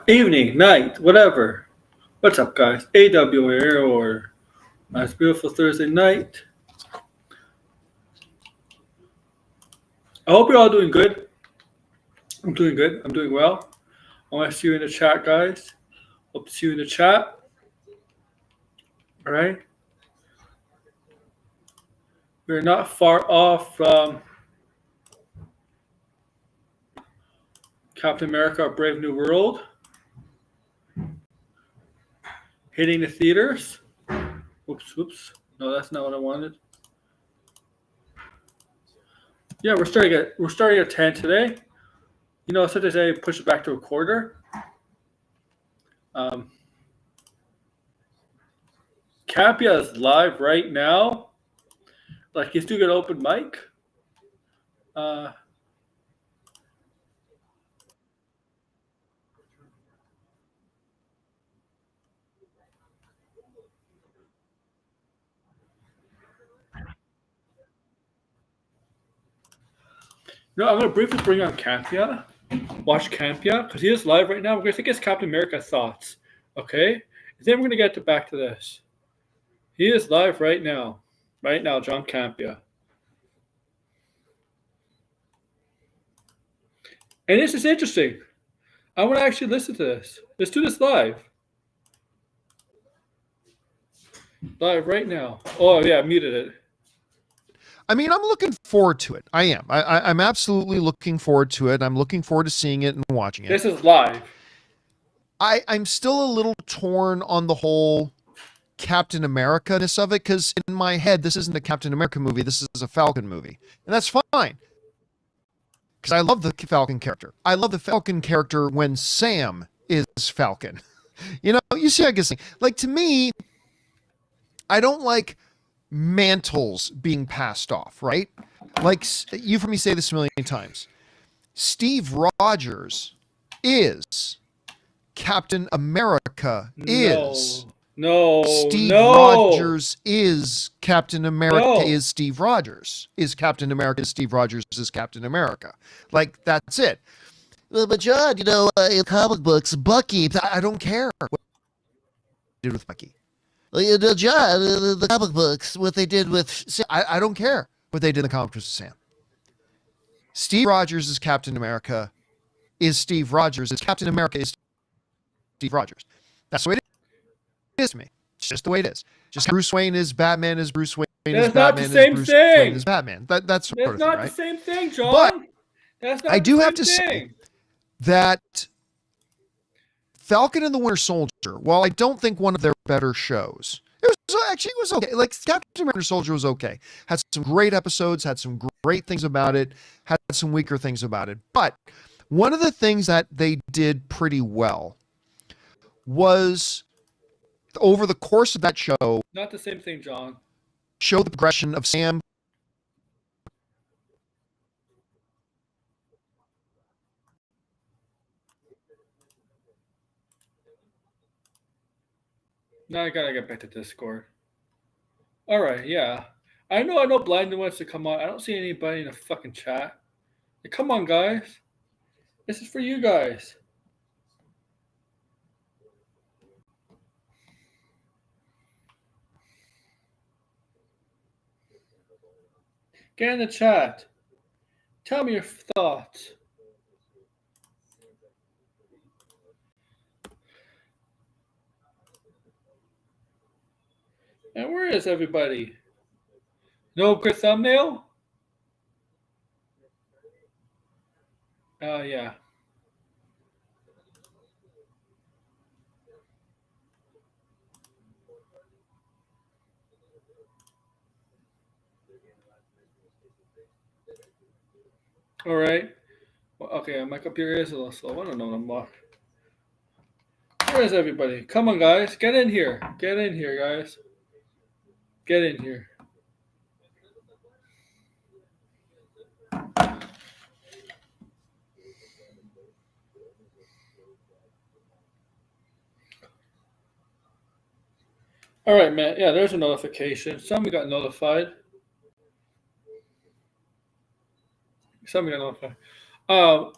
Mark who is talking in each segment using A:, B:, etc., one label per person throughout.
A: Evening, night, whatever. What's up, guys? AW here, or nice, beautiful Thursday night. I hope you're all doing good. I'm doing good. I'm doing well. I want to see you in the chat, guys. Hope to see you in the chat. All right. We're not far off from Captain America: A Brave New World hitting the theaters. Whoops. No, that's not what I wanted. Yeah, we're starting at 10 today. You know, sometimes I push it back to a quarter. Capia is live right now. Like, he's doing an open mic. No, I'm going to briefly bring on Campia. Watch Campia, because he is live right now. We're going to get Captain America thoughts, okay? And then we're going to get back to this. He is live right now. Right now, John Campia. And this is interesting. I want to actually listen to this. Let's do this live. Live right now. Oh, yeah, I muted it.
B: I mean, I'm looking forward to it. I am. I'm absolutely looking forward to it. I'm looking forward to seeing it and watching it.
A: This is live.
B: I'm still a little torn on the whole Captain America-ness of it, because in my head, this isn't a Captain America movie. This is a Falcon movie. And that's fine. Because I love the Falcon character. I love the Falcon character when Sam is Falcon. You know, you see, I guess, like, to me, I don't like mantles being passed off, right? Like, you've heard me say this a million times. Steve Rogers is Captain America is.
A: No.
B: Steve Rogers is Captain America is Steve Rogers. Is Captain America is Steve Rogers is Captain America. Like, that's it. Well, but John, you know, in comic books, Bucky, I don't care what they did with Bucky. You know, John, the comic books, what they did with Sam, I don't care what they did in the comic books with Sam. Steve Rogers is Captain America is Steve Rogers is Captain America is Steve Rogers. That's the way it is to me. It's just the way it is. Just Bruce Wayne is Batman is Bruce Wayne is Batman is Bruce Wayne is Batman. That's sort of thing, right?
A: That's not the same thing, John.
B: But
A: that's not
B: I do
A: the
B: have to
A: same
B: say
A: thing.
B: that Falcon and the Winter Soldier, while I don't think one of their better shows, it was okay. Like, Captain Winter Soldier was okay. Had some great episodes, had some great things about it, had some weaker things about it. But one of the things that they did pretty well was, over the course of that show,
A: Not the same thing, John.
B: show the progression of Sam.
A: Now I gotta get back to Discord. All right, yeah. I know Blindon wants to come on. I don't see anybody in the fucking chat. Hey, come on, guys. This is for you guys. Get in the chat. Tell me your thoughts. And where is everybody? No good thumbnail? Oh, yeah. All right. Well, okay, my computer is a little slow. I don't know anymore. Where is everybody? Come on, guys. Get in here. Get in here, guys. Get in here. All right, man. Yeah, there's a notification. Somebody got notified. Somebody got notified. Um,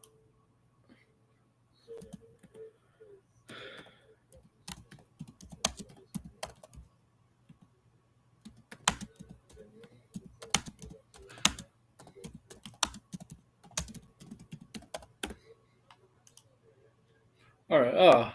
A: all right.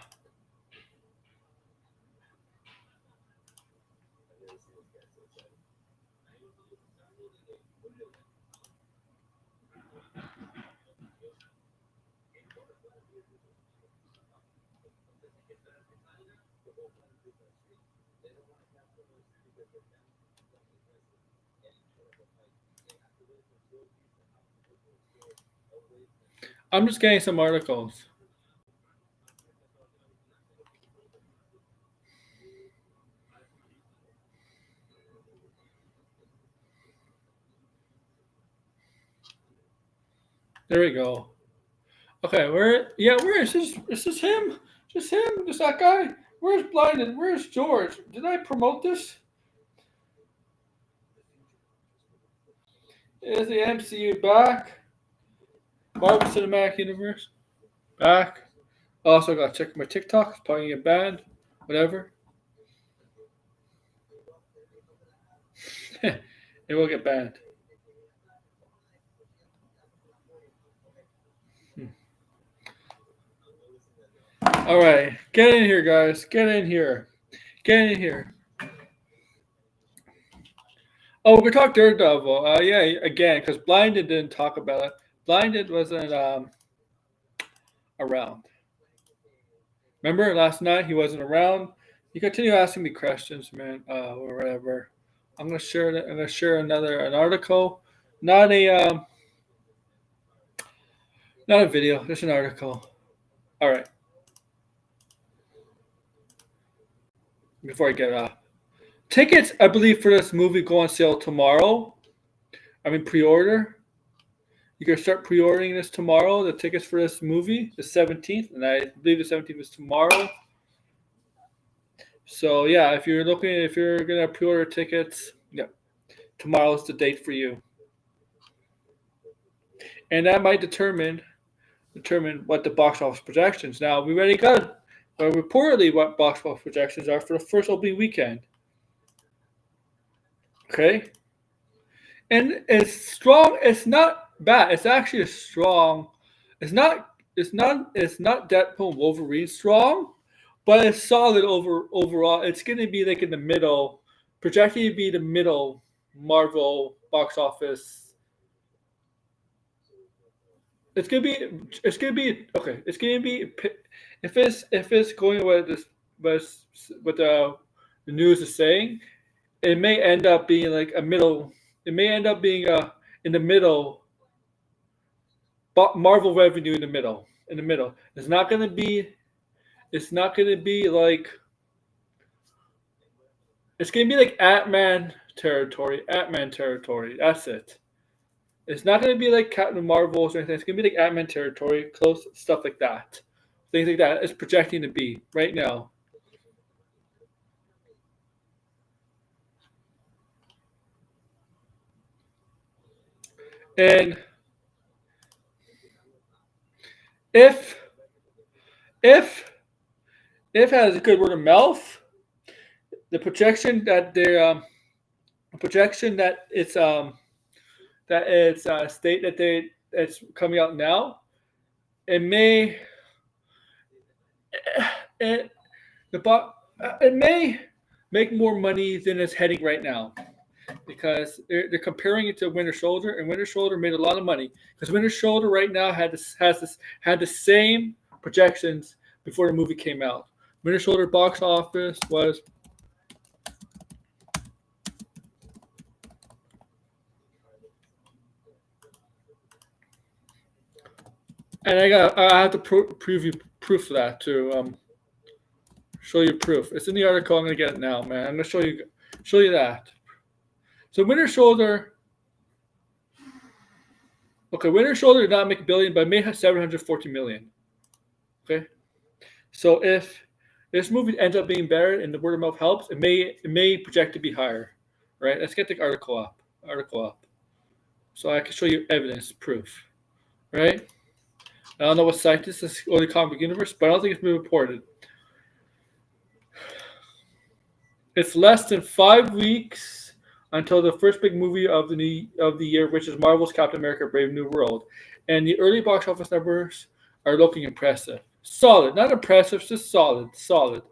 A: I'm just getting some articles. There we go. Okay, where is this? Is this him? Just him? Just that guy? Where's Blinded? Where's George? Did I promote this? Is the MCU back? Marvel Cinematic Universe back. Also got to check my TikTok. It's probably get banned. Whatever. It will get banned. All right, get in here, guys. Get in here. Get in here. Oh, we're gonna talk Daredevil. Yeah, again, because Blinded didn't talk about it. Blinded wasn't around. Remember last night he wasn't around. You continue asking me questions, man, or whatever. I'm gonna share. I'm gonna share an article, not a not a video, just an article. All right. Before I get tickets, I believe for this movie go on sale tomorrow. I mean pre-order. You can start pre-ordering this tomorrow. The tickets for this movie, the 17th, and I believe the 17th is tomorrow. So yeah, if you're gonna pre-order tickets, yeah, tomorrow's the date for you, and that might determine what the box office projections. Now we already got reportedly what box office projections are for the first opening weekend. Okay, and it's strong. It's not bad. It's actually a strong. It's not. It's not. It's not Deadpool and Wolverine strong, but it's solid overall. It's going to be like in the middle, projected to be the middle Marvel box office. It's gonna be. It's gonna be okay. It's gonna be if it's going with this, what the news is saying. It may end up being like a middle. It may end up being in the middle. Marvel revenue in the middle. In the middle. It's not gonna be. It's not gonna be like. It's gonna be like Ant-Man territory. Ant-Man territory. That's it. It's not gonna be like Captain Marvels or anything. It's gonna be like Ant-Man territory. Close stuff like that. Things like that. It's projecting to be right now. And if it has a good word of mouth, the projection that state that it's coming out now, it may it it may make more money than it's heading right now. Because they're comparing it to Winter Soldier, and Winter Soldier made a lot of money because Winter Soldier right now had the same projections before the movie came out. Winter Soldier box office was And I have to prove you proof of that too. Show you proof. It's in the article. I'm gonna get it now, man. I'm gonna show you that. So Winter Shoulder. Okay, Winter Shoulder did not make $1 billion, but may have 740 million. Okay, so if this movie ends up being better and the word of mouth helps, it may project to be higher. Right? Let's get the article up. So I can show you evidence, proof. Right? I don't know what site this is, only Comic Universe, but I don't think it's been reported. It's less than 5 weeks until the first big movie of the year, which is Marvel's Captain America: Brave New World, and the early box office numbers are looking impressive. Solid, not impressive, just solid.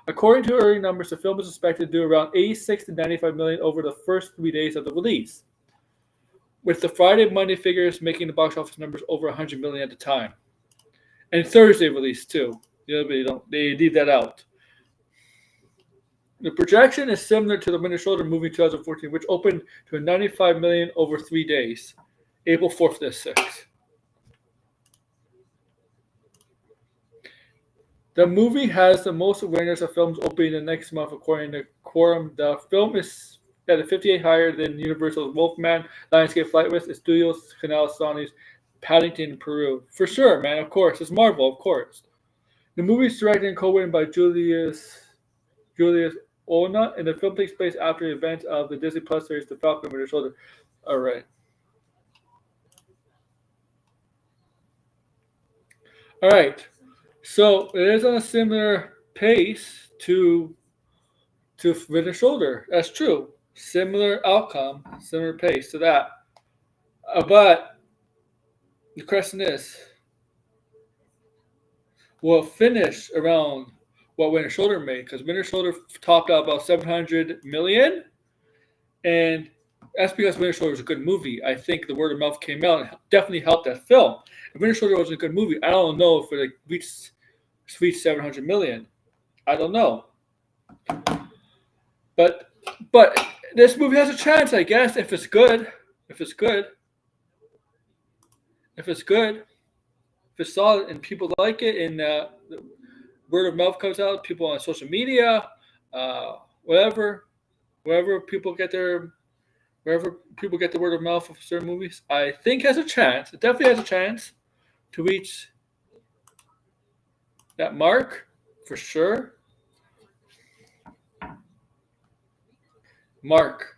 A: According to early numbers, the film is expected to do around 86 to 95 million over the first 3 days of the release, with the Friday Monday figures making the box office numbers over 100 million at the time, and Thursday release too. They leave that out. The projection is similar to the Winter Shoulder movie 2014, which opened to 95 million over 3 days, April 4th to 6th. The movie has the most awareness of films opening the next month, according to Quorum. The film is at a 58 higher than Universal's Wolfman, Lionsgate Flight with its Studios, Canal Sony's Paddington, Peru. For sure, man, of course. It's Marvel, of course. The movie is directed and co-written by Julius Ona, and the film takes place after the events of the Disney Plus series The Falcon and Winter Soldier. All right. So it is on a similar pace to Winter Shoulder. That's true. Similar outcome, similar pace to that. But the question is, will it finish around what Winter Shoulder made? Because Winter Shoulder topped out about 700 million, and that's because Winter Shoulder was a good movie. I think the word of mouth came out and definitely helped that film. If Winter Shoulder was a good movie, I don't know if it reached 700 million. I don't know. But this movie has a chance, I guess, if it's good. If it's solid and people like it, and the word of mouth comes out, people on social media, wherever people get the word of mouth of certain movies, I think has a chance. It definitely has a chance to reach that mark for sure. Mark.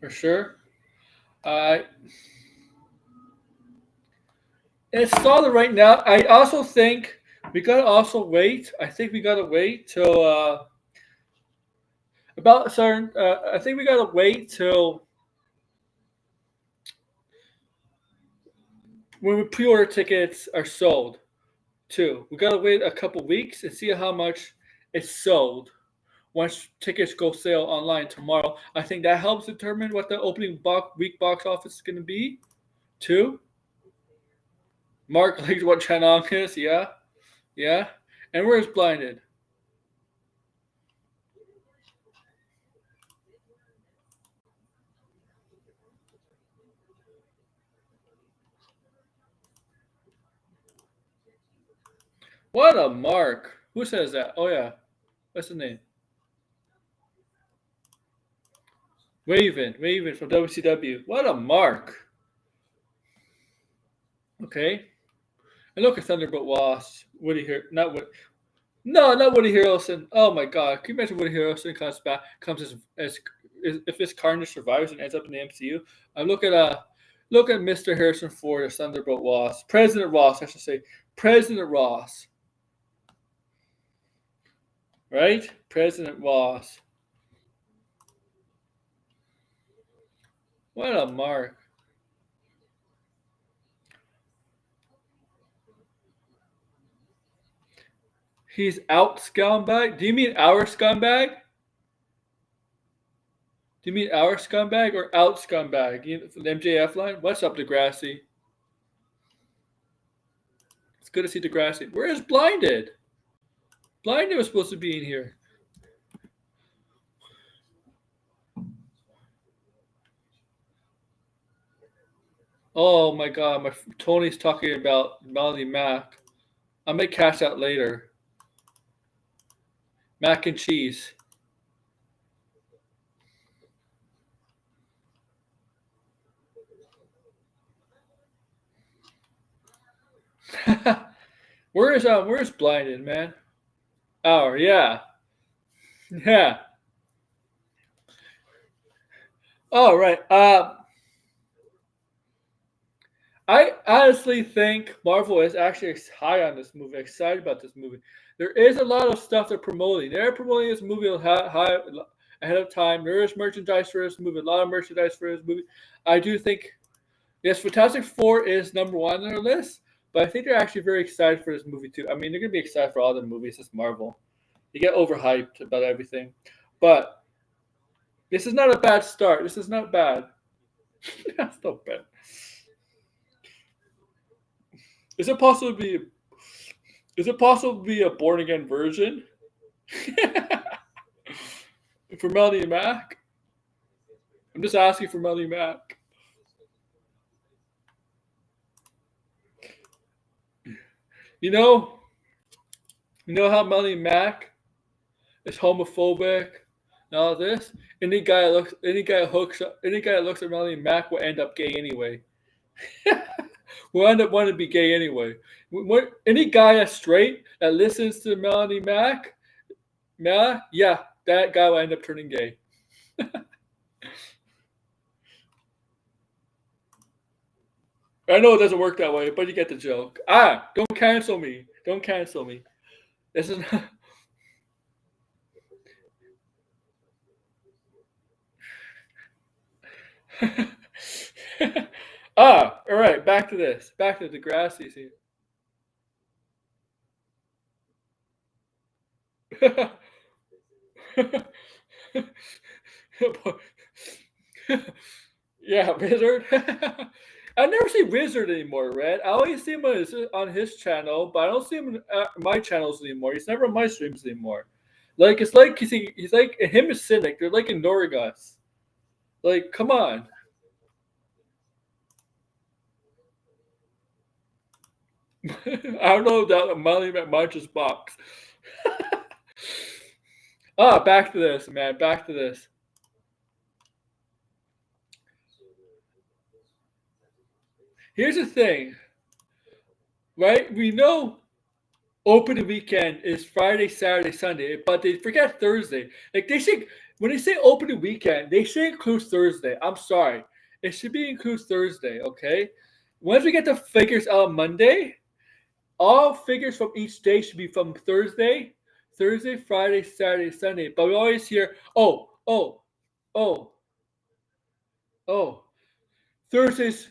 A: For sure. It's solid right now. I also think we gotta also wait. I think we gotta wait till about certain. I think we gotta wait till when pre-order tickets are sold. Too, we gotta wait a couple weeks and see how much it's sold. Once tickets go sale online tomorrow, I think that helps determine what the opening week box office is going to be, too. Mark likes what Chanong is, yeah. And where's Blinded? What a mark! Who says that? Oh yeah, what's the name? Raven from WCW. What a mark! Okay, and look at Thunderbolt Wasp. Woody here, not Woody Harrelson. Oh my God! Can you imagine Woody Harrelson comes as if this Carnage survives and ends up in the MCU? Look at Mr. Harrison Ford as Thunderbolt Ross, President Ross, I should say, President Ross, right? President Ross. What a mark! He's out scumbag. Do you mean our scumbag? Do you mean our scumbag or out scumbag? You know, from the MJF line? What's up, Degrassi? It's good to see Degrassi. Where is Blinded? Blinded was supposed to be in here. Oh my god, Tony's talking about Melanie Mac. I may catch that later. Mac and cheese. Where's Blinded, man? Oh yeah. Yeah. Oh right. I honestly think Marvel is actually high on this movie, excited about this movie. There is a lot of stuff they're promoting. They're promoting this movie ahead of time. There is merchandise for this movie, a lot of merchandise for this movie. I do think, yes, Fantastic Four is number one on their list, but I think they're actually very excited for this movie too. I mean, they're going to be excited for all the movies. It's Marvel. You get overhyped about everything. But this is not a bad start. This is not bad. That's not bad. Is it possible to be? Is it possible to be a born again virgin for Melanie Mac? I'm just asking for Melanie Mac. You know, you know how Melanie Mac is homophobic and all this. Any guy that looks at Melanie Mac will end up gay anyway. Will end up wanting to be gay anyway. Any guy that's straight that listens to Melanie Mac, yeah, that guy will end up turning gay. I know it doesn't work that way, but you get the joke. Don't cancel me. Don't cancel me. This is not... All right, back to this. Back to the Degrassi scene. Yeah, Wizard. I never see Wizard anymore, Red. I always see him on his channel, but I don't see him on my channels anymore. He's never on my streams anymore. Like it's like he's like him and Cynic. They're like ignoring us. Like, come on. I don't know that money at Munch's box. Back to this, man. Back to this. Here's the thing, right? We know opening weekend is Friday, Saturday, Sunday, but they forget Thursday. Like they should, when they say opening weekend, they should include Thursday. I'm sorry, it should be include Thursday. Okay, once we get the figures out Monday, all figures from each day should be from Thursday, Friday, Saturday, Sunday. But we always hear, oh, oh, Thursday's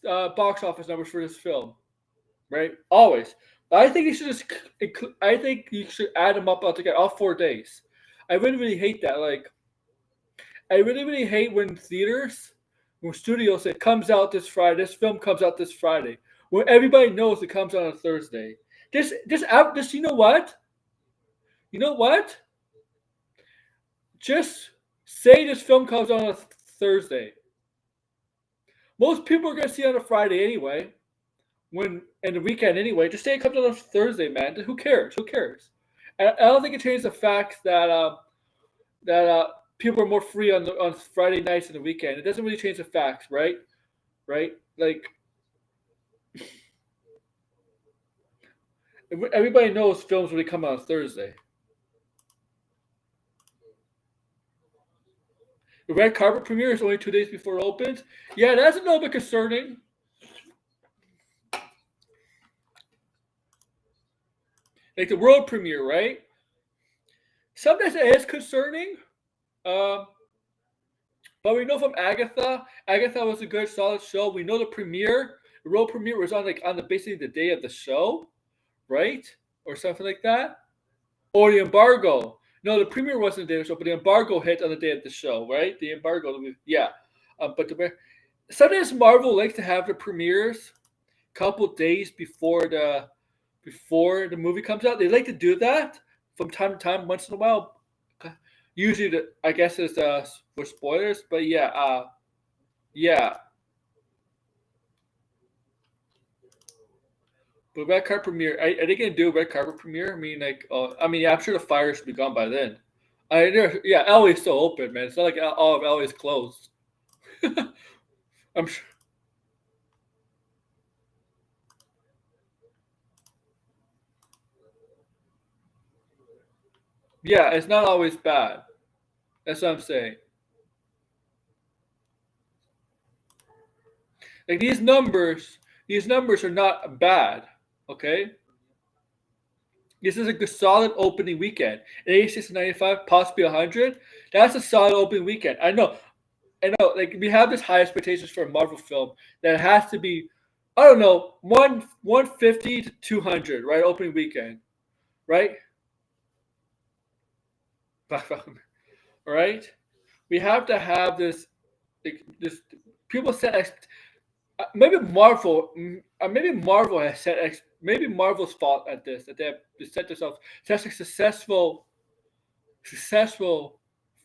A: box office numbers for this film, right? Always. I think you should just. I think you should add them up all together, all 4 days. I really hate that. Like, I really hate when studios say it comes out this Friday. This film comes out this Friday, when everybody knows it comes out on Thursday. Just you know what? You know what? Just say this film comes out on a Thursday. Most people are gonna see it on a Friday anyway. And the weekend anyway. Just say it comes out on Thursday, man. Who cares? Who cares? I don't think it changes the fact that people are more free on Friday nights and the weekend. It doesn't really change the facts, right? Right? Like everybody knows films really come out on Thursday. The red carpet premiere is only 2 days before it opens. Yeah, that's a little bit concerning. Like the world premiere, right? Sometimes it is concerning. But we know from Agatha was a good, solid show. We know the world premiere was on the basically the day of the show, right, or something like that, or the embargo. No, the premiere wasn't the day of the show, but the embargo hit on the day of the show, right? The embargo, yeah. Sometimes Marvel likes to have the premieres a couple days before the movie comes out. They like to do that from time to time, once in a while. Usually, I guess it's for spoilers, but yeah. But red carpet premiere, are they gonna do a red carpet premiere? I mean, like, yeah, I'm sure the fire should be gone by then. Yeah, LA's still open, man. It's not like all of LA's closed. I'm sure. Yeah, it's not always bad. That's what I'm saying. Like these numbers are not bad. Okay, this is a good solid opening weekend. 86 to 95, possibly 100. That's a solid opening weekend. I know. Like we have this high expectations for a Marvel film that has to be, I don't know, 150 to 200, right? Opening weekend, right? All right. We have to have this. Like, this people set. Maybe Marvel has set. Maybe Marvel's fault at this that they have set themselves such a successful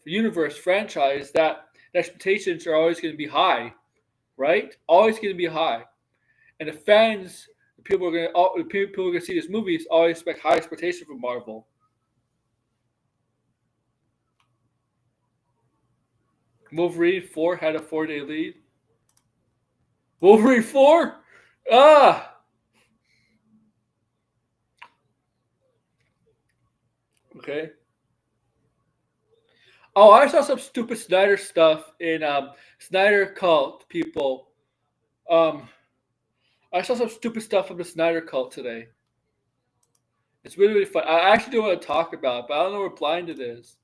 A: universe franchise that the expectations are always going to be high, right? Always going to be high, and the fans, the people are going to see these movies, always expect high expectations from Marvel. Wolverine 4 had a 4-day lead. Wolverine 4? Ah! Okay. Oh, I saw some stupid Snyder stuff in Snyder Cult people. Um, I saw some stupid stuff from the Snyder Cult today. It's really, really fun. I actually do want to talk about it, but I don't know where Blind it is.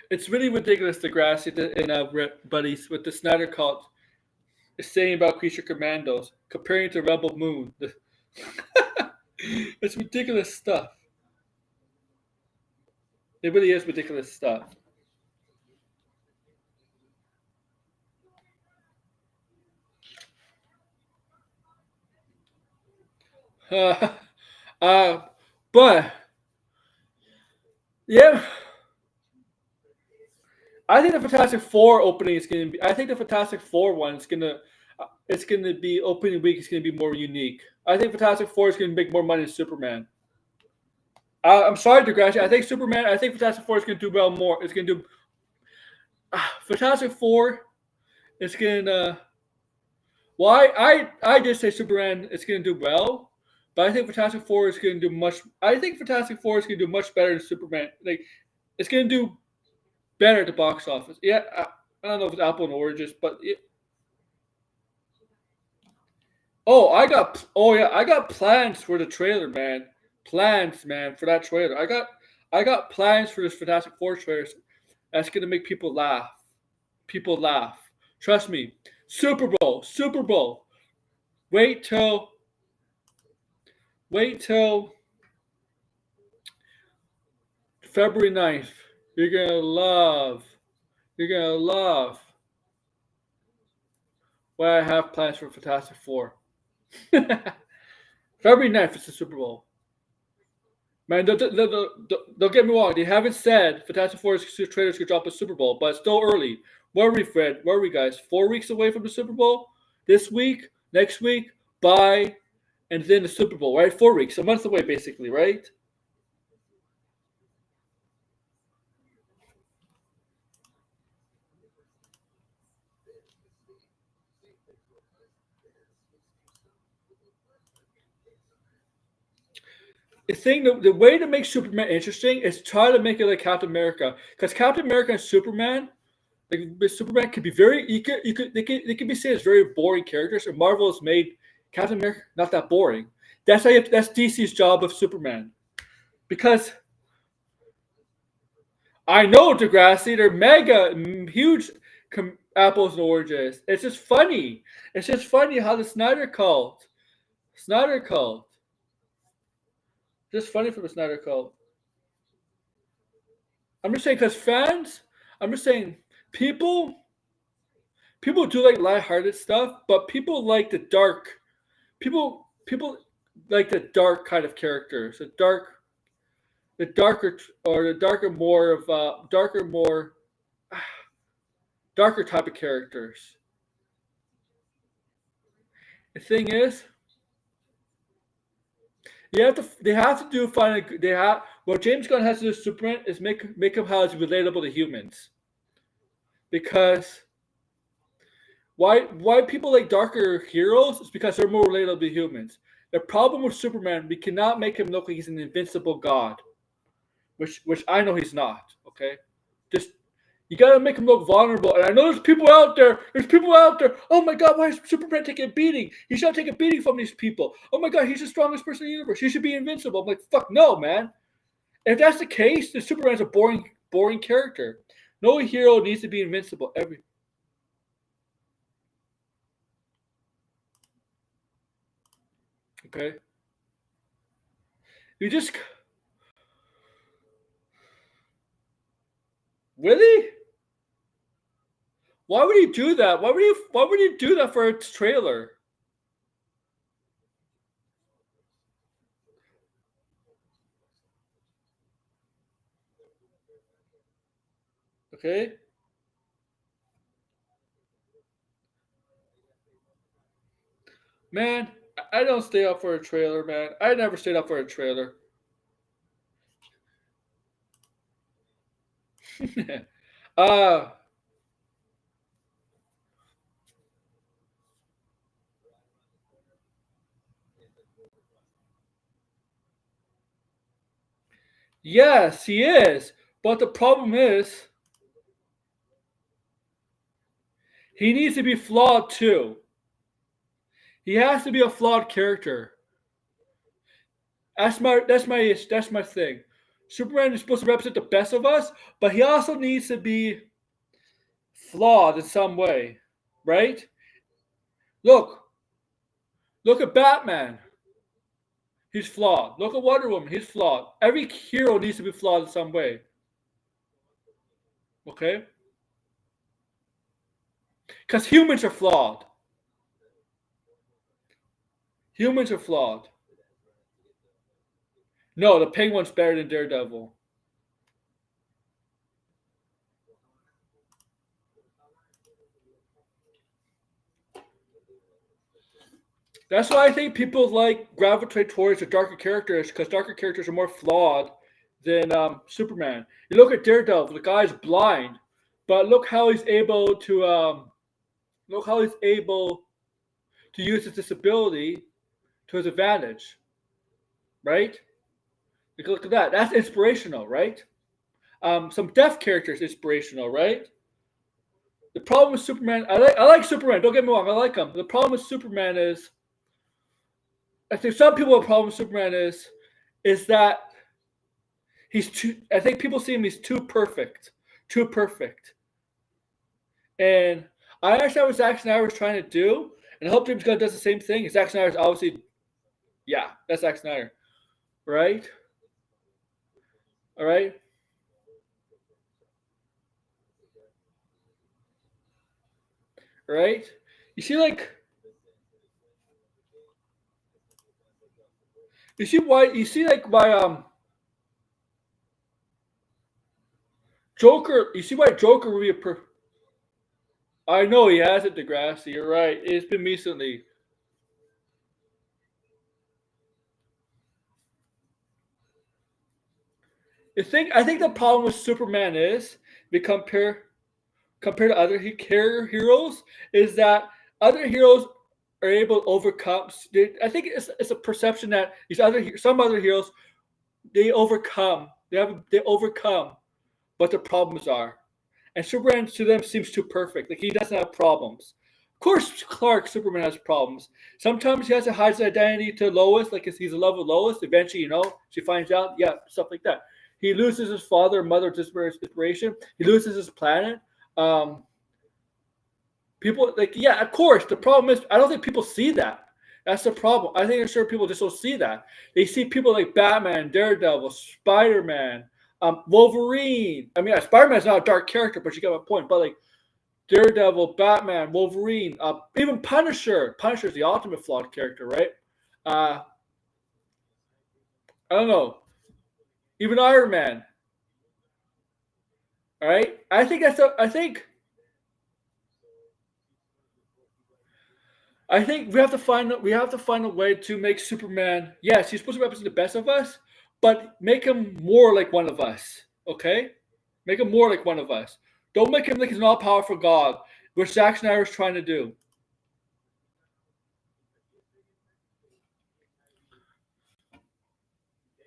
A: It's really ridiculous, Degrassi and buddies, with the Snyder Cult is saying about Creature Commandos, comparing it to Rebel Moon. It's ridiculous stuff. It really is ridiculous stuff. Uh, uh, but yeah, I think the Fantastic Four opening is going to be. I think the Fantastic Four one is going to. It's going to be opening week. Is going to be more unique. I think Fantastic Four is going to make more money than Superman. I'm sorry, Degrassi. I think Superman. I think Fantastic Four is going to do well more. It's going to do. Fantastic Four is going to. Well, I did say Superman is going to do well, but I think Fantastic Four is going to do much. I think Fantastic Four is going to do much better than Superman. Like, it's going to do better at the box office. Yeah, I don't know if it's Apple and Oranges, but I got plans for the trailer, man. Plans, man, for that trailer. I got plans for this Fantastic Four trailer. That's gonna make people laugh. People laugh. Trust me. Super Bowl, Super Bowl. Wait till, wait till February 9th. You're gonna love. You're gonna love what I have plans for Fantastic Four. February 9th is the Super Bowl. Man, don't get me wrong. They haven't said Fantastic Four trailers could drop a Super Bowl, but it's still early. Where are we, Fred? Where are we, guys? 4 weeks away from the Super Bowl? This week? Next week? Bye. And then the Super Bowl, right? 4 weeks. A month away, basically, right? The way to make Superman interesting is try to make it like Captain America. Because Captain America and Superman, like Superman could be very they could be seen as very boring characters, and Marvel has made Captain America not that boring. That's DC's job of Superman. Because I know, Degrassi, they're mega huge apples and oranges. It's just funny. It's just funny how the Snyder cult, just funny for the Snyder cult. I'm just saying because fans. I'm just saying people people do like lighthearted stuff, but people like the dark. People like the dark kind of characters, the darker or the darker more of darker more. darker type of characters. The thing is, they have to do find a, they have what James Gunn has to do with Superman is make him how it's relatable to humans. Because why people like darker heroes is because they're more relatable to humans. The problem with Superman, we cannot make him look like he's an invincible god, which I know he's not. Okay, just you gotta make him look vulnerable. And I know there's people out there. Oh my God, why is Superman taking a beating? He should take a beating from these people. Oh my God, he's the strongest person in the universe. He should be invincible. I'm like, fuck no, man. If that's the case, then Superman's a boring character. No hero needs to be invincible. Okay. You just really? Why would he do that? Why would he do that for a trailer? Okay. Man, I don't stay up for a trailer, man. I never stayed up for a trailer. uh yes, he is. But the problem is he needs to be flawed too. He has to be a flawed character. That's my thing. Superman is supposed to represent the best of us, but he also needs to be flawed in some way, right? Look, look at Batman. He's flawed. Look at Wonder Woman. He's flawed. Every hero needs to be flawed in some way. Okay? Because humans are flawed. Humans are flawed. No, the Penguin's better than Daredevil. That's why I think people gravitate towards the darker characters because darker characters are more flawed than Superman. You look at Daredevil, the guy's blind, but look how he's able to use his disability to his advantage, right? Look at that. That's inspirational, right? Some deaf characters inspirational, right? The problem with Superman, I like Superman. Don't get me wrong, I like him. The problem with Superman is, I think some people have a problem with Superman is that he's too. I think people see him he's too perfect, too perfect. And I understand what Zack Snyder was trying to do, and I hope James Gunn does the same thing. Zack Snyder's obviously, yeah, that's Zack Snyder, right? All right. Right? You see, why Joker. You see why Joker would be I know he has it, Degrassi. You're right. It's been recently. I think the problem with Superman is we compared to other heroes is that other heroes are able to overcome. I think it's a perception that some other heroes they overcome. They overcome what the problems are. And Superman to them seems too perfect. Like he doesn't have problems. Of course, Superman has problems. Sometimes he has to hide his identity to Lois, like he's in love with Lois. Eventually, she finds out, yeah, stuff like that. He loses his father and mother to inspiration. He loses his planet. Um, People yeah, of course. The problem is, I don't think people see that. That's the problem. I think sure people just don't see that. They see people like Batman, Daredevil, Spider-Man, Wolverine. I mean, Spider-Man's not a dark character, but you get my point. But like Daredevil, Batman, Wolverine, even Punisher. Punisher's the ultimate flawed character, right? Uh, I don't know. Even Iron Man. All right. I think I think we have to find a way to make Superman. Yes, he's supposed to represent the best of us, but make him more like one of us. Okay, make him more like one of us. Don't make him like he's an all powerful god, which Zack Snyder is trying to do.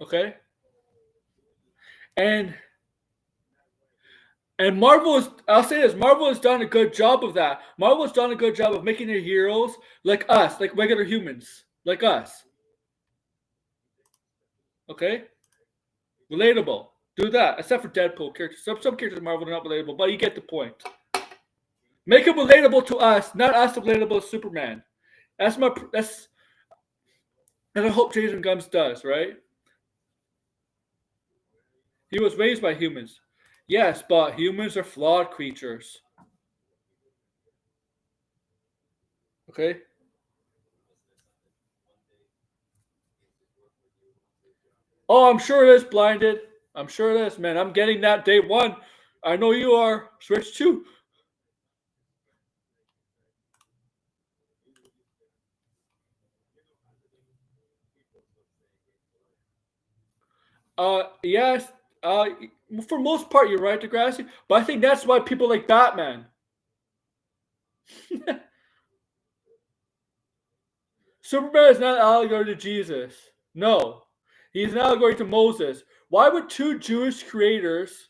A: Okay, and Marvel is. I'll say this: Marvel has done a good job of that. Marvel has done a good job of making their heroes like us, like regular humans, like us. Okay, relatable. Do that, except for Deadpool characters. Some characters in Marvel are not relatable, but you get the point. Make him relatable to us, not us relatable to Superman. That's and I hope Jason Guns does, right? He was raised by humans. Yes, but humans are flawed creatures. Okay? Oh, I'm sure it is blinded. I'm sure it is, man. I'm getting that day one. I know you are. Switch 2. Yes. For most part, you're right, Degrassi. But I think that's why people like Batman. Superman is not an allegory to Jesus. No. He's an allegory to Moses. Why would two Jewish creators,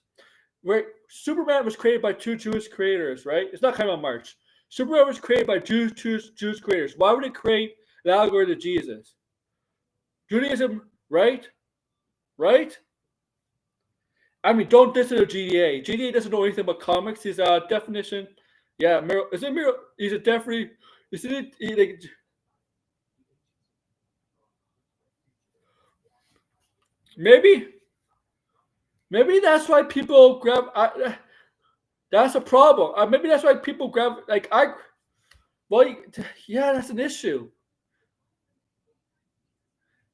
A: where Superman was created by two Jewish creators, right? It's not coming on March. Superman was created by Jewish creators. Why would it create an allegory to Jesus? Judaism, right? Right? I mean, don't listen to GDA. GDA doesn't know anything about comics. His definition, yeah, is it Miro? He's a definitely. Is it like? Maybe that's why people grab. That's a problem. Maybe that's why people grab. Like I, well, yeah, that's an issue.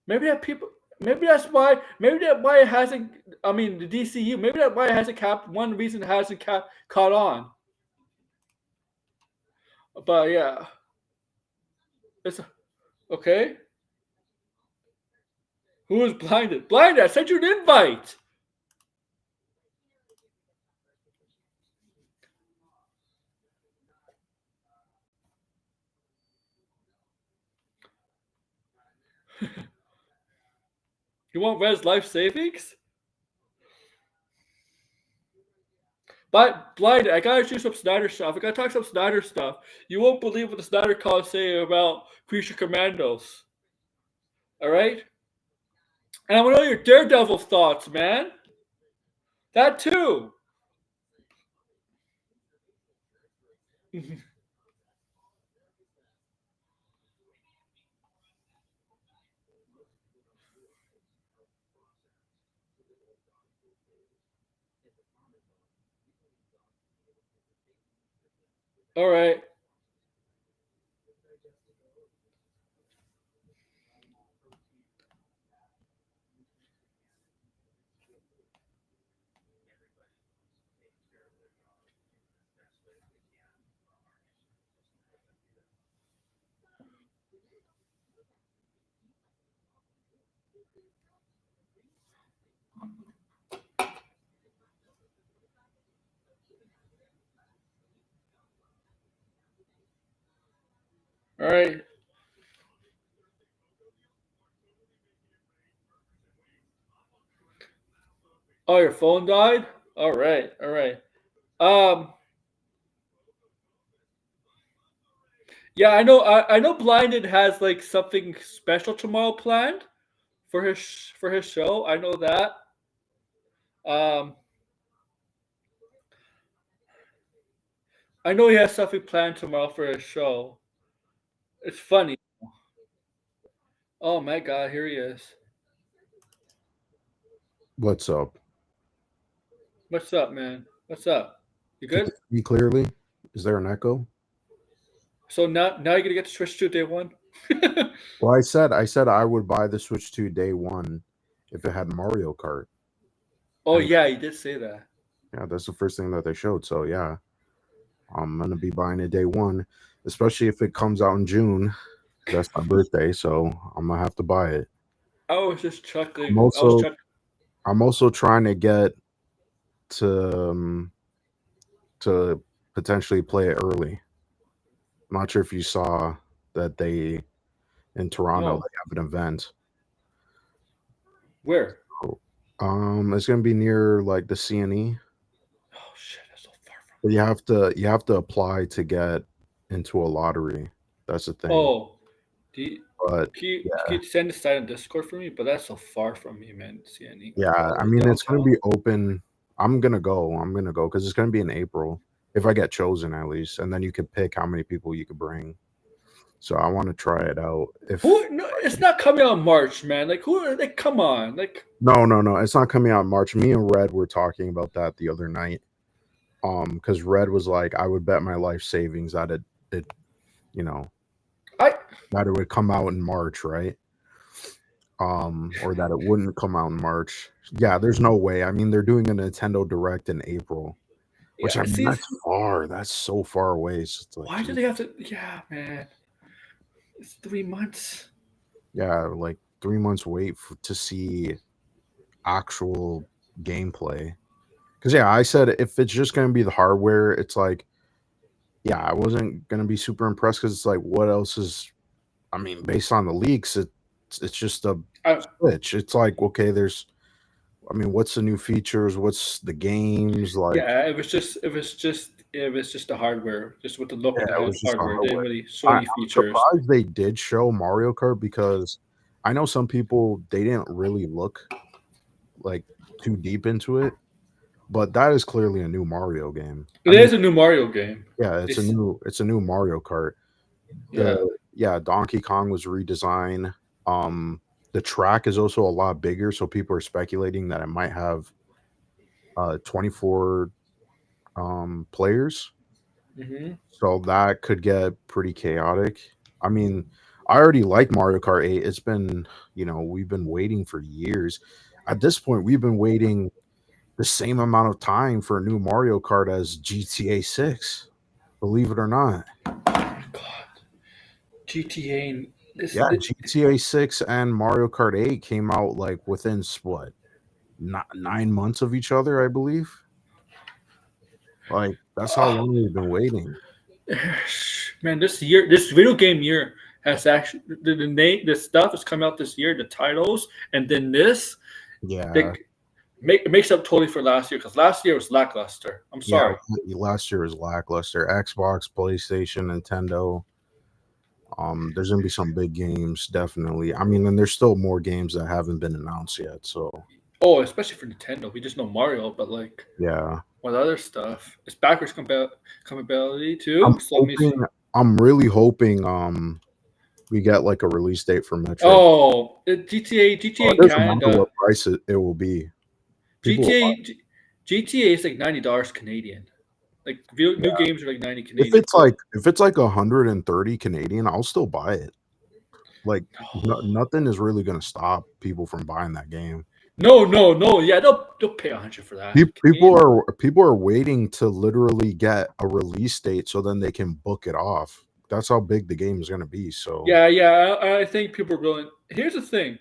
A: Maybe that people. Maybe that's why. Maybe that's why it hasn't. I mean, the DCU. Maybe that's why it hasn't capped. One reason it hasn't caught on. But yeah, it's okay. Who is blinded? Blinded. I sent you an invite. You want Red's life savings? But blinded, I gotta do some Snyder stuff. I gotta talk some Snyder stuff. You won't believe what the Snyder calls say about Creature Commandos. All right, and I want to know your Daredevil thoughts, man. That too. All right. All right. Oh, your phone died. All right. All right. Um. Yeah, I know. I know. Blinded has like something special tomorrow planned for his show. I know that. Um. I know he has something planned tomorrow for his show. It's funny. Oh my god, here he is.
C: What's up?
A: What's up, man? What's up? You
C: Can you
A: good?
C: hear me clearly? Is there an echo?
A: So now you're gonna get to Switch 2 day one?
C: Well, I said I would buy the Switch 2 day one if it had Mario Kart.
A: Oh
C: And
A: yeah, you did say that.
C: yeah, that's the first thing that they showed. So yeah, I'm gonna be buying it day one. especially if it comes out in June. That's my birthday, so I'm gonna have to buy it.
A: I was just chuckling.
C: I'm
A: I was
C: also
A: chuckling.
C: I'm also trying to get to to potentially play it early. I'm not sure if you saw that they in Toronto
A: No.
C: they have an event.
A: Where?
C: It's gonna be near like the CNE,
A: Oh shit, that's so far from.
C: but you have to apply to get into a lottery. That's the thing.
A: Oh, do you,
C: But
A: can you send the site on Discord for me? But that's so far from me, man. See any?
C: yeah, I mean it's gonna be open. I'm gonna go. Because it's gonna be in April if I get chosen at least, and then you could pick how many people you could bring. So I want to try it out. If
A: Who? No, it's not coming out in March, man. Like who? Like come on, like.
C: no, it's not coming out in March. Me and Red were talking about that the other night. Because Red was like, I would bet my life savings that it you know, that it would come out in March, right? Or that it wouldn't come out in March. Yeah, there's no way. I mean, they're doing a Nintendo Direct in April, which
A: Yeah,
C: I mean, that's far. That's so far away. So it's like,
A: why do they have to? Yeah, man. It's 3 months.
C: yeah, like 3 months wait to see actual gameplay. Because yeah, I said if it's just gonna be the hardware, it's like, yeah, I wasn't gonna be super impressed because it's like, what else is? I mean, based on the leaks, it's just a Switch. It's like, okay, there's. I mean, what's the new features? What's the games like?
A: Yeah, it was just the hardware, just with the look of
C: Yeah, it was
A: the
C: just the
A: hardware. They didn't
C: hardware.
A: really show any
C: I'm
A: features.
C: surprised they did show Mario Kart because I know some people they didn't really look like too deep into it, but that is clearly a new Mario game.
A: It is a new Mario game.
C: Yeah, it's a new Mario Kart. Donkey Kong was redesigned. The track is also a lot bigger, so people are speculating that it might have 24 players.
A: Mm-hmm.
C: So that could get pretty chaotic. I mean, I already like Mario Kart 8. It's been, we've been waiting for years. At this point, we've been waiting the same amount of time for a new Mario Kart as GTA 6. Believe it or not.
A: Oh my god. GTA.
C: GTA 6 and Mario Kart 8 came out like within what? 9 months of each other, I believe. Like that's how long we've been waiting.
A: Man, this video game year has actually the stuff that's come out this year, the titles, and then this.
C: Yeah.
A: It makes up totally for last year because last year was lackluster. I'm sorry.
C: Yeah, last year was lackluster. Xbox, PlayStation, Nintendo. There's gonna be some big games, definitely. I mean, and there's still more games that haven't been announced yet. So.
A: Oh, especially for Nintendo, we just know Mario, but like.
C: Yeah.
A: With other stuff, it's backwards compatibility too.
C: I'm really hoping we get like a release date for Metro.
A: Oh, GTA in Canada.
C: What price it will be.
A: GTA is like $90 Canadian. Like new games are like 90 Canadian.
C: If it's like 130 Canadian, I'll still buy it. Like nothing is really gonna stop people from buying that game.
A: No. Yeah, they'll pay 100 for that.
C: People are waiting to literally get a release date so then they can book it off. That's how big the game is gonna be. So
A: yeah, I think people are willing. Here's the thing: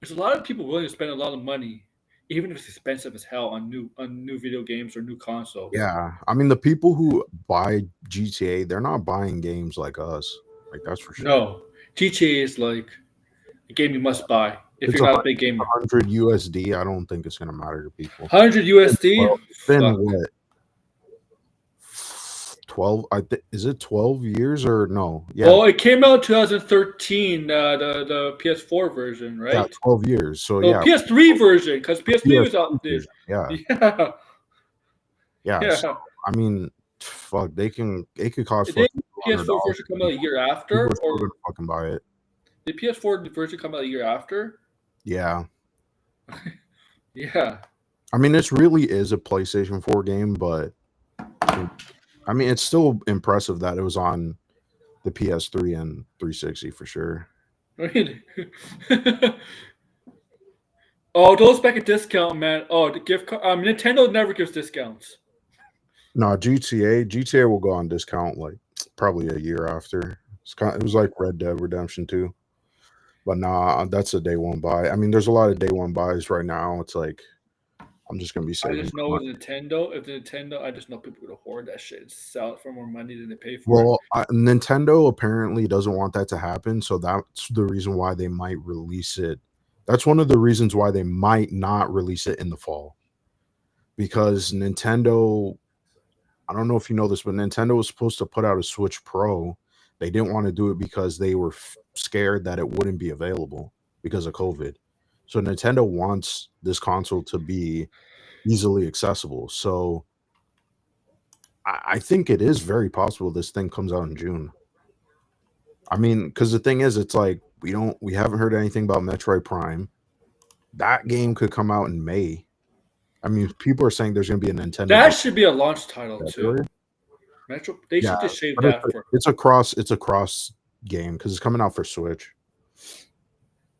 A: there's a lot of people willing to spend a lot of money, even if it's expensive as hell, on new video games or new consoles.
C: Yeah, I mean the people who buy GTA, they're not buying games like us. Like that's for sure.
A: No, GTA is like a game you must buy. If you're not a big gamer,
C: 100 USD, I don't think it's gonna matter to people.
A: 100 USD.
C: It's been what? 12? Is it 12 years or no? Yeah.
A: Well, it came out in 2013, the PS4 version, right?
C: Yeah, 12 years. So
A: yeah. PS3 version, because PS3 was out there.
C: Yeah. So, I mean, fuck, it could cost.
A: Did the PS4 version come out a year after, or
C: gonna fucking buy it?
A: Did PS4 version come out a year after?
C: Yeah.
A: Yeah.
C: I mean, this really is a PlayStation 4 game, but I mean, it's still impressive that it was on the PS3 and 360 for sure.
A: Really? Oh, those back at discount, man. Oh, the gift card. Nintendo never gives discounts.
C: No, GTA will go on discount like probably a year after. It was like Red Dead Redemption 2. But nah, that's a day one buy. I mean, there's a lot of day one buys right now. It's like I'm just gonna be
A: I
C: saving
A: just
C: my
A: know with
C: money.
A: Nintendo, if the Nintendo, I just know people are gonna hoard that shit and sell it for more money than they pay for it.
C: Well, Nintendo apparently doesn't want that to happen, so that's the reason why they might release it. That's one of the reasons why they might not release it in the fall. Because Nintendo, I don't know if you know this, but Nintendo was supposed to put out a Switch Pro. They didn't want to do it because they were scared that it wouldn't be available because of COVID. So Nintendo wants this console to be easily accessible. So I think it is very possible this thing comes out in June. I mean, because the thing is, it's like we haven't heard anything about Metroid Prime. That game could come out in May. I mean, people are saying there's going to be a Nintendo.
A: That should be a launch title too. Metro, they
C: Yeah,
A: should just shave
C: but
A: that for.
C: it's a cross game because it's coming out for Switch.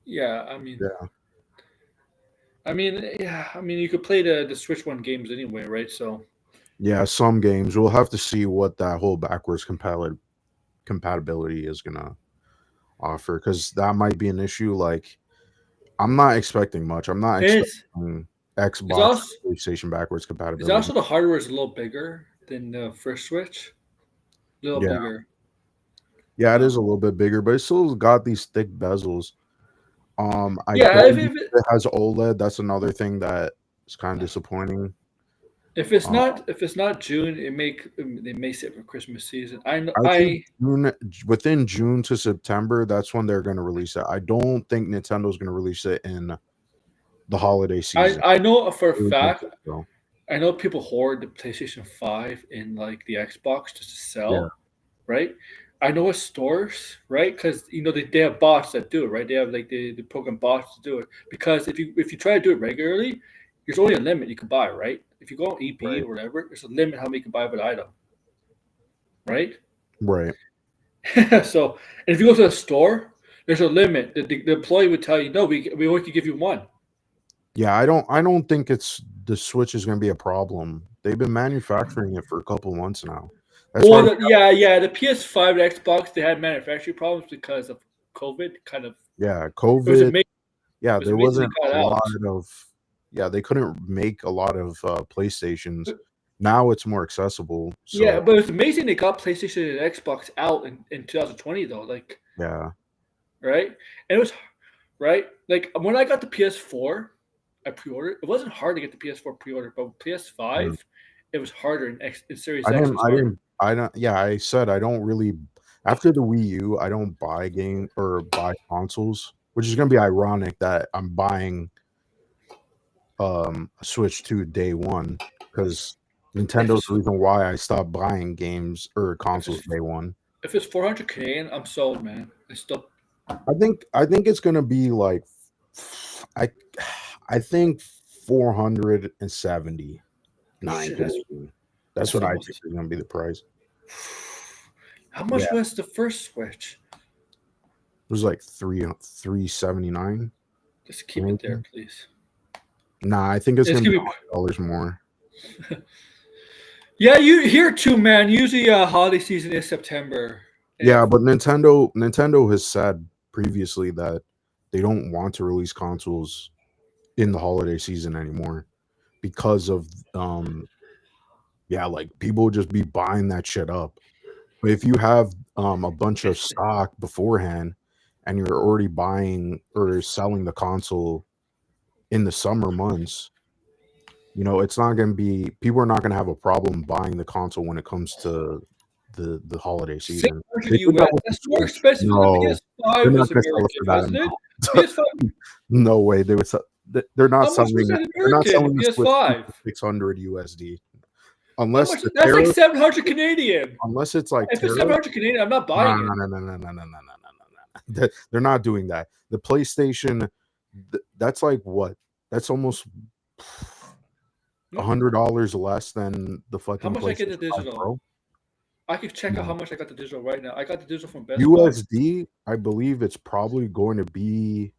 A: Yeah, I mean,
C: Yeah.
A: I mean, you could play the Switch One games anyway, right? So
C: Yeah, some games we'll have to see what that whole backwards compatibility is gonna offer because that might be an issue. Like, I'm not expecting much. I'm not
A: it's
C: expecting
A: it's
C: Xbox
A: also
C: or PlayStation backwards
A: it's
C: compatibility.
A: also the hardware is a little bigger than the first Switch, a little
C: Yeah,
A: bigger.
C: yeah, it is a little bit bigger, but it still got these thick bezels. I
A: Yeah,
C: don't think it has OLED. That's another thing that is kind of disappointing.
A: if it's not June, they may say it for Christmas season. I know
C: I think within June to September, that's when they're going to release it. I don't think Nintendo's going to release it in the holiday season.
A: I know for a
C: I really don't
A: fact.
C: think so.
A: I know people hoard the PlayStation 5 and like the Xbox just to sell,
C: Yeah.
A: right? I know at stores, right? Because they have bots that do it, right? They have like the program bots to do it. Because if you try to do it regularly, there's only a limit you can buy, right? If you go on EP
C: Right.
A: or whatever, there's a limit how many you can buy of an item, right?
C: Right.
A: So, and if you go to a store, there's a limit. The employee would tell you, no, we only can give you one.
C: Yeah, I don't think the Switch is going to be a problem. They've been manufacturing it for a couple months now. That's why
A: The PS5 and Xbox, they had manufacturing problems because of COVID. Kind of,
C: yeah,
A: it was
C: COVID.
A: amazing.
C: Yeah,
A: It was
C: there
A: amazing
C: wasn't
A: they got
C: a
A: out.
C: lot of they couldn't make a lot of PlayStations. Now it's more accessible. So
A: Yeah, but it's amazing they got PlayStation and Xbox out in 2020 though. Like,
C: yeah.
A: right? And it was right. Like when I got the PS4, I pre-ordered. It wasn't hard to get the PS4 pre-order, but with PS5, it was harder. In Series X was harder.
C: I said I don't really after the Wii U, I don't buy game or buy consoles, which is gonna be ironic that I'm buying a Switch 2 day one because Nintendo's the reason why I stopped buying games or consoles day one.
A: If it's 400 Canadian, I'm sold, man. I still.
C: I think it's gonna be like I think 479. That's what I think is gonna be the price.
A: How much was the first Switch?
C: It was like 379.
A: Just keep it there, please.
C: Nah, I think it's gonna be $100 more.
A: Yeah, you here too, man. Usually, holiday season is September.
C: Yeah, but Nintendo has said previously that they don't want to release consoles in the holiday season anymore because of like people just be buying that shit up. But if you have a bunch of stock beforehand and you're already buying or selling the console in the summer months, it's not going to be people are not going to have a problem buying the console when it comes to the holiday season.
A: That's more expensive than the PS5 is American, isn't it? PS5.
C: No way. They're not selling it. They're not selling the
A: PS5
C: 600 USD. Unless
A: that's like 700 Canadian.
C: Unless it's like
A: if it's 700 Canadian, I'm not buying it.
C: No. They're not doing that. The PlayStation, that's like what? That's almost $100 less than the fucking.
A: How much
C: PlayStation
A: I get the digital?
C: Pro?
A: I could check out how much I got the digital right now. I got the digital from Best
C: USD. I believe it's probably going to be.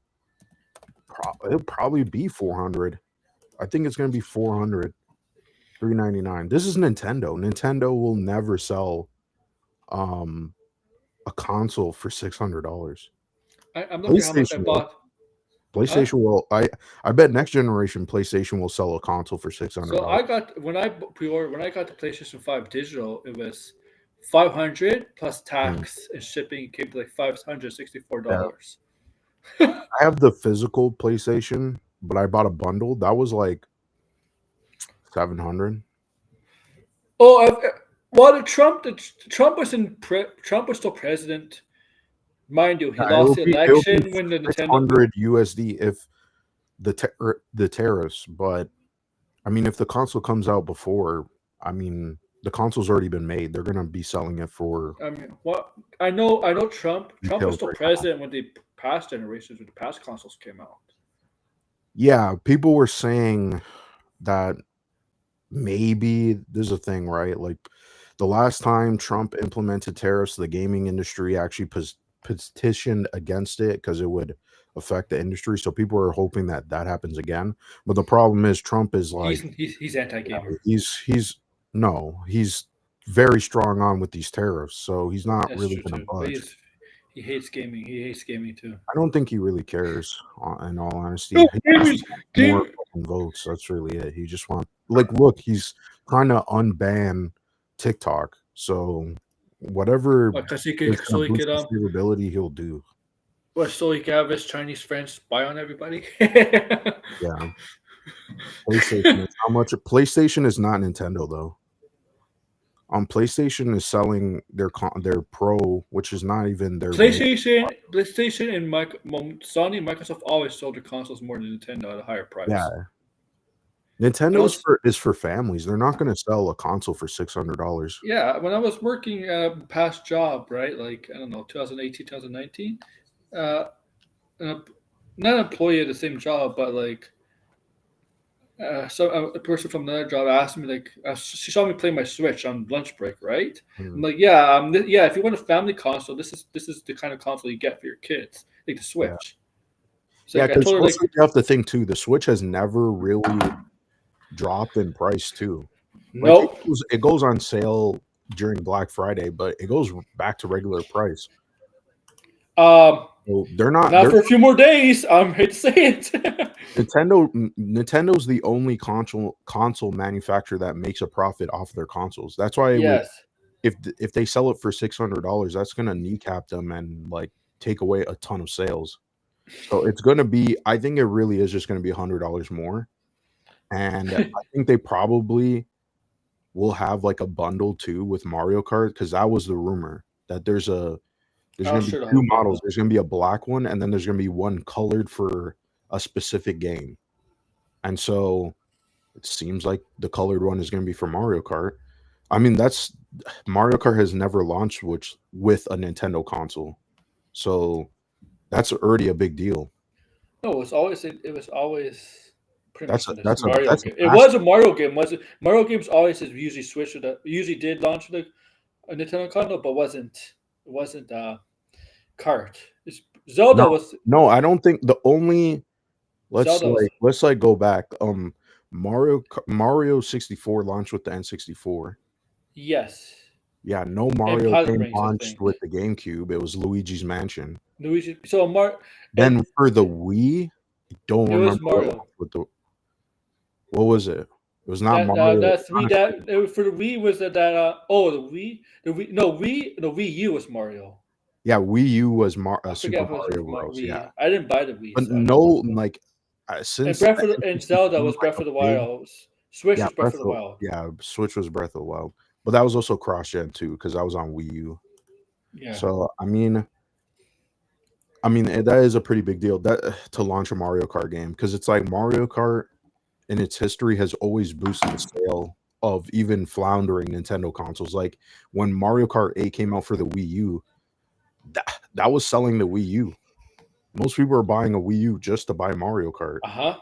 C: It'll probably be 400. I think it's going to be 400. $399. This is Nintendo. Nintendo will never sell a console for $600.
A: I'm looking at how much I
C: PlayStation will.
A: bought. Huh?
C: PlayStation will. I bet next generation PlayStation will sell a console for $600.
A: So I got when I pre-ordered when I got the PlayStation 5 digital, it was 500 plus
C: Mm.
A: tax and shipping came to like
C: Yeah,
A: $564.
C: I have the physical PlayStation, but I bought a bundle that was like 700.
A: Oh, well, Trump was Trump was still president, mind you. He
C: Yeah,
A: lost the
C: it will be
A: election when the Nintendo.
C: 600 USD if the tariffs. But I mean, if the console comes out before, I mean, the console's already been made. They're gonna be selling it for
A: I mean, what I know Trump was
C: retail
A: still
C: right now.
A: president when the past generations, when the past consoles came out.
C: Yeah, people were saying that maybe there's a thing, right? Like the last time Trump implemented tariffs, the gaming industry actually petitioned against it because it would affect the industry. So people are hoping that that happens again. But the problem is Trump is
A: He's
C: like,
A: he's, he's anti-gamer.
C: he's no, he's very strong on with these tariffs. So he's not
A: That's
C: really
A: true
C: going to
A: too. But
C: budge.
A: he hates gaming. He hates gaming too.
C: I don't think he really cares. In all honesty,
A: No,
C: he
A: gaming,
C: just wants more
A: game.
C: fucking votes. That's really it. He just wants like, look, he's trying to unban TikTok. So whatever
A: Because
C: is going
A: so
C: to
A: he
C: boost
A: could
C: his favorability, he'll do.
A: so he could have his Chinese friends spy on everybody.
C: Yeah, PlayStation is how much? PlayStation is not Nintendo though. PlayStation is selling their Pro, which is not even their main.
A: PlayStation, and Sony and Microsoft always sold their consoles more than Nintendo at a higher
C: Yeah,
A: price.
C: Nintendo's for families. They're not going to sell a console for $600.
A: Yeah, when I was working past job, right, like I don't know, 2018, 2019, uh, an, not an employee at the same job, but like so a person from another job asked me like she saw me play my Switch on lunch break, right? I'm
C: Mm,
A: like, yeah, yeah. If you want a family console, this is the kind of console you get for your kids, like the
C: yeah.
A: Switch. So
C: Yeah,
A: like I
C: because
A: told her
C: also
A: like,
C: you have to think too, the Switch has never really dropped in price too. Like
A: nope,
C: it goes on sale during Black Friday, but it goes back to regular price.
A: um,
C: So
A: not for a few more days. I'm hate to say it.
C: Nintendo's the only console manufacturer that makes a profit off their consoles. That's why it would
A: Yes.
C: if they sell it for $600, that's gonna kneecap them and like take away a ton of sales. So it's gonna be, I think it really is just gonna be $100 more. And I think they probably will have like a bundle too with Mario Kart because that was the rumor that there's
A: I'm
C: gonna be
A: sure they'll have
C: two
A: a
C: models.
A: bundle.
C: There's gonna be a black one, and then there's gonna be one colored for a specific game. And so it seems like the colored one is gonna be for Mario Kart. I mean, that's Mario Kart has never launched with a Nintendo console, so that's already a big deal.
A: No, it was always pretty much in this Mario
C: That's a
A: game. It was
C: massive.
A: a Mario game, was it? Mario games always has usually switched to usually did launch with a Nintendo console, but it wasn't Kart.
C: No,
A: Zelda was
C: no, I don't think the only
A: Zelda was
C: let's like go back. Mario 64 launched with the N64.
A: yes,
C: Yeah, no
A: and
C: Mario
A: Pilot
C: game
A: Rings, I
C: launched
A: think.
C: with the GameCube. It was Luigi's Mansion.
A: Luigi. So
C: Then
A: and
C: for the Wii, I don't
A: it was
C: remember what
A: Mario.
C: launched with the what was it? It was not
A: That
C: Mario.
A: that three that for the Wii was the Wii U was Mario.
C: Yeah, Wii U was
A: I forget
C: Super
A: if it was
C: Mario
A: for
C: Bros. Yeah,
A: Wii. I didn't buy the Wii,
C: but
A: so I
C: no,
A: don't know.
C: like
A: And
C: since the
A: And Zelda
C: N64,
A: was
C: like
A: Breath
C: a
A: of the
C: big
A: Wild. Switch
C: yeah
A: was Breath of the Wild.
C: Switch was Breath of the Wild, but that was also cross gen too because I was on Wii U.
A: Yeah.
C: So that is a pretty big deal that to launch a Mario Kart game because it's like Mario Kart in its history has always boosted the sale of even floundering Nintendo consoles. Like when Mario Kart 8 came out for the Wii U, that was selling the Wii U. Most people are buying a Wii U just to buy Mario Kart.
A: Uh-huh.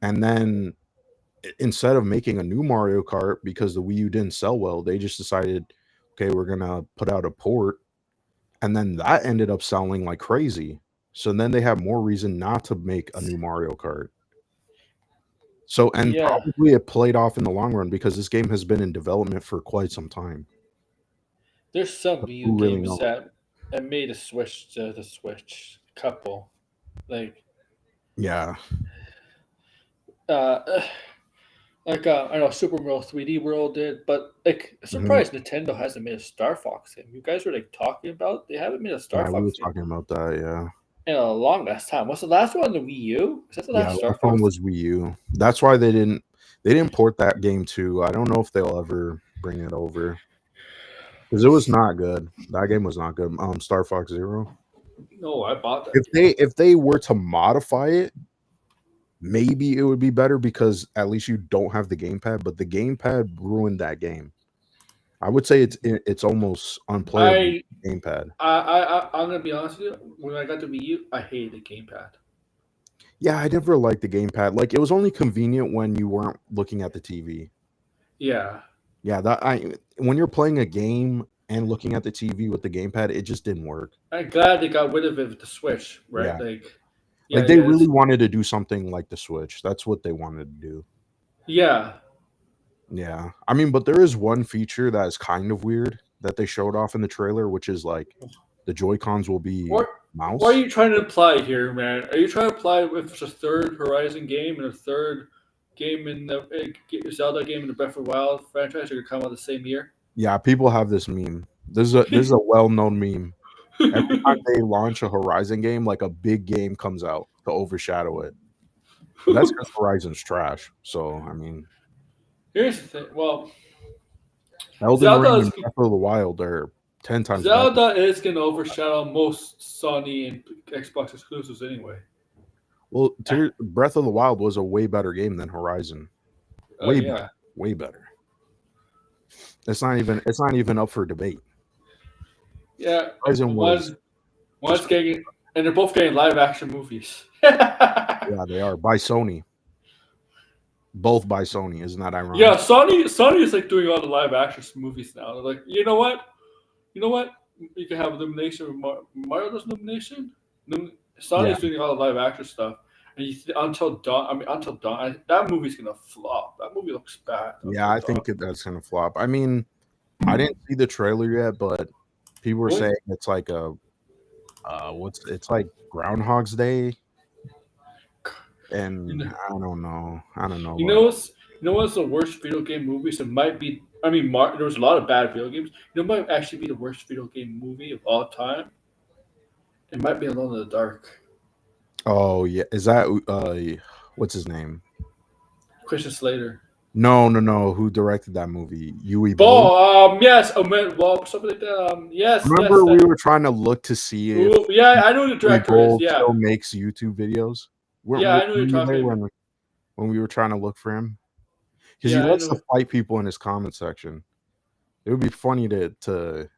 C: And then instead of making a new Mario Kart because the Wii U didn't sell well, they just decided, okay, we're gonna put out a port. And then that ended up selling like crazy. So then they have more reason not to make a new Mario Kart. So, and
A: Yeah.
C: probably it played off in the long run because this game has been in development for quite some time.
A: There's some Wii U
C: Who really
A: games
C: knows?
A: that made a switch to the Switch. Couple, like
C: Yeah.
A: uh, I know Super Mario 3D World did, but like
C: Mhm.
A: surprised Nintendo hasn't made a Star Fox game. You guys were like talking about they haven't made a Star
C: Yeah, we were
A: Fox game
C: talking about that. Yeah.
A: in a long ass time. What's the last one on the Wii U? Is that the
C: Yeah,
A: last
C: the
A: Star
C: last one
A: Fox?
C: was Wii U. That's why they didn't port that game to. I don't know if they'll ever bring it over because it was not good. That game was not good. Star Fox Zero.
A: No, I bought that
C: If
A: game.
C: they were to modify it, maybe it would be better because at least you don't have the gamepad. But the gamepad ruined that game. I would say it's almost unplayable
A: I
C: gamepad.
A: I'm gonna be honest with you. When I got the Wii U, I hated the gamepad.
C: Yeah, I never liked the gamepad. Like it was only convenient when you weren't looking at the TV.
A: Yeah,
C: Yeah, that I when you're playing a game and looking at the TV with the gamepad, it just didn't work.
A: I'm glad they got rid of it with the Switch. Right?
C: Yeah.
A: Yeah,
C: Like they
A: yeah,
C: really wanted to do something like the Switch. That's what they wanted to do.
A: yeah.
C: Yeah. I mean, but there is one feature that is kind of weird that they showed off in the trailer, which is like the Joy-Cons will be
A: What are
C: mouse.
A: you trying to imply here, man? Are you trying to imply if it's a third Horizon game and a third game in the Zelda game in the Breath of the Wild franchise are gonna come out the same year?
C: Yeah, people have this meme. This is a well-known meme. Every time they launch a Horizon game, like a big game comes out to overshadow it. But that's because Horizon's trash. So I mean,
A: Here's the thing. Well,
C: Elden
A: Zelda
C: Ring
A: is
C: and Breath of the Wild are 10 times better.
A: Zelda is gonna overshadow most Sony and Xbox exclusives anyway.
C: Well, Breath of the Wild was a way better game than Horizon.
A: Oh
C: Way better.
A: yeah,
C: Way better. It's not even up for debate.
A: yeah.
C: Horizon was
A: One's
C: just
A: getting, and they're both getting live action movies.
C: yeah, they are by Sony. Both by Sony. Isn't that
A: Yeah,
C: ironic?
A: Sony is like doing all the live action movies now. They're like, you know what? You know what? You can have Illumination with Mario does Illumination.
C: Yeah.
A: Sony's doing all the live action stuff. And Until Dawn, that movie's gonna flop. That movie looks bad.
C: Yeah,
A: Until
C: I
A: Dawn.
C: think that's gonna flop. I mean, I didn't see the trailer yet, but people were
A: What?
C: saying it's like a it's like Groundhog's Day,
A: You
C: and
A: know,
C: I don't know. I don't know
A: you
C: what.
A: know what's you know what's the worst video game movies? It might be. I mean, there was a lot of bad video games. You know, it might actually be the worst video game movie of all time. It might be Alone in the Dark.
C: Oh yeah, is that what's his name?
A: Christian Slater.
C: No, no, no. Who directed that movie? Yui Boy.
A: Ball. Yes. Well, something like that. Yes. Yes.
C: Remember we were trying to look to see if
A: Ooh, yeah, I know who the
C: Yui
A: director is.
C: Boy
A: Yeah.
C: still makes YouTube videos.
A: Yeah, I know who
C: Were
A: you're
C: you
A: talking
C: there
A: about.
C: when we were trying to look for him? Because he
A: Yeah, I
C: likes to
A: know.
C: fight people in his comment section. It would be funny to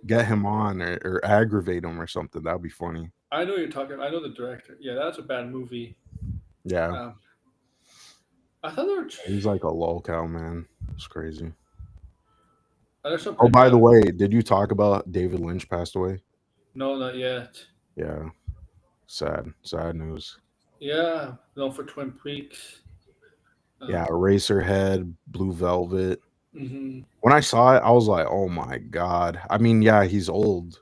C: get him on or aggravate him or something. That would be funny.
A: I know who you're talking about. I know the director. Yeah, that's a bad movie.
C: Yeah.
A: Um, I thought there were.
C: He's like a lolcow, man. It's crazy.
A: There's some
C: Oh,
A: pretty
C: by
A: bad.
C: the way, did you talk about David Lynch passed away?
A: No, not yet.
C: Yeah. Sad news.
A: Yeah, no, for Twin Peaks.
C: Yeah, Eraserhead, Blue Velvet.
A: Mm-hmm.
C: When I saw it, I was like, "Oh my god!" I mean, yeah, he's old.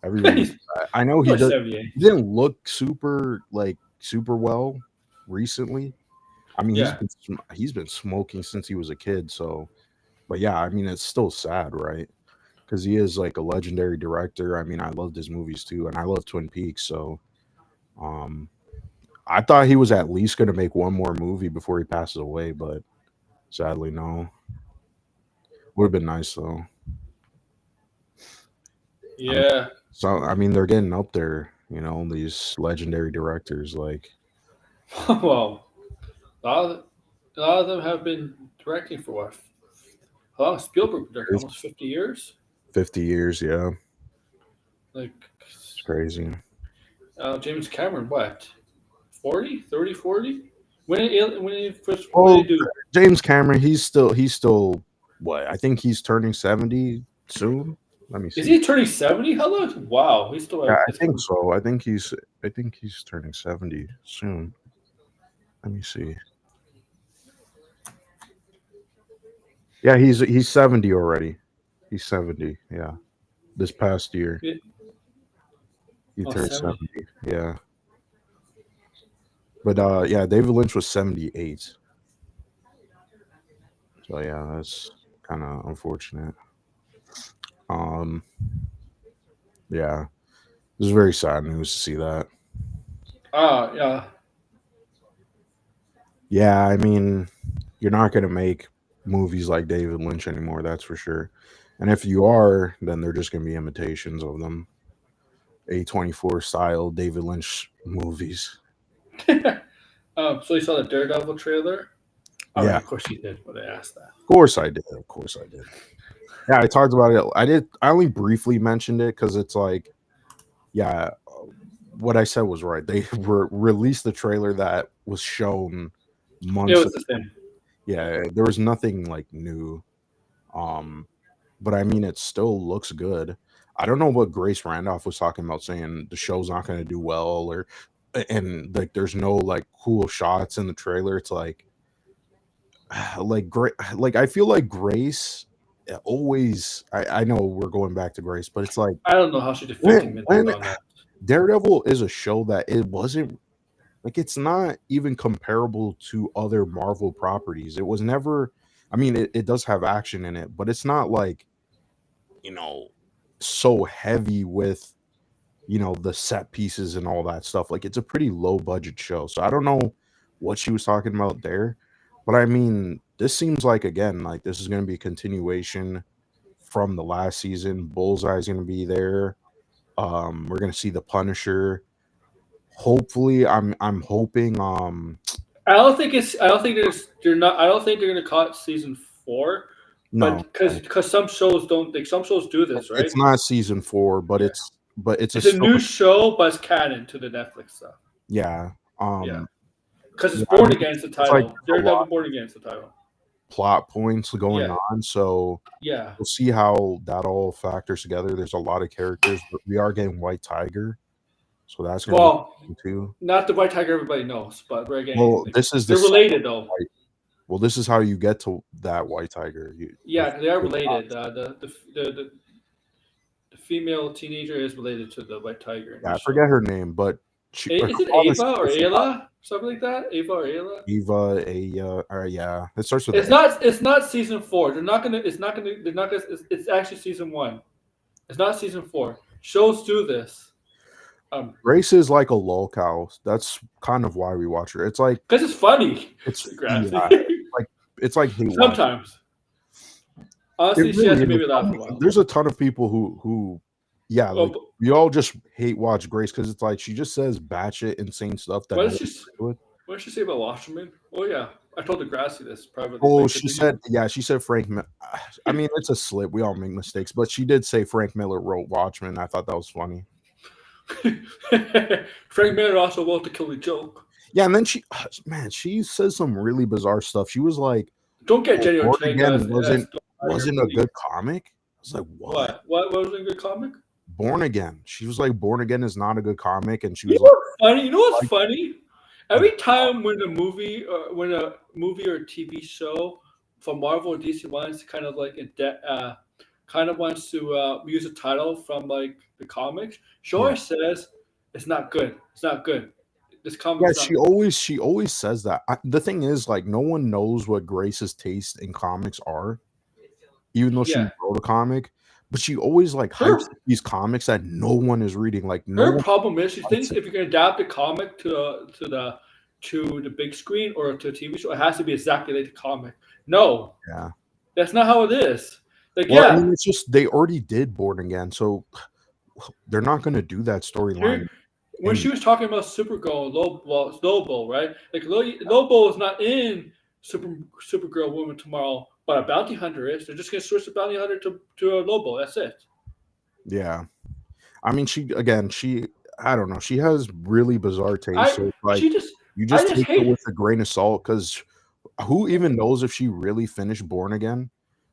C: Everybody,
A: He's
C: I know he
A: like
C: does.
A: 78.
C: He didn't look super well recently. I mean,
A: Yeah.
C: he's been smoking since he was a kid. So, but yeah, I mean, it's still sad, right? Because he is like a legendary director. I mean, I loved his movies too, and I love Twin Peaks. So, um, I thought he was at least going to make one more movie before he passes away, but sadly, no. Would have been nice though.
A: Yeah.
C: So I mean, they're getting up there. These legendary directors. Like,
A: Well, a lot of them have been directing for what? How long? Spielberg directed almost 50 years.
C: 50 years. Yeah,
A: Like,
C: it's crazy.
A: James Cameron, what? 40? 30, 40? When he first when
C: Oh,
A: did he do?
C: James Cameron. He's still what? I think he's turning 70 soon. Let me
A: Is
C: see.
A: he turning 70? How long? Wow, he's still.
C: Yeah, I think so. I think he's turning 70 soon. Let me see. Yeah, he's 70 already. He's 70. Yeah. this past year.
A: Yeah.
C: He
A: Oh,
C: turned
A: 70.
C: 70. Yeah. But yeah, David Lynch was 78. So yeah, that's kind of unfortunate. Um, yeah, it was very sad news to see that.
A: Yeah.
C: Yeah, I mean, you're not gonna make movies like David Lynch anymore, that's for sure. And if you are, then they're just gonna be imitations of them. A24 style David Lynch movies.
A: So you saw the Daredevil trailer? I mean,
C: Yeah,
A: of course you did when I asked that.
C: of course I did. Of course I did. Yeah, I talked about it. I only briefly mentioned it because it's like, yeah, what I said was right. They released the trailer that was shown
A: It
C: months
A: was
C: ago.
A: the same.
C: Yeah, there was nothing like new. But I mean, it still looks good. I don't know what Grace Randolph was talking about, saying the show's not going to do well, or and like there's no like cool shots in the trailer. It's like great, like I feel like Grace always. I know we're going back to Grace, but it's like
A: I don't know how she did 15 minutes
C: when
A: on that.
C: Daredevil is a show that it wasn't like it's not even comparable to other Marvel properties. It was never. I mean, it does have action in it, but it's not like, you know, so heavy with, you know, the set pieces and all that stuff. Like it's a pretty low budget show. So I don't know what she was talking about there. But I mean, this seems like again, like this is gonna be a continuation from the last season. Bullseye's gonna be there. We're gonna see the Punisher. Hopefully, I'm hoping
A: I don't think it's. I don't think there's. They're not. I don't think they're gonna call it season 4,
C: no,
A: but because some shows don't. Like some shows do this, right?
C: it's not season 4, but
A: Yeah.
C: it's a
A: It's a new
C: story.
A: show, but it's canon to the Netflix stuff.
C: Yeah.
A: Yeah, because
C: Yeah,
A: it's
C: I
A: Born
C: mean,
A: Against the
C: it's like
A: title.
C: a lot
A: Daredevil Born Against the title.
C: plot points going
A: Yeah.
C: on, so
A: Yeah.
C: we'll see how that all factors together. There's a lot of characters, but we are getting White Tiger, so that's gonna
A: Well,
C: be too.
A: not the White Tiger everybody knows, but we're getting.
C: Well,
A: Like,
C: this is the
A: they're related though.
C: White. Well, this is how you get to that White Tiger.
A: Yeah, they are related. The female teenager is related to the White Tiger.
C: Yeah, I forget her name, but she.
A: Is it Ava or Ayla? Something like that. Ava or Ayla.
C: Yeah, it starts with.
A: It's not. It's not season 4. They're not gonna. It's not gonna. They're not gonna. It's actually season 1. It's not season 4. Shows do this.
C: Grace is like a lol cow. That's kind of why we watch her. It's like
A: because it's funny.
C: it's
A: Yeah,
C: it's like hate watch.
A: sometimes. Honestly,
C: It
A: she has
C: really
A: to
C: is
A: maybe
C: a
A: laugh a
C: ton-
A: while.
C: There's a ton of people who yeah, like we all just hate watch Grace because it's like she just says batshit insane stuff that
A: What
C: no
A: did
C: one
A: she?
C: agrees with.
A: What did she say about Washerman? Oh yeah, I told Degrassi this privately.
C: Oh,
A: Like,
C: she said Frank. I mean, it's a slip. We all make mistakes, but she did say Frank Miller wrote Watchmen. I thought that was funny.
A: Frank Miller also wrote The Killing Joke.
C: Yeah, and then she says some really bizarre stuff. She was like,
A: "Don't get Jenny Ortega."
C: Wasn't a good comic. I was like, what?
A: What wasn't a good comic?
C: Born Again. She was like, Born Again is not a good comic, and she was
A: funny. You know what's funny? Every time when a movie or a TV show from Marvel or DC wants to kind of like wants to use a title from like the comics, she always says it's not good. It's not good. This comic.
C: Yeah, she always says that. The thing is, like, no one knows what Grace's taste in comics are, even though she wrote a comic. But she always like hypes these comics that no one is reading. Like,
A: her problem is she thinks if you can adapt the comic to the big screen or to a TV show, it has to be exactly like the comic. No, that's not how it is. Like,
C: I mean, it's just they already did Born Again, so they're not going to do that storyline.
A: When she was talking about Supergirl, Lobo, right? Like Lobo is not in Supergirl Woman Tomorrow, but a bounty hunter is. They're just going to switch the bounty hunter to a Lobo. That's it.
C: Yeah, I mean, I don't know. She has really bizarre taste. So like, you just take it with a grain of salt, because who even knows if she really finished Born Again?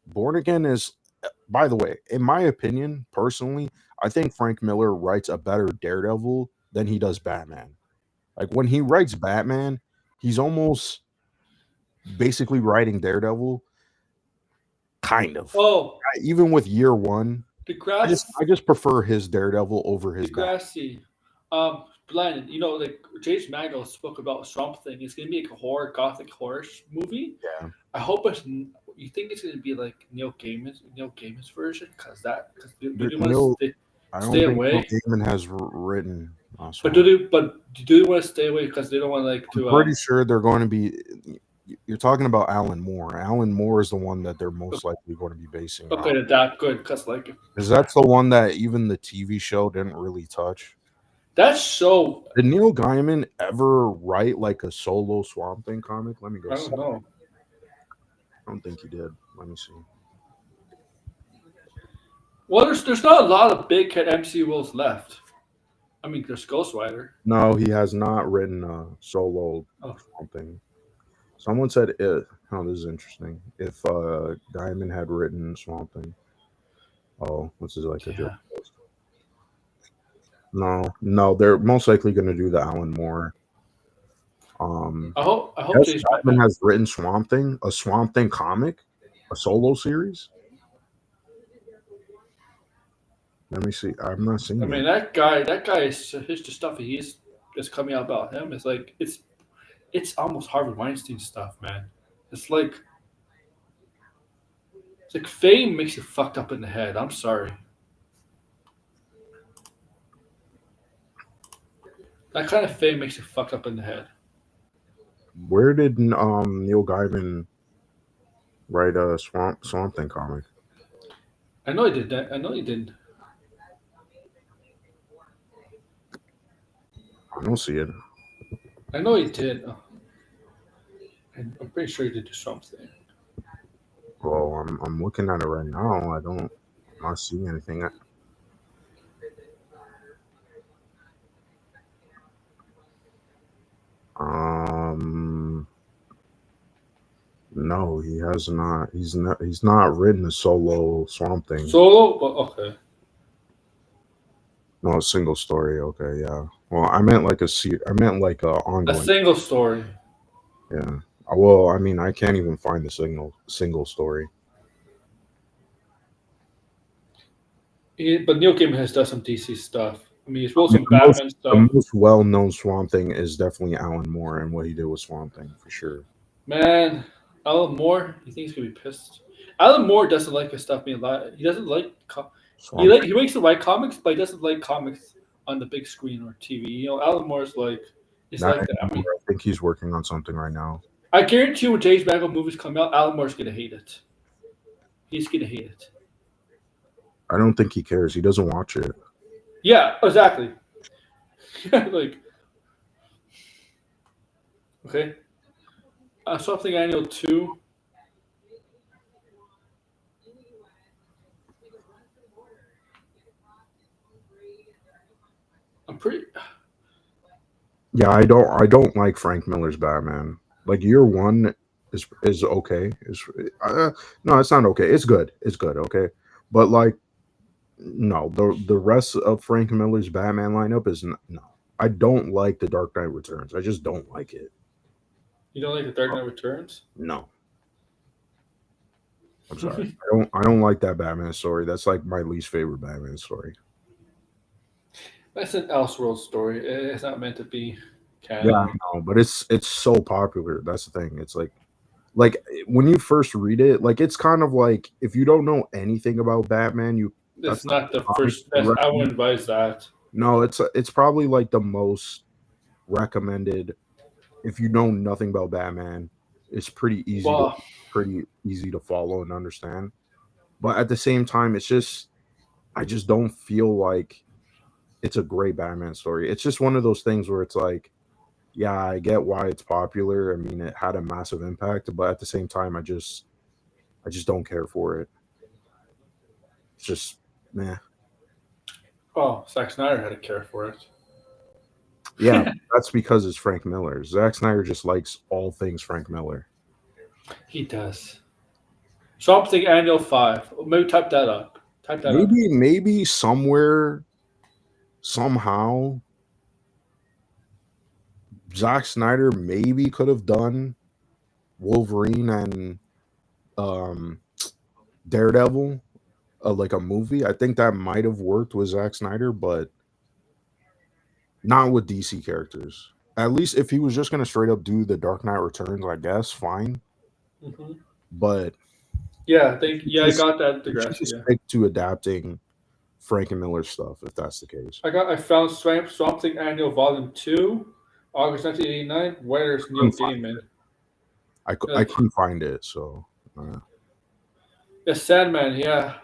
C: Born Again is, by the way, in my opinion, personally, I think Frank Miller writes a better Daredevil than he does Batman. Like, when he writes Batman, he's almost basically writing Daredevil, kind of.
A: Oh,
C: even with Year One, I just prefer his Daredevil over his Batman.
A: Degrassi. Blended. Like James Mangold spoke about Swamp Thing. It's gonna be like a gothic horror movie.
C: Yeah.
A: I hope it's. You think it's gonna be like Neil Gaiman's version? Because do they want to
C: I don't
A: stay
C: think
A: away?
C: Neil Gaiman has written.
A: But do they want to stay away because they don't want to?
C: I'm pretty sure they're going to be. You're talking about Alan Moore. Alan Moore is the one that they're most likely going to be basing.
A: Okay, that good because
C: that's the one that even the TV show didn't really touch.
A: That show.
C: Did Neil Gaiman ever write like a solo Swamp Thing comic? Let me go.
A: I don't know.
C: I don't think he did. Let me see.
A: Well, there's not a lot of big hit MCU roles left. I mean, there's Ghost Rider.
C: No, he has not written a solo Swamp Thing. Someone said it. Oh, this is interesting. If Gaiman had written Swamp Thing. Oh, this is like a joke. No, they're most likely going to do the Alan Moore.
A: I hope
C: James Gaiman has written Swamp Thing, a Swamp Thing comic, a solo series. Let me see. I'm not seeing.
A: I mean, that guy is his stuff he's just coming out about him. It's like it's almost Harvey Weinstein stuff, man. It's like fame makes you fucked up in the head. I'm sorry. That kind of fame makes you fucked up in the head.
C: Where did Neil Gaiman write a Swamp Thing comic?
A: I know he did that. I know he did.
C: I don't see it.
A: I know he did. I'm pretty sure he did do something.
C: Well, I'm looking at it right now. I'm not seeing anything. No, he has not. He's not written a solo Swamp Thing.
A: Solo? Okay.
C: No, a single story. Okay, yeah. Well, I meant like I meant like a ongoing.
A: A single story.
C: Yeah. Well, I mean, I can't even find the single story.
A: But Neil Gaiman has done some DC stuff. I mean, he's wrote some Batman stuff.
C: The most well-known Swamp Thing is definitely Alan Moore and what he did with Swamp Thing, for sure.
A: Man, Alan Moore, you think he's gonna be pissed? Alan Moore doesn't like his stuff being live. He doesn't like. He makes the right comics, but he doesn't like comics on the big screen or TV. Alan Moore's like. It's like that. I mean,
C: I think he's working on something right now.
A: I guarantee you, when James Mangold movies come out, Alan Moore's gonna hate it. He's gonna hate it.
C: I don't think he cares. He doesn't watch it.
A: Yeah, exactly. Okay. Something Annual 2. I'm pretty.
C: Yeah, I don't like Frank Miller's Batman. Like Year One is okay. No, it's not okay. It's good. It's good. Okay, but like, no, the rest of Frank Miller's Batman lineup is no. I don't like the Dark Knight Returns. I just don't like it.
A: You don't like the Dark Knight Returns?
C: No. I'm sorry. I don't like that Batman story. That's like my least favorite Batman story.
A: That's an Elseworld story. It's not meant to be canon.
C: Yeah, I know, but it's so popular. That's the thing. It's like when you first read it, like it's kind of like if you don't know anything about Batman,
A: That's not the first. I wouldn't advise that.
C: No, it's probably like the most recommended. If you know nothing about Batman, it's pretty easy to follow and understand. But at the same time, I just don't feel like it's a great Batman story. It's just one of those things where it's like, yeah, I get why it's popular. I mean, it had a massive impact, but at the same time, I just don't care for it. It's just, meh.
A: Oh, Zack Snyder had to care for it.
C: Yeah, that's because it's Frank Miller. Zack Snyder just likes all things Frank Miller.
A: He does. Something Annual 5. Maybe type that up.
C: Maybe somewhere, somehow, Zack Snyder maybe could have done Wolverine and Daredevil like a movie, I think that might have worked with Zack Snyder, but not with DC characters. At least if he was just gonna straight up do the Dark Knight Returns, I guess fine.
A: Mm-hmm.
C: But
A: Yeah, I
C: just
A: got that,
C: you should
A: Degrassi.
C: just
A: Yeah,
C: stick to adapting Frank and Miller stuff if that's the case.
A: I found Swamp Thing Annual Volume 2, August 1989. Writer's Neil
C: Couldn't find
A: Gaiman.
C: I
A: Like,
C: couldn't find it, so
A: yeah, Sandman. Yeah,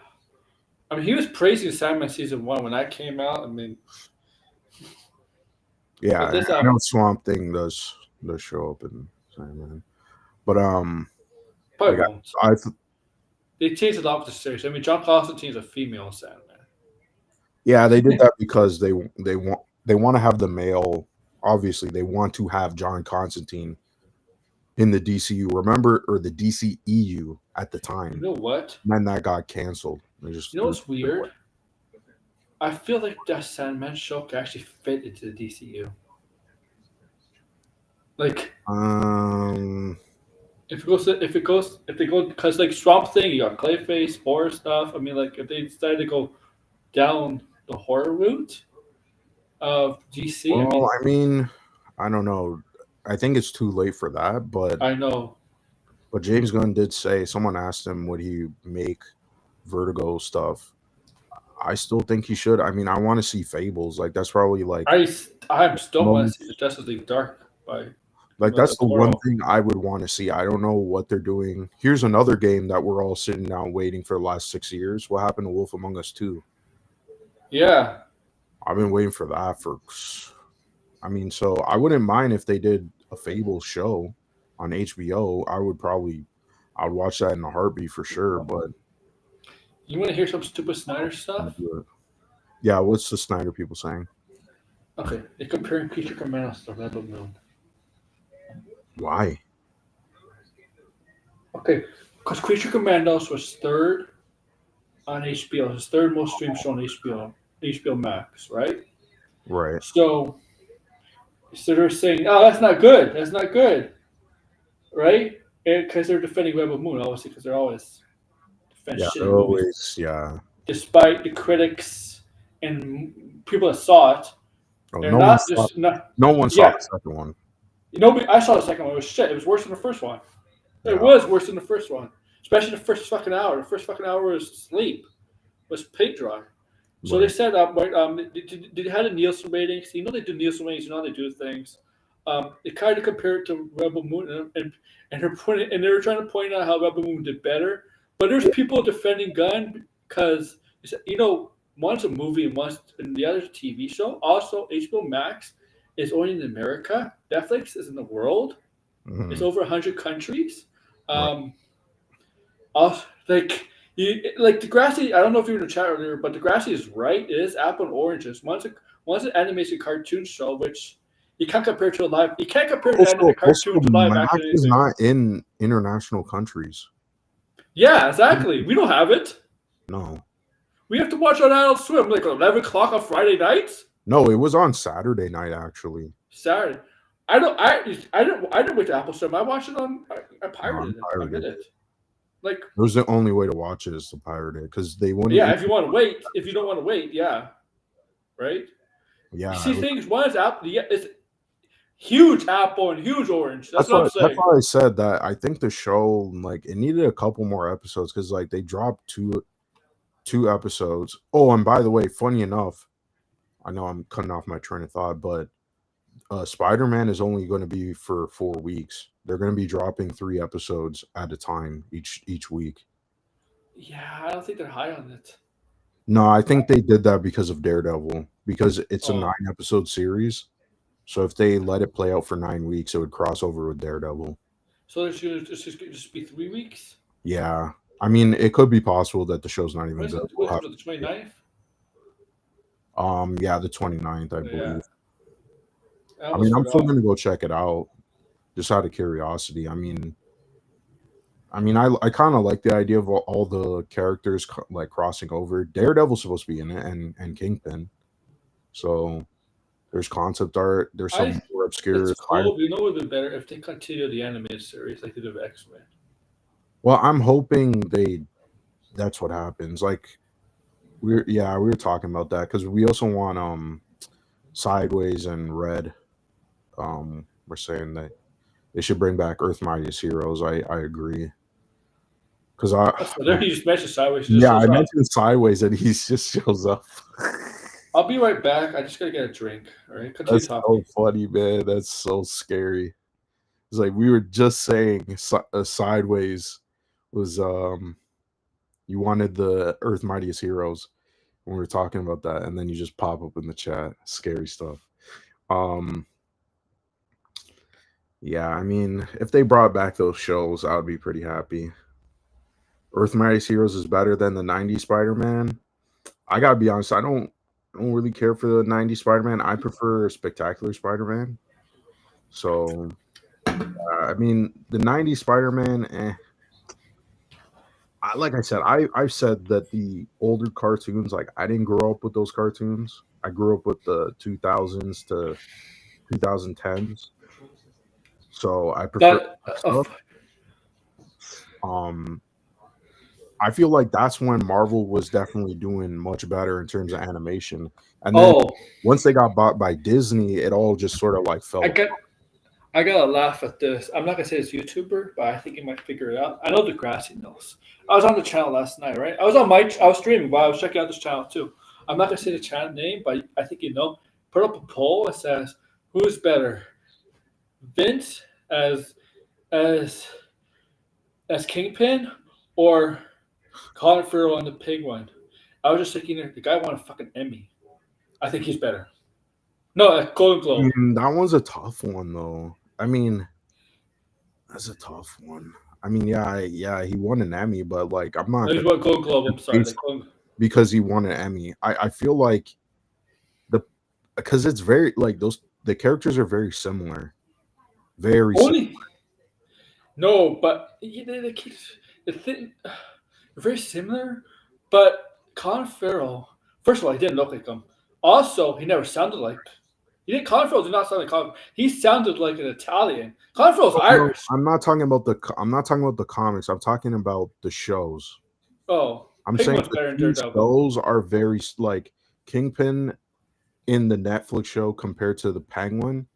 A: I mean he was praising Sandman season 1 when that came out. I mean,
C: yeah,
A: but this
C: I know Swamp Thing does show up in Sandman, but
A: probably
C: like
A: won't.
C: I
A: They changed it off the series. I mean, John Constantine's a female Sandman.
C: yeah, they did that because they want to have the male. Obviously, they want to have John Constantine in the DCU. Remember, or the DCEU at the
A: You
C: time.
A: know what?
C: And then that got canceled.
A: You know what's weird? I feel like that Sandman show could actually fit into the DCU. Like, if they go, because like Swamp Thing, you got Clayface, horror stuff. I mean, like if they decided to go down the horror route of DC,
C: well, I mean, I don't know. I think it's too late for that, but
A: I know.
C: But James Gunn did say, someone asked him, would he make Vertigo stuff? I still think he should. I mean, I want to see Fables. Like that's probably like
A: I'm still want to see the Justice League Dark by
C: like that's the
A: Toro.
C: one thing I would want to see. I don't know what they're doing. Here's another game that we're all sitting down waiting for the last 6 years. What happened to Wolf Among Us 2?
A: Yeah,
C: I've been waiting for that for. I mean, so I wouldn't mind if they did a Fables show on HBO. I'd watch that in a heartbeat for sure. But
A: you want to hear some stupid Snyder stuff?
C: Yeah, what's the Snyder people saying?
A: Okay, they're comparing Creature Commandos to Rebel Moon.
C: Why?
A: Okay, because Creature Commandos was third on HBO. It was the third most streamed show on HBO Max, right?
C: Right.
A: So they're saying, "Oh, that's not good. That's not good," right? Because they're defending Rebel Moon, obviously, because they're always defending shitty movies.
C: Always, yeah.
A: Despite the critics and people that saw it,
C: Oh,
A: they're
C: no
A: not
C: one
A: just not.
C: No one saw the second one.
A: You know, I saw the second one. It was shit. It was worse than the first one.
C: Yeah.
A: It was worse than the first one, especially the first fucking hour. The first fucking hour was sleep, was paint dry. So
C: Right.
A: they said, did they have the Nielsen ratings? You know they do Nielsen ratings. You know how they do things. They kind of compared it to Rebel Moon, and they were trying to point out how Rebel Moon did better. But there's people defending Gunn because one's a movie and the other's a TV show. Also, HBO Max is only in America. Netflix is in the world.
C: Mhm.
A: It's over 100 countries.
C: Right.
A: Also, like Degrassi, I don't know if you were in the chat earlier, but Degrassi is right. It is apple and oranges. One's an animated cartoon show, which you can't compare to a live. You can't compare an animated cartoon to live
C: Max
A: action.
C: is not in international countries.
A: Yeah, exactly. We don't have it.
C: No.
A: We have to watch on Adult Swim like 11 o'clock on Friday nights.
C: No, it was on Saturday night actually.
A: Saturday. I didn't wait to Apple Swim. I watched it on. I pirated it. I did it. Like
C: it was the only way to watch it is to pirate it because they wouldn't.
A: Yeah, if you want to wait. If you don't want to wait, yeah, right.
C: Yeah.
A: You see things. One is Apple. Yeah, it's huge apple and huge orange. That's what I'm saying.
C: That's why I said that. I think the show it needed a couple more episodes because they dropped two episodes. Oh, and by the way, funny enough, I know I'm cutting off my train of thought, but Spider-Man is only going to be for 4 weeks. They're going to be dropping 3 episodes at a time each week.
A: Yeah, I don't think they're high on it.
C: No, I think they did that because of Daredevil, because it's a 9-episode series. So if they let it play out for 9 weeks, it would cross over with Daredevil.
A: So it's just be 3 weeks?
C: Yeah. I mean, it could be possible that the show's not even good.
A: What's the 29th?
C: Yeah, the 29th, I believe.
A: Yeah.
C: I mean, I'm still gonna go check it out, just out of curiosity. I mean, I kind of like the idea of all the characters crossing over. Daredevil's supposed to be in it, and Kingpin. So there's concept art. There's some more obscure.
A: It's cool. You know, it would be better if they continue the animated series like they did with X-Men.
C: Well, I'm hoping that's what happens. Like we were talking about that because we also want Sideways and Red. We're saying that they should bring back Earth Mightiest Heroes. I agree. Because
A: So there you just mentioned Sideways. He just
C: yeah, I
A: shows up.
C: mentioned Sideways and he just shows up.
A: I'll be right back. I just gotta get a drink. All right, continue
C: That's
A: talking.
C: so funny, man. That's so scary. It's like we were just saying Sideways was you wanted the Earth Mightiest Heroes when we were talking about that, and then you just pop up in the chat. Scary stuff. Um yeah, I mean, if they brought back those shows, I would be pretty happy. Earth Mightiest Heroes is better than the 90s Spider-Man. I gotta be honest, I don't really care for the 90s Spider-Man. I prefer Spectacular Spider-Man. So I mean, the 90s Spider-Man, like I said, I've said that the older cartoons, like I didn't grow up with those cartoons. I grew up with the 2000s to 2010s. So I prefer
A: That
C: that stuff. Um I feel like that's when Marvel was definitely doing much better in terms of animation. And then once they got bought by Disney, it all just sort of like fell.
A: I gotta laugh at this. I'm not gonna say it's YouTuber, but I think you might figure it out. I know Degrassi knows. I was on the channel last night, right? I was streaming, but I was checking out this channel too. I'm not gonna say the channel name, but I think you know. Put up a poll that says who's better, Vince as as Kingpin or Colin Farrell on the Penguin. I was just thinking the guy won a fucking Emmy. I think he's better. No, a Golden Globe.
C: That one's a tough one though. I mean, that's a tough one. I mean, yeah, he won an Emmy, but like I'm not
A: No, he's won Golden Globe. I'm sorry,
C: because he won an Emmy. I feel like because it's very like the characters are very similar. Very
A: only no, but the thing very similar. But Colin Farrell, first of all, he didn't look like him. Also, he never sounded like. He didn't. Colin Farrell did not sound like Colin. He sounded like an Italian. Colin Farrell's Irish.
C: I'm not talking about the comics. I'm talking about the shows.
A: Oh,
C: I'm saying these shows are very like Kingpin in the Netflix show compared to the Penguin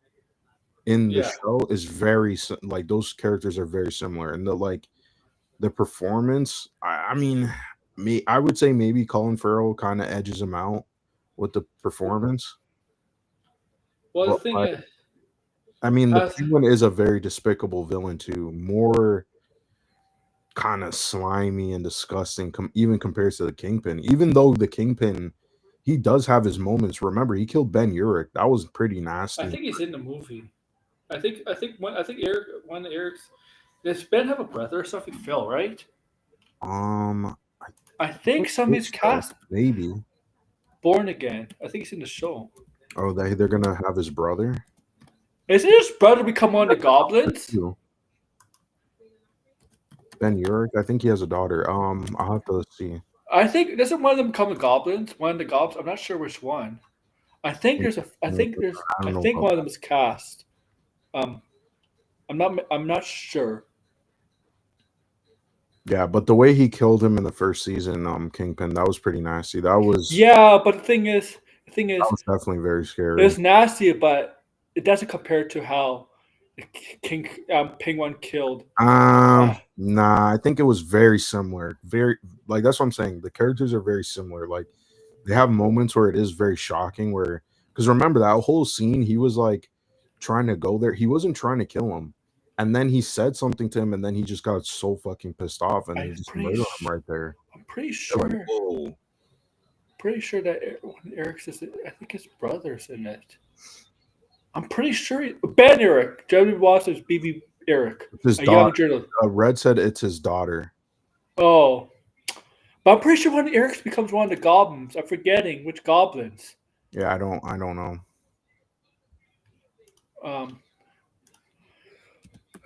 C: in the show is very like those characters are very similar, and the performance. I mean, I would say maybe Colin Farrell kind of edges him out with the performance.
A: Well, the thing is,
C: I mean, the Penguin is a very despicable villain too. More kind of slimy and disgusting, even compared to the Kingpin. Even though the Kingpin, he does have his moments. Remember, he killed Ben Urich. That was pretty nasty.
A: I think he's in the movie. I think Eric one of Eric's. Does Ben have a brother or something? Phil, right? I think some of his cast
C: maybe
A: Born Again. I think he's in the show.
C: Oh, they're gonna have his brother.
A: Isn't his brother become one of the goblins?
C: Ben Urich, I think he has a daughter. I'll have to see.
A: I think doesn't one of them become the goblins? One of the goblins. I'm not sure which one. I think one of them is cast. I'm not sure.
C: Yeah, but the way he killed him in the first season, Kingpin, that was pretty nasty. That was
A: but the thing is,
C: that was definitely very scary.
A: It was nasty, but it doesn't compare to how Penguin killed.
C: Nah, I think it was very similar. Very like that's what I'm saying. The characters are very similar. Like they have moments where it is very shocking. Because remember that whole scene, he was like trying to go there. He wasn't trying to kill him. And then he said something to him, and then he just got so fucking pissed off, and he just murdered him right there.
A: I'm pretty sure. Like, whoa. Pretty sure that when Eric says it, I think his brother's in it. I'm pretty sure Ben Urich, Jeremy Watson's BB Eric,
C: his young journalist. Red said it's his daughter.
A: Oh, but I'm pretty sure when Eric becomes one of the goblins, I'm forgetting which goblins.
C: Yeah, I don't know.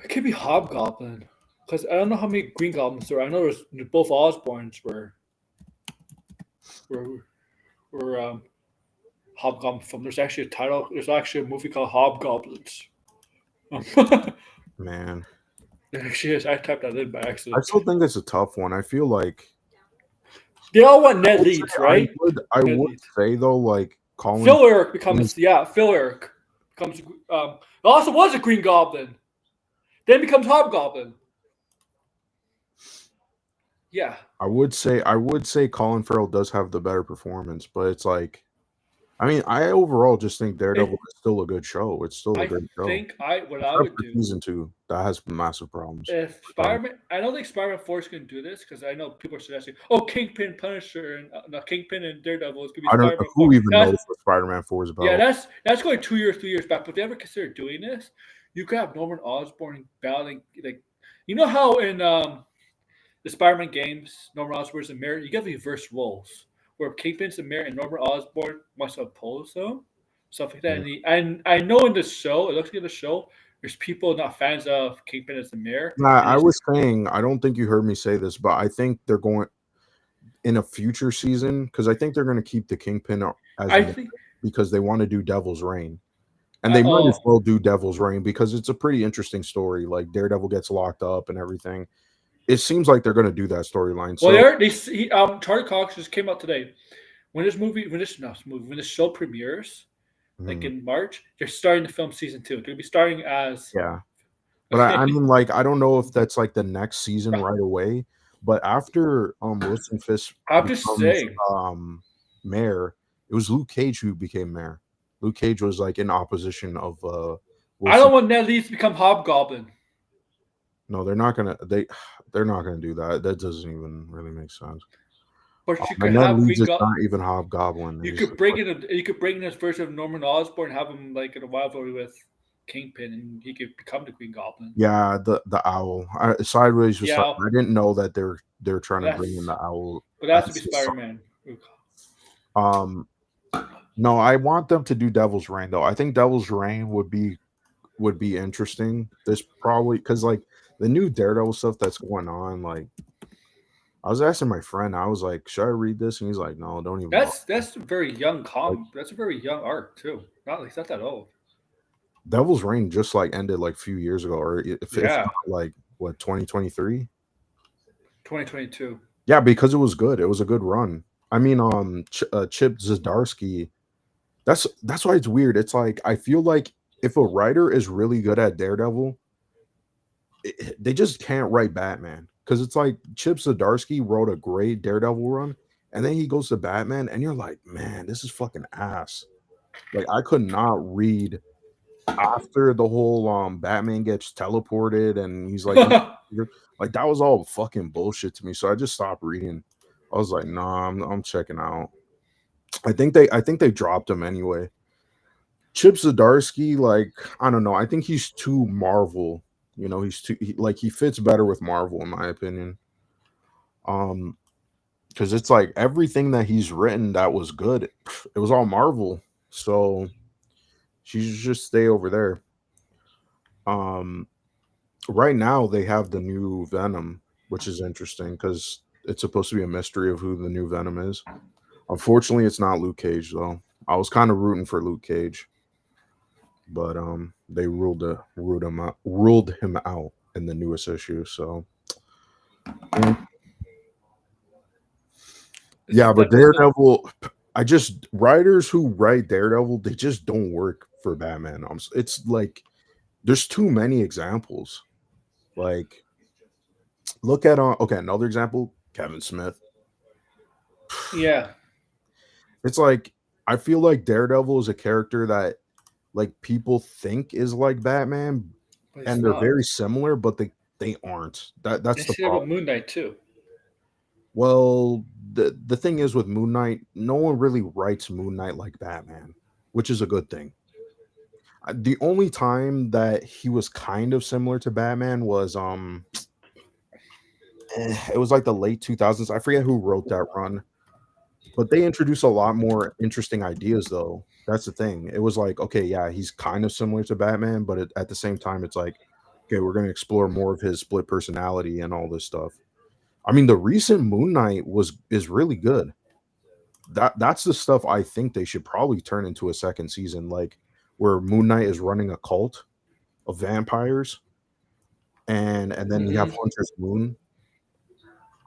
A: It could be Hobgoblin, because I don't know how many Green Goblins there are. I know there's both Osborns were Hobgoblin film. There's actually a title. There's actually a movie called Hobgoblins.
C: Man,
A: it actually is. I typed that in by accident.
C: I still think it's a tough one. I feel like
A: They all want Ned Leeds, right?
C: I
A: Ned
C: would
A: Leeds.
C: say though, like Colin
A: Phil Eric becomes
C: is-
A: Phil Eric becomes also was a Green Goblin, then becomes Hobgoblin. Yeah,
C: I would say Colin Farrell does have the better performance, but it's like, I mean, I overall just think Daredevil is still a good show. It's still a
A: I
C: great show,
A: think what I
C: except
A: would
C: for
A: do
C: season 2 that has massive problems.
A: if Spider-Man. I don't think Spider-Man 4 is going to do this because I know people are suggesting, oh, Kingpin, Punisher, and no, Kingpin and Daredevil is going to be
C: I don't
A: Spider-Man 4.
C: who even knows what Spider-Man 4 is
A: Yeah,
C: about.
A: that's going 2 years, 3 years back. But if they ever consider doing this, you could have Norman Osborn battling like, you know how in the Spider-Man games, Norman Osborn's the mayor. You get reverse roles where Kingpin's the mayor and Norman Osborn must oppose him, stuff like that.
C: Mhm.
A: And I know in the show, it looks like in the show, there's people not fans of Kingpin as the mayor.
C: Nah,
A: And
C: I was saying, I don't think you heard me say this, but I think they're going in a future season because I think they're going to keep the Kingpin as
A: I
C: mayor
A: think,
C: because they want to do Devil's Reign. And they might as well do Devil's Reign because it's a pretty interesting story. Like Daredevil gets locked up and everything. It seems like they're going to do that storyline.
A: well,
C: So
A: Charlie Cox just came out today. When this show premieres, like
C: mhm,
A: in March, they're starting to film season 2. They're gonna be starting as
C: yeah, but I mean, like, I don't know if that's like the next season right away. But after Wilson Fisk
A: I'm just
C: becomes
A: saying.
C: mayor, it was Luke Cage who became mayor. Luke Cage was like in opposition of
A: I
C: Wilson.
A: don't want Ned Leeds to become Hobgoblin.
C: No, they're not gonna do that. That doesn't even really make sense.
A: But you could
C: And then
A: have
C: Leeds
A: Green
C: is
A: Goblin.
C: not even Hobgoblin.
A: You
C: He's
A: could bring in this version of Norman Osborn, have him like in a rivalry with Kingpin, and he could become the Green Goblin.
C: yeah, the owl. Sideways was.
A: Yeah,
C: I didn't know that they're trying to bring in
A: that's
C: the owl.
A: but that has to be Spider-Man.
C: Um, no, I want them to do Devil's Reign though. I think Devil's Reign would be interesting. This probably because like the new Daredevil stuff that's going on. Like I was asking my friend, I was like, "Should I read this?" And he's like, "No, don't even."
A: That's a very young
C: Like,
A: that's a very young arc too. It's not that old.
C: Devil's Reign just like ended like a few years ago, or if
A: Yeah,
C: not, like what 2023.
A: 2022.
C: Yeah, because it was good. It was a good run. I mean, Chip Zdarsky. That's why it's weird. It's like I feel like if a writer is really good at Daredevil, they just can't write Batman because it's like Chip Zdarsky wrote a great Daredevil run, and then he goes to Batman, and you're like, man, this is fucking ass. Like I could not read after the whole Batman gets teleported and he's like like that was all fucking bullshit to me. So I just stopped reading. I was like, nah, I'm checking out. I think they dropped him anyway. Chip Zdarsky, like, I don't know. I think he's too Marvel. You know, like he fits better with Marvel in my opinion. Because it's like everything that he's written that was good, it was all Marvel. So she should just stay over there. Um, right now they have the new Venom, which is interesting because it's supposed to be a mystery of who the new Venom is. Unfortunately, it's not Luke Cage though. I was kind of rooting for Luke Cage, but they ruled him out in the newest issue. So yeah, but Daredevil, writers who write Daredevil, they just don't work for Batman. It's like there's too many examples. Like, look at okay, another example, Kevin Smith.
A: Yeah,
C: It's like I feel like Daredevil is a character that like people think is like Batman, and they're very similar, but they aren't. That's the problem.
A: About Moon Knight too.
C: Well, the thing is with Moon Knight, no one really writes Moon Knight like Batman, which is a good thing. The only time that he was kind of similar to Batman was it was like the late 2000s. I forget who wrote that run, but they introduced a lot more interesting ideas though. That's the thing. It was like, okay, yeah, he's kind of similar to Batman, but at the same time it's like, okay, we're going to explore more of his split personality and all this stuff. I mean, the recent Moon Knight is really good. That's the stuff I think they should probably turn into a second season, like where Moon Knight is running a cult of vampires, and then you have Hunter's Moon.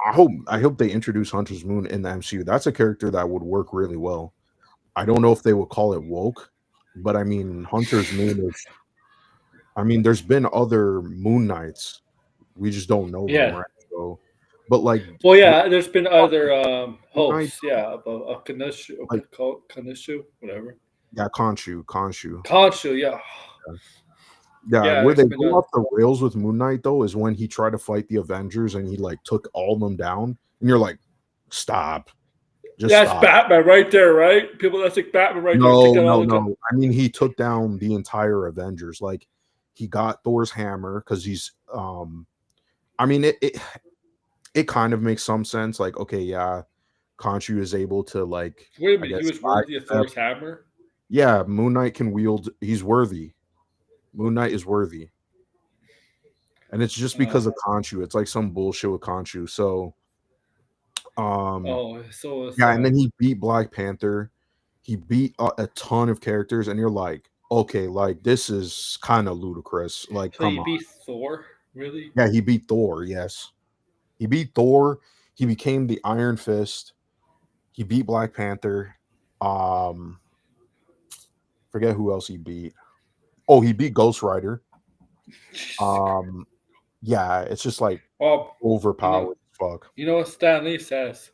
C: I hope they introduce Hunter's Moon in the MCU. That's a character that would work really well. I don't know if they would call it woke, but I mean Hunter's Moon is. I mean, there's been other Moon Knights. We just don't know them,
A: Yeah.
C: right? So, but like
A: Well, yeah. There's been other
C: Moon Knight,
A: hosts. Yeah, about
C: like
A: Kanishu, whatever.
C: yeah, Khonshu.
A: Khonshu. Yeah.
C: Yeah,
A: Yeah.
C: where
A: There's
C: they
A: been
C: go off the rails with Moon Knight though is when he tried to fight the Avengers and he like took all of them down, and you're like, stop, just
A: That's
C: stop.
A: Batman right there, right? People, that's like Batman right there. Take
C: No,
A: out all
C: no,
A: the.
C: no. I mean, he took down the entire Avengers. Like, he got Thor's hammer because he's. I mean, it kind of makes some sense. Like, okay, yeah, Khonshu is able to like,
A: Wait a
C: I
A: minute. He
C: guess,
A: was worthy of
C: sidestep.
A: Thor's hammer.
C: Yeah, Moon Knight can wield. He's worthy. Moon Knight is worthy, and it's just because of Khonshu. It's like some bullshit with Khonshu. So, um,
A: So it's
C: yeah, and then he beat Black Panther. He beat a ton of characters, and you're like, okay, like this is kind of ludicrous. Like,
A: so he
C: come on.
A: beat Thor. Really?
C: Yeah, he beat Thor. Yes, he beat Thor. He became the Iron Fist. He beat Black Panther. Um, forget who else he beat. Oh, he beat Ghost Rider. Um, yeah, it's just like
A: Well,
C: overpowered as fuck.
A: you know what Stan Lee says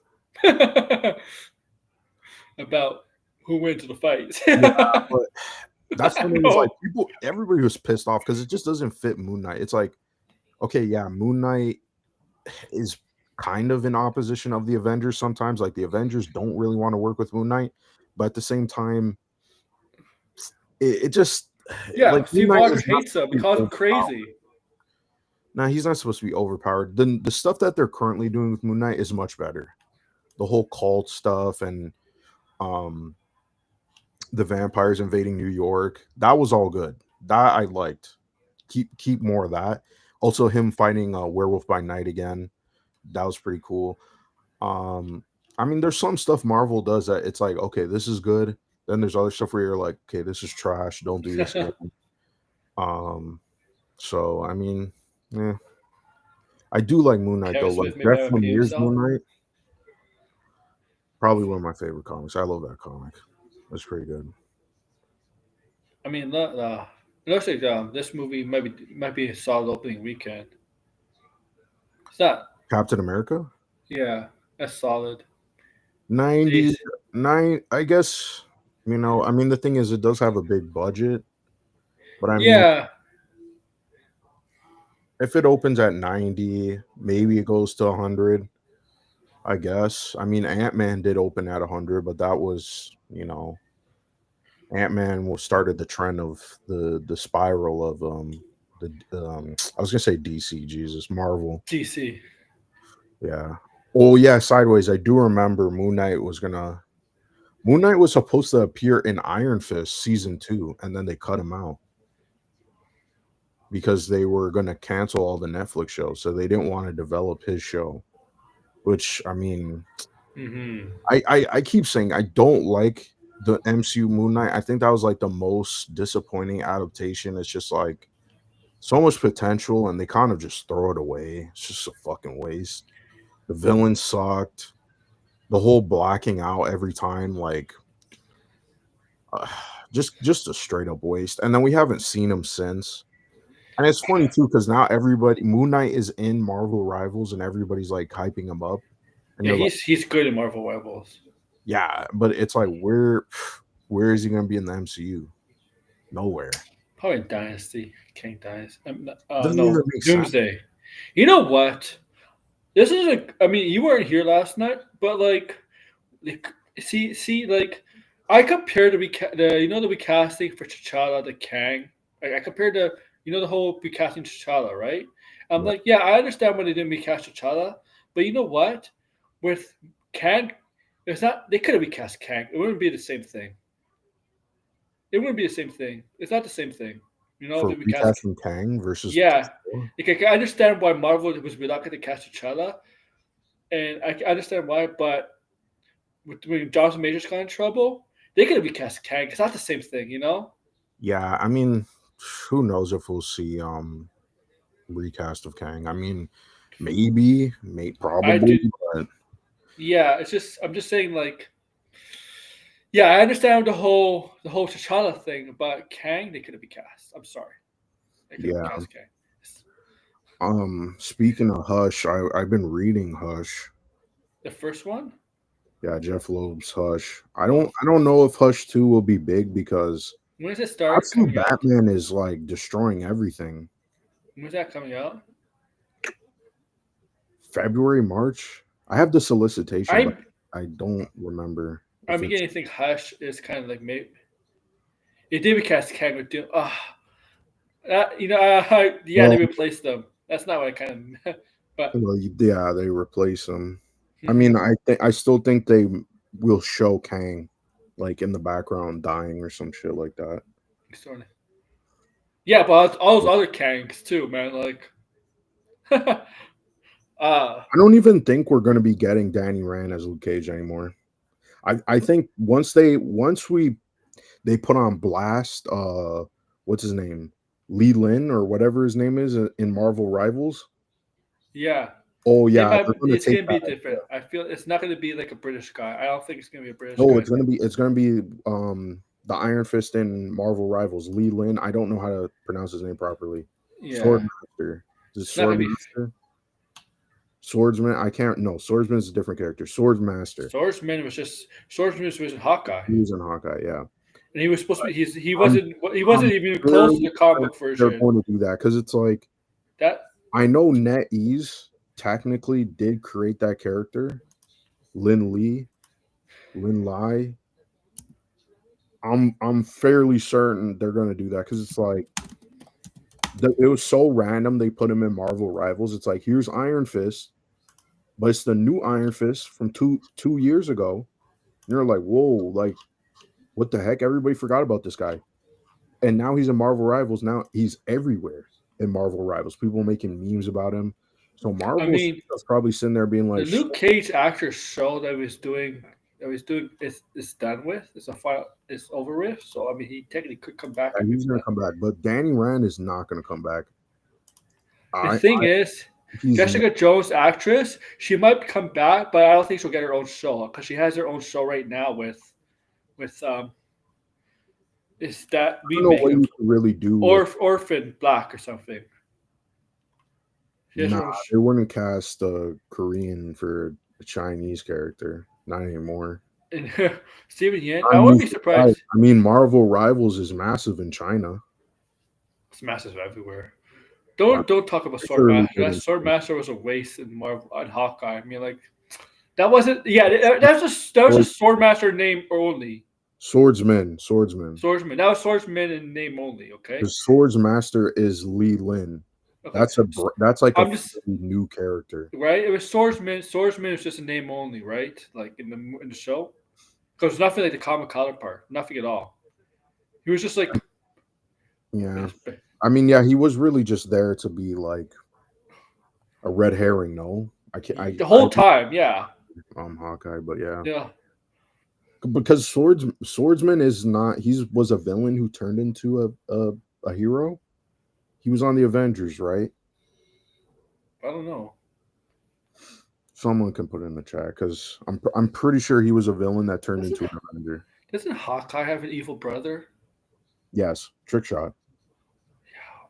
A: about who wins the fight.
C: Yeah, but that's
A: I
C: when it was like
A: know.
C: everybody was pissed off because it just doesn't fit Moon Knight. It's like, okay, yeah, Moon Knight is kind of in opposition of the Avengers sometimes. Like the Avengers don't really want to work with Moon Knight, but at the same time, it just
A: Yeah,
C: like Moon
A: Steve
C: Knight
A: Rogers
C: is not
A: hates him
C: supposed to be
A: because he's
C: overpowered.
A: crazy.
C: Nah, he's not supposed to be overpowered. The stuff that they're currently doing with Moon Knight is much better. The whole cult stuff and um the vampires invading New York, that was all good. That I liked. Keep more of that. Also, him fighting Werewolf by Night again, that was pretty cool. Um, I mean, there's some stuff Marvel does that it's like, okay, this is good. Then there's other stuff where you're like, okay, this is trash. Don't do this again. Um, so I mean, yeah, I do like Moon Knight though.
A: Kevin
C: Like
A: Smith made
C: Jeff
A: that repeat
C: Lemire's
A: himself.
C: Moon Knight, probably one of my favorite comics. I love that comic. That's pretty good.
A: I mean, it looks like this movie might be a solid opening weekend. It's not.
C: Captain America,
A: Yeah, that's solid.
C: 90
A: Jeez.
C: nine. I guess I mean, the thing is, it does have a big budget, but I mean,
A: Yeah,
C: if it opens at 90, maybe it goes to 100. I guess. I mean, Ant-Man did open at 100, but that was, Ant-Man was started the trend of the spiral of the I was gonna say DC, Jesus, Marvel.
A: DC.
C: Yeah. Oh yeah, Sideways. I do remember Moon Knight was supposed to appear in Iron Fist season 2, and then they cut him out because they were gonna cancel all the Netflix shows, so they didn't want to develop his show. Which I mean,
A: Mm-hmm.
C: I keep saying I don't like the MCU Moon Knight. I think that was like the most disappointing adaptation. It's just like so much potential, and they kind of just throw it away. It's just a fucking waste. The villain sucked. The whole blacking out every time, like, uh, just a straight up waste. And then we haven't seen him since. And it's funny too because now everybody Moon Knight is in Marvel Rivals, and everybody's like hyping him up, and
A: Yeah,
C: you're like,
A: he's good in Marvel Rebels.
C: yeah, but it's like where is he going to be in the MCU? Nowhere.
A: Probably Dynasty, King Dynasty.
C: Doesn't even
A: No,
C: make sense.
A: Doomsday. You know what? This is I mean, you weren't here last night, but like, see, like, I compared the recasting for T'Challa to Kang. Like, I compared the whole recasting T'Challa, right? I'm
C: Yeah.
A: like, yeah, I understand why they didn't recast T'Challa, but you know what? With Kang, it's not. They could have recast Kang. It wouldn't be the same thing. It wouldn't be the same thing. It's not the same thing. If
C: For
A: they recast.
C: recasting Kang versus
A: Yeah,
C: T'Challa.
A: like, I understand why Marvel was reluctant to cast T'Challa, and I understand why, but when Jonathan Majors got in trouble, they could have recast Kang. It's not the same thing.
C: Yeah, I mean, who knows if we'll see recast of Kang. I mean, Maybe,
A: I
C: probably,
A: do.
C: but
A: Yeah, I'm just saying like. Yeah, I understand the whole T'Challa thing, but Kang they couldn't be cast. I'm sorry, they couldn't
C: yeah.
A: cast Kang.
C: Speaking of Hush, I've been reading Hush.
A: The first one.
C: Yeah, Jeff Loeb's Hush.
A: Oh,
C: I don't know if Hush 2 will be big because
A: when does it
C: I've
A: start
C: seen
A: coming out?
C: Batman is like destroying everything.
A: When's that coming out?
C: February, March. I have the solicitation, but
A: I'm
C: I don't remember
A: I'm
C: if it's
A: beginning to think Hush is kind of like maybe if David cast Kang would do. Yeah, they
C: well,
A: replaced them. That's not what I kind of. But
C: yeah, they replace him. I
A: hmm,
C: mean, I still think they will show Kang like in the background dying or some shit like that.
A: sort of. Yeah, but all those other Kangs too, man. Like,
C: I don't even think we're going to be getting Danny Rand as Luke Cage anymore. I think they put on blast what's his name? Lee Lin or whatever his name is in Marvel Rivals.
A: yeah,
C: Oh yeah, they're going to
A: it's
C: take
A: gonna be
C: that.
A: different. I feel it's not gonna be like a British guy. I don't think it's gonna be a British
C: No,
A: guy.
C: it's gonna be the Iron Fist in Marvel Rivals. Lee Lin. I don't know how to pronounce his name properly.
A: Yeah,
C: Swordmaster. Is it
A: it's not gonna be.
C: Swordmaster? Swordsman. I can't. No, Swordsman is a different character. Swordsmaster.
A: Swordsman was just Hawkeye,
C: He was in Hawkeye. Yeah.
A: and he was supposed to be.
C: I'm
A: He
C: I'm
A: wasn't even close to
C: fairly
A: the comic
C: certain
A: book
C: they're
A: version.
C: going to do that because it's like
A: That
C: I know NetEase technically did create that character, Lin Lee, Lin Lai. I'm fairly certain they're going to do that because it's like it was so random they put him in Marvel Rivals. It's like here's Iron Fist, but it's the new Iron Fist from two years ago. And you're like, whoa, like what the heck? Everybody forgot about this guy, and now he's in Marvel Rivals. Now he's everywhere in Marvel Rivals. People making memes about him. So
A: I
C: Marvel's
A: mean,
C: probably sitting there being
A: the
C: like,
A: Luke Cage actor show that was doing is done with. It's a file. It's over with. So I mean, he technically could come back and
C: he's
A: maybe
C: gonna
A: not.
C: come back, but Danny Rand is not gonna come back.
A: The
C: I
A: thing is,
C: he's
A: Jessica Jones actress, she might come back, but I don't think she'll get her own show because she has her own show right now with is that
C: I don't know
A: remake
C: what
A: of
C: you could really do with.
A: Orphan Black or something. She has
C: Nah,
A: her own.
C: they wouldn't cast a Korean for a Chinese character. Not anymore.
A: And Steven Yen, I wouldn't
C: Chinese,
A: be
C: right.
A: surprised.
C: I mean, Marvel Rivals is massive in China.
A: It's massive everywhere.
C: I'm
A: Don't talk about
C: sure
A: Swordmaster.
C: they
A: That
C: didn't.
A: Swordmaster was a waste in Marvel on Hawkeye. I mean, like that wasn't. Yeah, that was just Swordmaster name only.
C: Swordsman.
A: Swordsman. That was Swordsman in name only.
C: The
A: Okay.
C: Swords Master is Lee Lin.
A: Okay.
C: That's like a
A: I'm just
C: new character.
A: right. It was Swordsman. Swordsman is just a name only, right? Like in the show, because nothing like the comic counterpart. Nothing at all. He was just like
C: Yeah. I mean, yeah, he was really just there to be like a red herring. No, I can't.
A: the whole time. Yeah.
C: Hawkeye, but yeah,
A: Yeah.
C: because swordsman is not. Was a villain who turned into a hero. He was on the Avengers, right?
A: I don't know.
C: Someone can put it in the chat because I'm pretty sure he was a villain that turned
A: Doesn't
C: into an Avenger.
A: doesn't Hawkeye have an evil brother?
C: Yes, trick shot.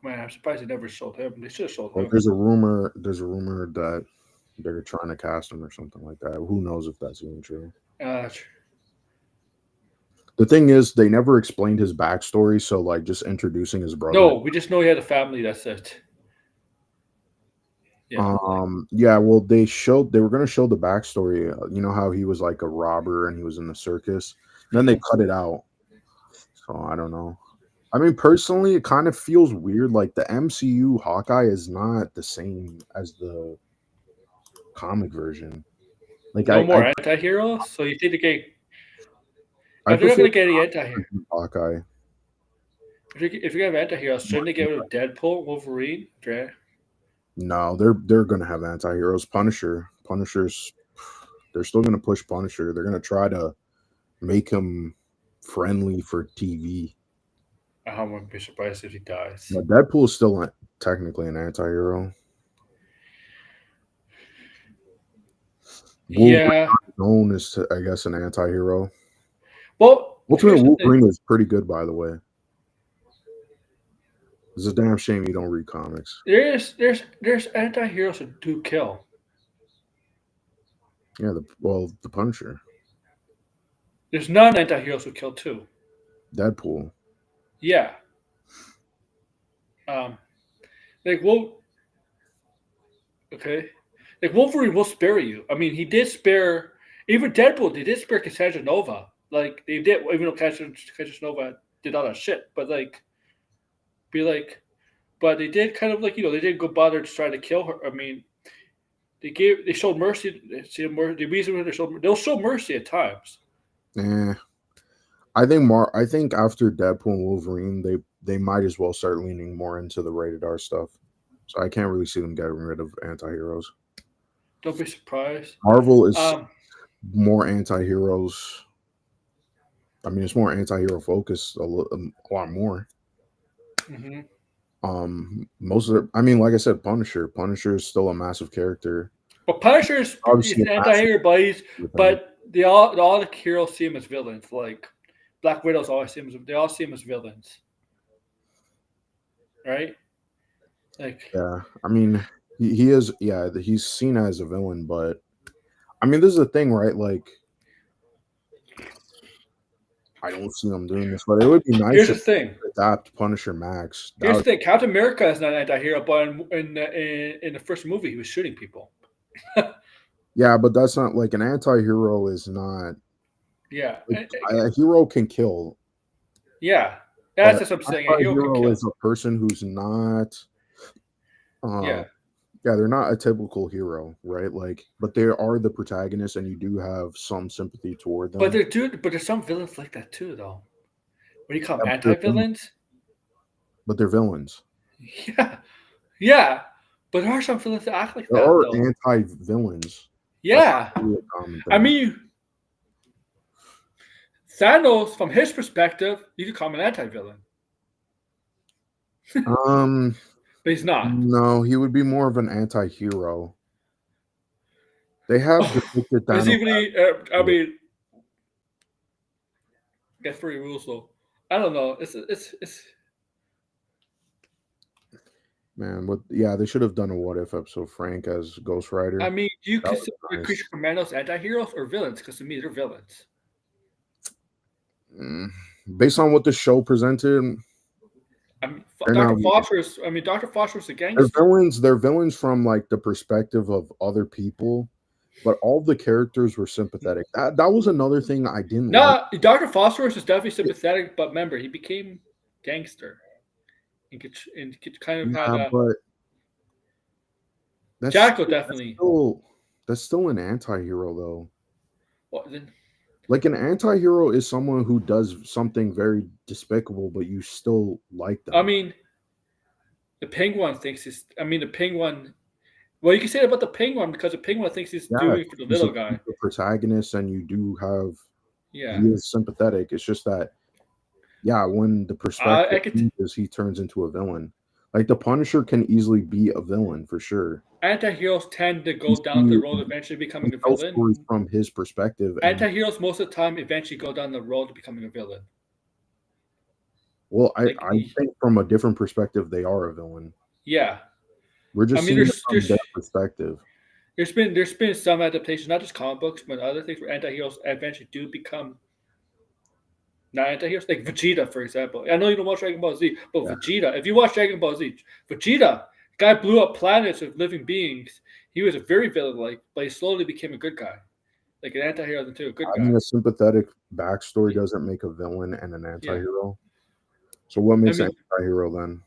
A: Man, I'm surprised they never showed him. They should have showed
C: Well,
A: him.
C: there's a rumor. There's a rumor that they're trying to cast him or something like that. Who knows if that's even true?
A: Uh,
C: The thing is, they never explained his backstory, so like just introducing his brother.
A: no, we just know he had a family. That's it. Yeah.
C: Yeah, well, they were gonna show the backstory. You know how he was like a robber and he was in the circus. And then they cut it out. So I don't know. I mean, personally, it kind of feels weird. Like the MCU Hawkeye is not the same as the comic version. Like
A: No more anti-heroes. So you think they get?
C: I
A: If they're not
C: prefer
A: going to get any anti-hero,
C: Hawkeye.
A: if you're going to have anti-heroes, shouldn't they get rid of Deadpool, Wolverine, Dre?
C: No, they're gonna have anti-heroes. Punisher's they're still gonna push Punisher. They're gonna try to make him friendly for TV.
A: I wouldn't be surprised if he dies.
C: But Deadpool is still technically an anti-hero.
A: Yeah.
C: Known as, I guess, an anti-hero.
A: Well,
C: Ultimate
A: here's the thing.
C: Wolverine is pretty good, by the way. It's a damn shame you don't read comics.
A: There's anti-heroes that do kill.
C: Yeah, the Punisher,
A: There's non-anti-heroes who kill too.
C: Deadpool.
A: Yeah. Um, like okay, like Wolverine will spare you. I mean, he did spare even Deadpool. They did spare Cassandra Nova. Like they did, even though Cassandra Nova did all that shit. But but they did kind of like they didn't go bother to try to kill her. I mean, they showed mercy. The reason they'll show mercy at times.
C: Eh, I think after Deadpool and Wolverine, they might as well start leaning more into the rated R stuff. So I can't really see them getting rid of anti-heroes.
A: Don't be surprised.
C: Marvel is more anti-heroes. I mean, it's more anti-hero focused a lot more.
A: Mm-hmm.
C: Most of the, I mean, like I said, Punisher is still a massive character.
A: Well, Punisher's he's an anti-hero, but all the heroes see him as villains. Like Black Widow's always they all see him as villains, right? Like,
C: yeah, I mean, he is, yeah, he's seen as a villain, but I mean, this is the thing, right? Like, I don't see them doing this, but it would be nice
A: here's the thing.
C: Adapt Punisher Max.
A: Here's the thing: Captain America is not an anti-hero, but in the first movie, he was shooting people.
C: Yeah, but that's not like an anti-hero is not.
A: Yeah,
C: A hero can kill.
A: Yeah, that's what I'm saying.
C: A hero is a person who's not.
A: Yeah,
C: they're not a typical hero, right? Like, but they are the protagonist, and you do have some sympathy toward them.
A: But there's some villains like that too, though. What do you call them? Anti-villains?
C: But they're villains.
A: Yeah. But there are some villains that act like that.
C: There are anti-villains.
A: Yeah. I mean, Thanos, from his perspective, you could call him an anti-villain. But he's not.
C: No, he would be more of an anti-hero. They have depicted Thanos.
A: I mean, get free rules though. I don't know. It's.
C: Man, they should have done a What If episode. Frank as Ghost Rider.
A: I mean, do you consider Creature Commandos anti-heroes or villains? Because to me, they're villains.
C: Based on what the show presented,
A: I mean, Dr. Foster's a gangster.
C: They're villains from like the perspective of other people, but all the characters were sympathetic. That was another thing I didn't.
A: Like. Dr. Phosphorus is definitely sympathetic, but remember, he became gangster. And could kind of but Jackal definitely.
C: That's still an anti-hero though.
A: What then?
C: Like an anti-hero is someone who does something very despicable, but you still like them.
A: I mean, the Penguin thinks he's. I mean, the Penguin. Well, you can say that about the Penguin because the Penguin thinks he's doing it for the little guy.
C: The protagonist, and you do have.
A: Yeah.
C: He is sympathetic. It's just that. Yeah, when the perspective changes, he turns into a villain. Like the Punisher can easily be a villain for sure.
A: Anti-heroes tend to go down the road eventually becoming a villain.
C: From his perspective.
A: Anti-heroes most of the time eventually go down the road to becoming a villain.
C: Well, I think from a different perspective, they are a villain.
A: Yeah.
C: We're just seeing it from their perspective.
A: There's been some adaptations, not just comic books, but other things where anti-heroes eventually do become not anti-heroes. Like Vegeta, for example. I know you don't watch Dragon Ball Z, but Vegeta, if you watch Dragon Ball Z, Vegeta, guy blew up planets of living beings. He was a very villain-like, but he slowly became a good guy. Like an anti-hero too, a good guy.
C: I mean, a sympathetic backstory doesn't make a villain and an anti-hero. Yeah. So what makes an anti-hero then?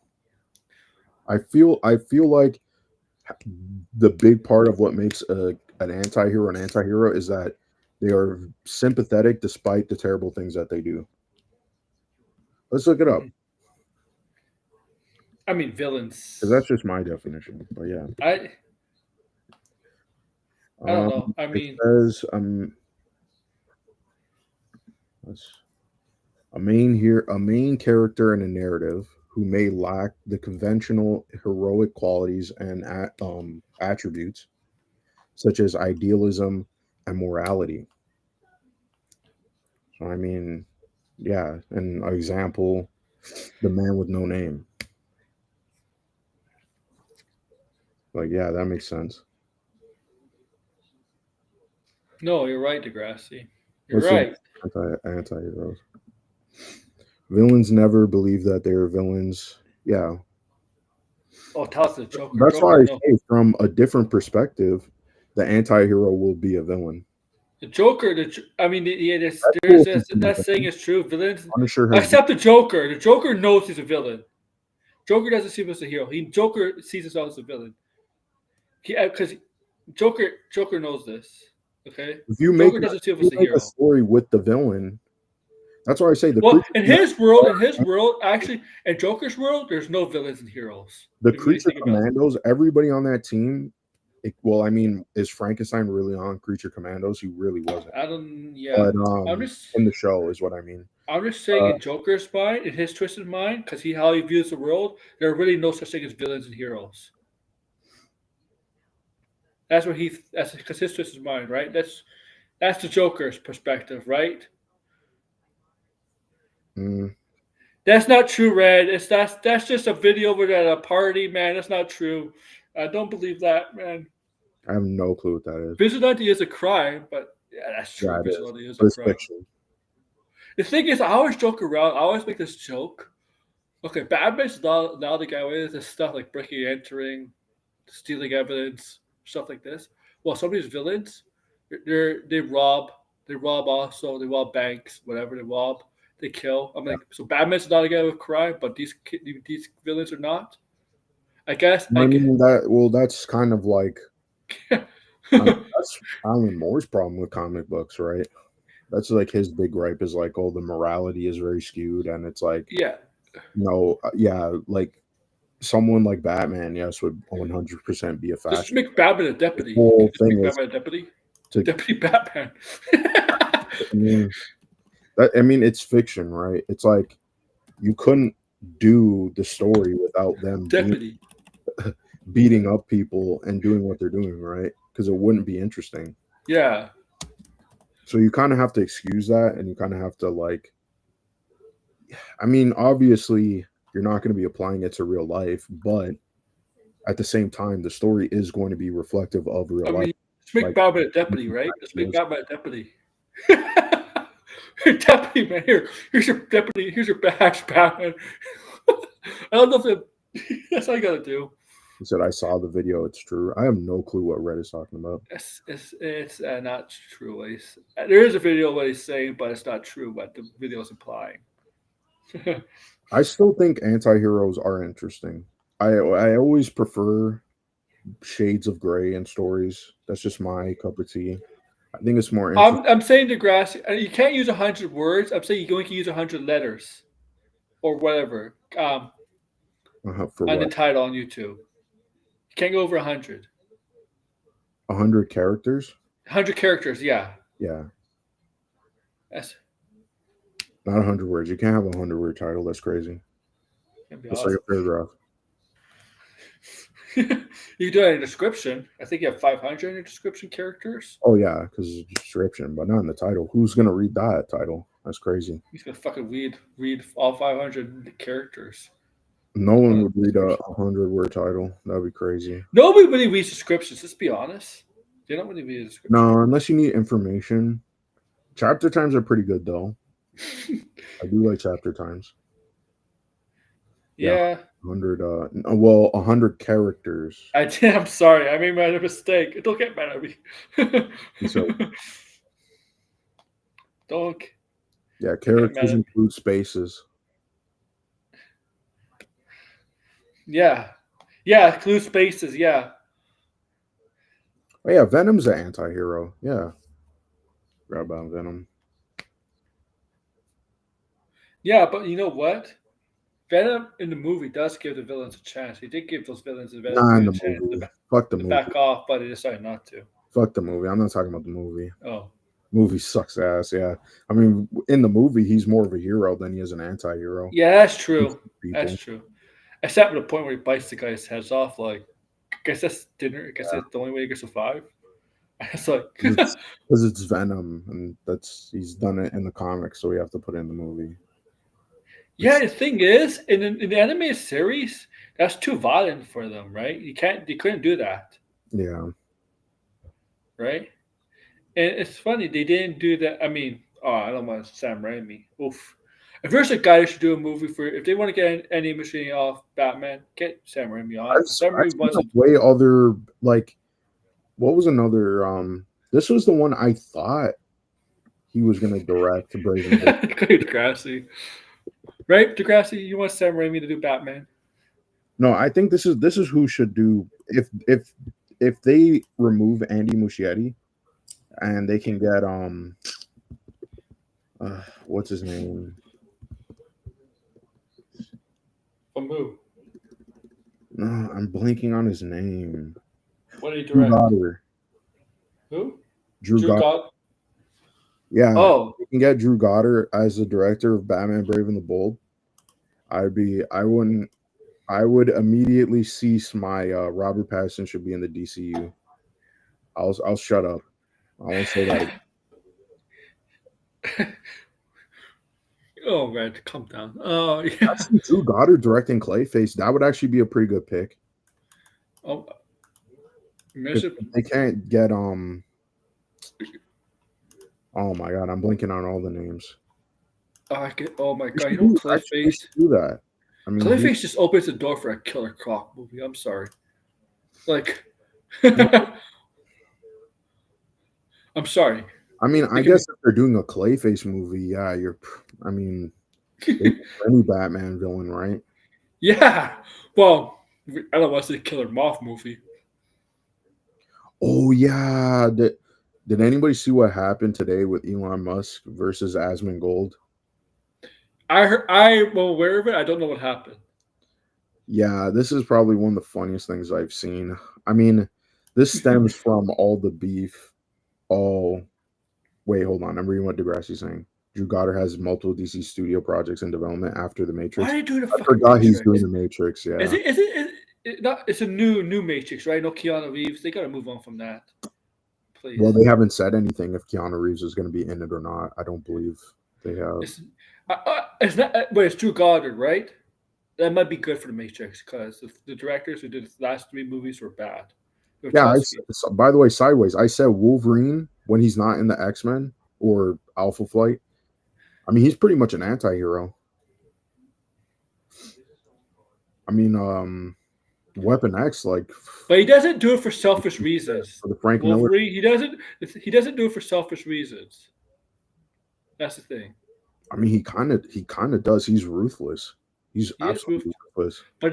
C: I feel like the big part of what makes an anti-hero is that they are sympathetic despite the terrible things that they do. Let's look it up.
A: I mean, villains.
C: Because that's just my definition. But yeah.
A: I don't know. I mean,
C: it says a main character in a narrative who may lack the conventional heroic qualities and attributes such as idealism, and morality. So I mean, yeah, an example, the man with no name. Like, yeah, that makes sense.
A: No, you're right, Degrassi. You're
C: What's the
A: right.
C: anti-heroes? Villains never believe that they're villains. Yeah,
A: Oh, tell us the Joker.
C: that's why
A: Joker,
C: I
A: no.
C: say from a different perspective, the anti-hero will be a villain.
A: The Joker, I mean, yeah,
C: Cool if
A: this,
C: he's a
A: that saying
C: villain.
A: is true. Villains,
C: Punisher has
A: except the Joker. The Joker knows he's a villain. Joker doesn't see him as a hero. Joker sees himself as a villain. Because Joker knows this. Okay,
C: if you
A: Joker doesn't see him as a
C: make a
A: hero.
C: story with the villain, that's why I say the
A: Well,
C: creature,
A: in his world, actually, in Joker's world, there's no villains and heroes.
C: the
A: If you really
C: creature
A: think about it.
C: commandos, everybody on that team. Well, I mean, is Frankenstein really on Creature Commandos? He really wasn't.
A: I don't. Yeah,
C: But
A: I'm just.
C: in the show is what I mean.
A: I'm just saying, in Joker's mind, in his twisted mind, because how he views the world, there are really no such thing as villains and heroes. That's what that's because his twisted mind, right? That's the Joker's perspective, right?
C: Mm,
A: That's not true, Red. That's just a video over at a party, man. That's not true. I don't believe that, man.
C: I have no clue what that is.
A: Vigilante is a crime, but yeah, that's true.
C: Yeah, it
A: Vigilante is
C: But
A: a
C: it's
A: crime.
C: fiction.
A: The thing is, I always joke around. I always make this joke. Okay, Batman's now the guy with this stuff like breaking and entering, stealing evidence, stuff like this. Well, some of these villains, they rob, they rob banks, whatever they rob, they kill. I'm like, so Batman's not a guy with crime, but these villains are not. I guess.
C: I mean that's kind of like that's Alan Moore's problem with comic books, right? That's like his big gripe is like, oh, the morality is very skewed, and it's like,
A: Yeah.
C: Yeah, like someone like Batman, yes, would 100% be a
A: Just
C: fascist.
A: make Batman a deputy.
C: The whole thing
A: Make
C: is
A: Batman a deputy.
C: to-
A: Deputy Batman.
C: I mean, it's fiction, right? It's like you couldn't do the story without them
A: Deputy.
C: beating up people and doing what they're doing, right? Because it wouldn't be interesting.
A: Yeah.
C: So you kind of have to excuse that, and you kind of have to like. I mean, obviously, you're not going to be applying it to real life, but at the same time, the story is going to be reflective of real life.
A: Just make Batman a deputy, right? Just make Batman a deputy. Deputy, man. Here's your deputy. Here's your badge, Batman. I don't know if that's all you gotta do.
C: He said, "I saw the video. It's true." I have no clue what Red is talking about.
A: It's not true. There is a video what he's saying, but it's not true what the video is implying.
C: I still think anti-heroes are interesting. I always prefer shades of gray in stories. That's just my cup of tea. I think it's more interesting.
A: I'm saying Degrassi, you can't use 100 words. I'm saying you only can use 100 letters or whatever
C: For
A: on the
C: what?
A: title on YouTube. You can't go over 100.
C: 100 characters?
A: 100 characters, yeah.
C: Yeah.
A: That's
C: Not 100 words. You can't have a 100-word title. That's crazy. It's like a paragraph.
A: You do it in a description. I think you have 500 in your description characters.
C: Oh, yeah, because it's a description, but not in the title. Who's going to read that title? That's crazy.
A: He's going to fucking read all 500 characters.
C: No one would read a 100-word title. That'd be crazy.
A: Nobody really reads descriptions. Let's be honest. They don't really read a description.
C: No, unless you need information. Chapter times are pretty good, though. I do like chapter times.
A: Yeah.
C: 100 characters.
A: I'm sorry. I made a mistake. Don't get mad at me. Don't.
C: Yeah, characters include spaces.
A: Yeah. Yeah, include spaces. Yeah.
C: Oh, yeah, Venom's an anti-hero. Yeah. Grab on Venom.
A: Yeah, but you know what? Venom in the movie does give the villains a chance. He did give those villains a chance
C: Fuck the
A: to
C: movie.
A: back off, but he decided not to.
C: Fuck the movie. I'm not talking about the movie.
A: Oh.
C: Movie sucks ass, yeah. I mean, in the movie, he's more of a hero than he is an anti-hero.
A: Yeah, that's true. That's true. Except for the point where he bites the guy's heads off. Like, I guess that's dinner. I guess that's the only way he can survive. It's like,
C: Because it's Venom, and he's done it in the comics, so we have to put it in the movie.
A: yeah. The thing is, in the animated series, that's too violent for them, right? They couldn't do that,
C: Yeah.
A: right? And it's funny they didn't do that. I mean, oh, I don't want Sam Raimi. Oof. If there's a guy that should do a movie for, if they want to get any machine off Batman, get Sam Raimi on. Sam
C: I've
A: Raimi
C: seen
A: wants
C: a
A: to.
C: way other, like, what was another? This was the one I thought he was going to direct Brave and the Bold.
A: Degrassi, right? Degrassi, you want Sam Raimi to do Batman?
C: No, I think this is who should do if they remove Andy Muschietti and they can get what's his name?
A: From who?
C: No, I'm blanking on his name.
A: What did he
C: Drew
A: direct?
C: Goddard.
A: Who?
C: Drew Goddard.
A: God.
C: Yeah.
A: Oh,
C: We can get Drew Goddard as the director of Batman Brave and the Bold. I would immediately cease my Robert Pattinson should be in the DCU. I'll shut up. I won't say that again.
A: oh man, calm down. Oh yeah.
C: Actually, Drew Goddard directing Clayface, that would actually be a pretty good pick.
A: Oh,
C: If they can't get oh my god, I'm blinking on all the names.
A: oh my god, you know Clayface?
C: Do that. I mean,
A: Clayface just opens the door for a Killer Croc movie. I'm sorry. Like, I'm sorry.
C: I mean, I guess if they're doing a Clayface movie, yeah, I mean, any Batman villain, right?
A: Yeah. Well, I don't want to see a Killer Moth movie.
C: Oh yeah. Did anybody see what happened today with Elon Musk versus Asmongold?
A: I'm aware of it. I don't know what happened.
C: Yeah, this is probably one of the funniest things I've seen. I mean, this stems from all the beef. Oh, wait, hold on. I'm reading what Degrassi's saying. Drew Goddard has multiple DC studio projects in development after The Matrix.
A: Why are you doing the
C: I forgot
A: Matrix?
C: he's doing The Matrix, yeah.
A: Is it not, it's a new Matrix, right? No Keanu Reeves. They got to move on from that. Please.
C: Well, they haven't said anything if Keanu Reeves is going to be in it or not. I don't believe they have.
A: It's not, but it's Drew Goddard, right? That might be good for The Matrix because the directors who did the last 3 movies were bad.
C: Yeah, by the way, sideways, I said Wolverine when he's not in the X-Men or Alpha Flight. I mean, he's pretty much an anti-hero. I mean, Weapon X, like,
A: but he doesn't do it for selfish reasons.
C: For the Frank
A: Wolverine,
C: Miller,
A: he doesn't do it for selfish reasons. That's the thing.
C: I mean, he kind of does. He's ruthless. He absolutely ruthless.
A: But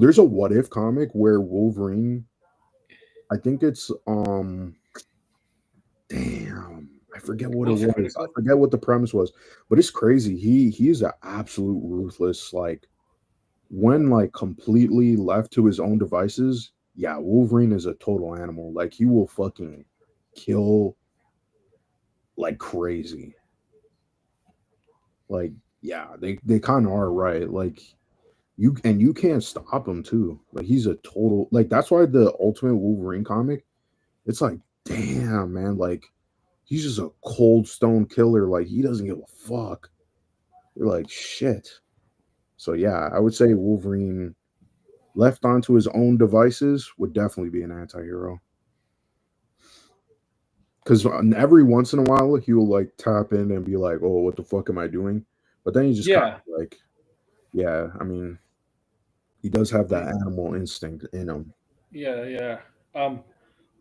C: there's a What If comic where Wolverine, I think it's damn, I forget what it was. I forget what the premise was, but it's crazy. He is an absolute ruthless, like, when like completely left to his own devices. Yeah, Wolverine is a total animal. Like, he will fucking kill like crazy. Like, yeah, they kind of are right. Like, you can't stop him too. Like, he's a total, like, that's why the Ultimate Wolverine comic, it's like, damn, man, like, he's just a cold stone killer. Like, he doesn't give a fuck. You're like, shit. So yeah, I would say Wolverine left onto his own devices would definitely be an anti-hero. Because every once in a while he will like tap in and be like, "Oh, what the fuck am I doing?" But then he just kind of like, yeah, I mean, he does have that animal instinct in him.
A: Yeah. What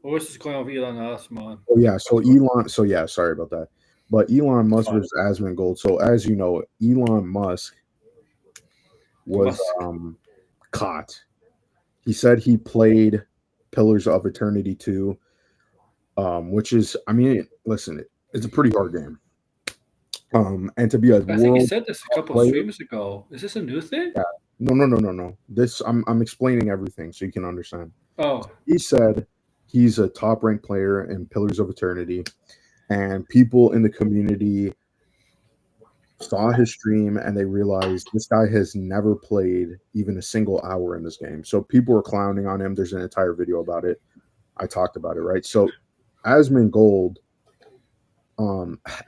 A: was this going on with Elon Musk, man?
C: Oh yeah, so Elon. So yeah, sorry about that. But Elon Musk versus Asmongold. So as you know, Elon Musk was caught. He said he played Pillars of Eternity 2. Which is, I mean, listen, it's a pretty hard game. And to be
A: I think you said this a couple of streams ago. Is this a new thing?
C: Yeah. No. This I'm explaining everything so you can understand.
A: Oh,
C: he said he's a top ranked player in Pillars of Eternity, and people in the community saw his stream and they realized this guy has never played even a single hour in this game. So people were clowning on him. There's an entire video about it. I talked about it, right? So Asmongold,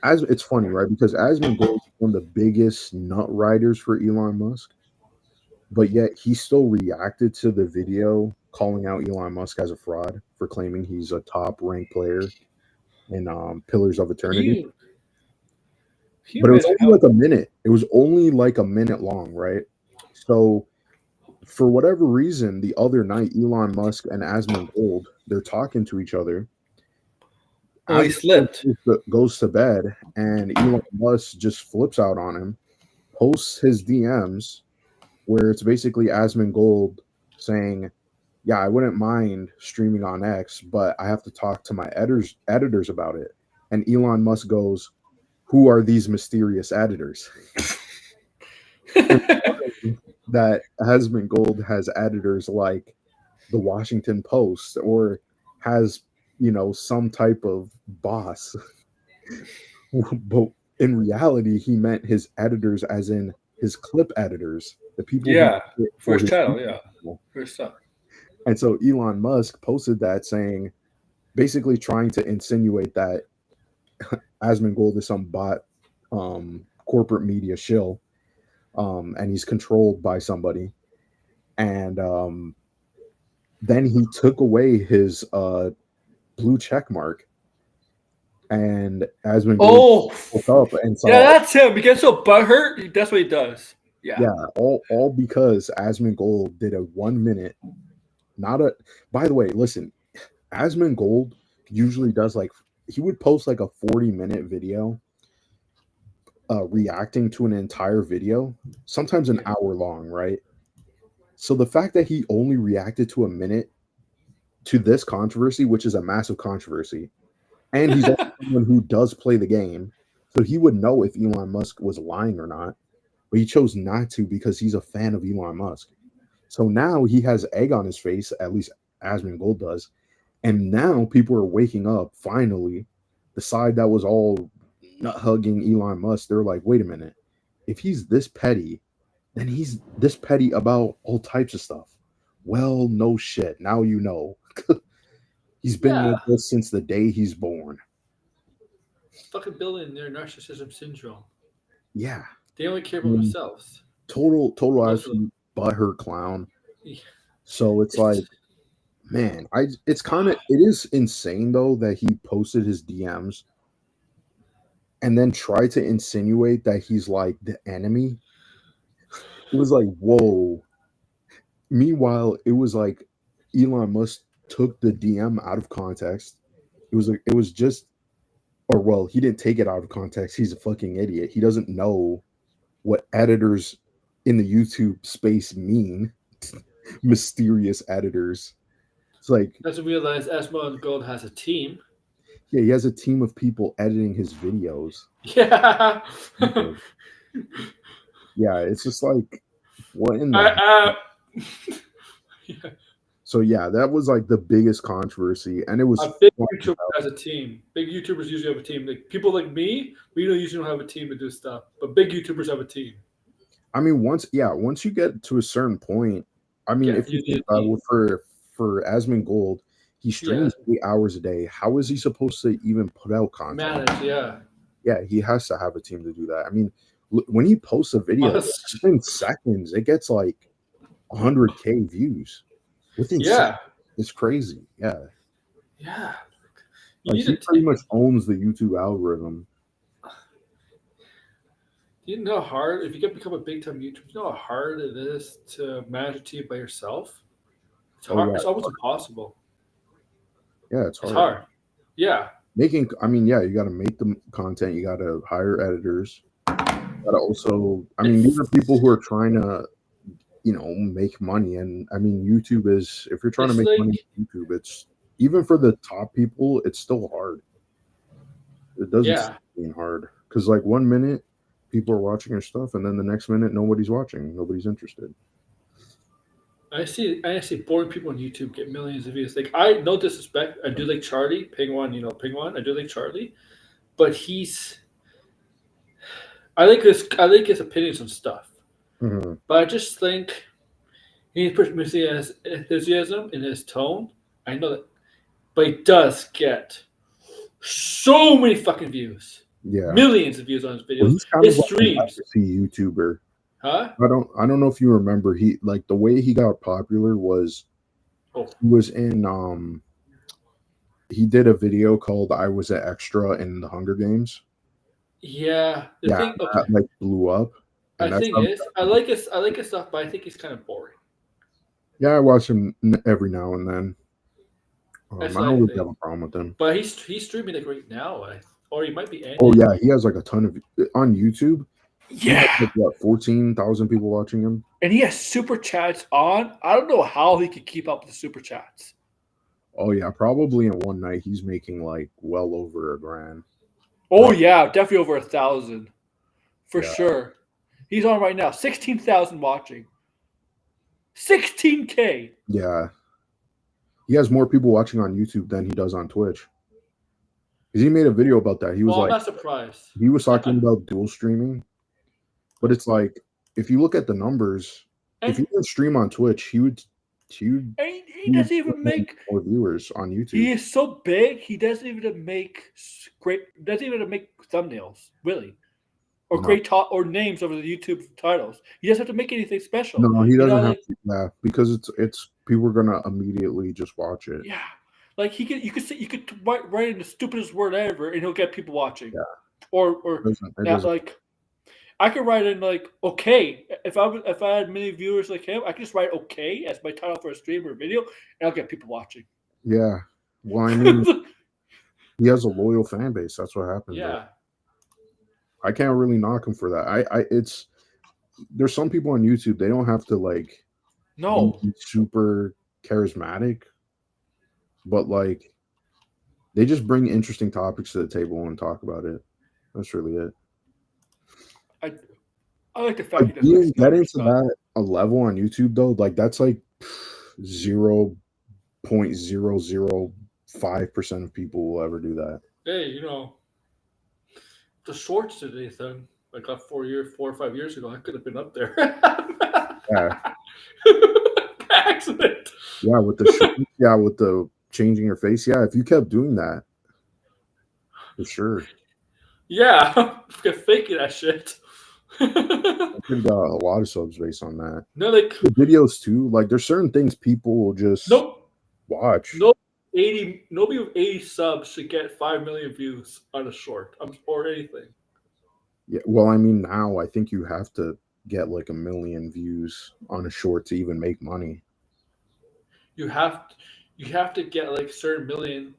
C: as it's funny, right? Because Asmongold is one of the biggest nut riders for Elon Musk, but yet he still reacted to the video calling out Elon Musk as a fraud for claiming he's a top ranked player in Pillars of Eternity.
A: Can you
C: But it was
A: imagine
C: only
A: how?
C: like a minute. It was only like a minute long, right? So for whatever reason, the other night, Elon Musk and Asmongold, they're talking to each other.
A: Oh, he
C: Asmongold
A: slipped.
C: goes to bed, and Elon Musk just flips out on him, posts his DMs, where it's basically Asmongold saying, "Yeah, I wouldn't mind streaming on X, but I have to talk to my editors about it." And Elon Musk goes, "Who are these mysterious editors?" That Asmongold has editors like the Washington Post or has, some type of boss. But in reality, he meant his editors as in his clip editors, the people who
A: Yeah,
C: edit
A: for
C: for
A: his
C: his
A: channel.
C: YouTube
A: Yeah,
C: channel.
A: for his stuff.
C: And so Elon Musk posted that saying, basically trying to insinuate that Asmongold is some bot corporate media shill, and he's controlled by somebody. And then he took away his blue check mark, and Asmongold
A: Oh,
C: woke up and
A: yeah,
C: saw,
A: that's him. He gets so butthurt. That's what he does. Yeah.
C: yeah, all because Asmongold did a 1 minute, not a. By the way, listen, Asmongold usually does like he would post like a 40-minute video, reacting to an entire video, sometimes an hour long, right? So the fact that he only reacted to a minute to this controversy, which is a massive controversy, and he's also someone who does play the game, so he would know if Elon Musk was lying or not. But he chose not to because he's a fan of Elon Musk. So now he has egg on his face, at least Asmongold does. And now people are waking up finally. The side that was all nut hugging Elon Musk, they're like, wait a minute. If he's this petty, then he's this petty about all types of stuff. Well, no shit. Now you know. He's been
A: Yeah.
C: like this since the day he's born.
A: Fucking billionaire narcissism syndrome.
C: Yeah.
A: They only care
C: I
A: about
C: mean,
A: themselves.
C: total
A: Most of them.
C: absolute butthurt clown.
A: Yeah.
C: So it's like, man, it is insane though that he posted his DMs and then tried to insinuate that he's like the enemy. It was like, whoa. Meanwhile, it was like Elon Musk took the DM out of context. It was just, or well, he didn't take it out of context. He's a fucking idiot. He doesn't know what editors in the YouTube space mean. Mysterious editors. It's like,
A: Doesn't realize Asmongold has a team.
C: yeah, he has a team of people editing his videos.
A: Yeah.
C: Yeah, it's just like, what in the
A: Yeah.
C: So yeah, that was like the biggest controversy, and it was
A: A big
C: fun.
A: YouTuber has a team. Big YouTubers usually have a team. Like people like me, we usually don't have a team to do stuff. But big YouTubers have a team.
C: I mean, once you get to a certain point, I mean,
A: Yeah,
C: if you
A: you need
C: think
A: a
C: about
A: team.
C: it, for Asmongold, he streams 8 hours a day. How is he supposed to even put out content?
A: Manage, yeah.
C: Yeah, he has to have a team to do that. I mean, when he posts a video,
A: Must.
C: within seconds, it gets like 100K views. Within seconds. It's crazy. Yeah.
A: Yeah.
C: Like he pretty much owns the YouTube algorithm.
A: You know how hard, if you get become a big time YouTuber, you know how hard it is to manage a team by yourself? It's hard.
C: Yeah,
A: it's almost impossible.
C: Yeah, it's hard.
A: It's hard. Yeah.
C: I mean, yeah, you got to make the content. You got to hire editors. You got to also, I mean, these are people who are trying to, make money. And I mean, YouTube is, if you're trying to make money on YouTube, it's, even for the top people, it's still hard. It doesn't stop being hard. Because like 1 minute, people are watching your stuff, and then the next minute, nobody's watching. Nobody's interested.
A: I see boring people on YouTube get millions of views. Like, I no disrespect, I do like Charlie Pingwan. Pingwan. I do like Charlie, but I like his opinions on stuff.
C: Mm-hmm.
A: But I just think he needs enthusiasm in his tone. I know that but he does get so many fucking views,
C: Yeah.
A: millions of views on his
C: Well,
A: videos.
C: he's kind
A: His
C: of like a
A: streams,
C: legacy YouTuber.
A: huh?
C: I don't know if you remember, he like the way he got popular was
A: Oh,
C: he was in he did a video called I Was an Extra in the Hunger Games.
A: yeah. The
C: Yeah,
A: thing, okay.
C: that like blew up.
A: I
C: And that's
A: think
C: how,
A: is I like his stuff, but I think he's kind of boring.
C: yeah, I watch him every now and then.
A: That's
C: I
A: what
C: don't
A: I
C: really
A: think.
C: have a problem with him.
A: But he's streaming like right now, or he might be
C: Oh
A: ending.
C: yeah, he has like a ton of on YouTube. He has
A: Yeah,
C: like what 14,000 people watching him.
A: and he has super chats on. I don't know how he could keep up with the super chats.
C: Oh yeah, probably in one night he's making like well over $1,000.
A: Oh
C: Right.
A: yeah, definitely over 1,000 for
C: Yeah.
A: sure. He's on right now, 16,000 watching, 16K.
C: Yeah. He has more people watching on YouTube than he does on Twitch. Because he made a video about that. He was
A: Well, I'm
C: like,
A: not surprised.
C: he was talking about dual streaming, but it's like if you look at the numbers, if he
A: And,
C: would stream on Twitch,
A: he
C: he would
A: doesn't even make.
C: more viewers on YouTube.
A: He is so big. He doesn't even make great. Doesn't even make thumbnails really, or
C: No,
A: great talk or names over the YouTube titles. He doesn't have to make anything special.
C: no, he
A: You know,
C: doesn't have
A: like
C: to. Yeah, because it's people are gonna immediately just watch it.
A: yeah, like you could write in the stupidest word ever, and he'll get people watching.
C: Yeah,
A: Or
C: it
A: now
C: doesn't.
A: like I could write in like okay if I had many viewers like him, I could just write okay as my title for a stream or video, and I'll get people watching.
C: Yeah. Well, I mean, he has a loyal fan base. That's what happens.
A: Yeah.
C: I can't really knock him for that. It's there's some people on YouTube, they don't have to like
A: No.
C: be super charismatic, but like they just bring interesting topics to the table and talk about it. That's really it.
A: I like the fact
C: Like
A: he does
C: getting to
A: stuff.
C: that a level on YouTube though, like that's like 0.005% of people will ever do that.
A: Hey, you know, the shorts today thing. I got 4 or 5 years ago. I could have been up there.
C: Yeah.
A: Accident.
C: Yeah, with the with the changing your face. Yeah, if you kept doing that, for sure.
A: Yeah, faking that shit.
C: I could have got a lot of subs based on that.
A: No, like
C: The videos too. Like there's certain things people will just watch.
A: nobody with 80 subs should get 5 million views on a short or anything.
C: Yeah, well, I mean now I think you have to get like 1 million views on a short to even make money.
A: You have to get like certain million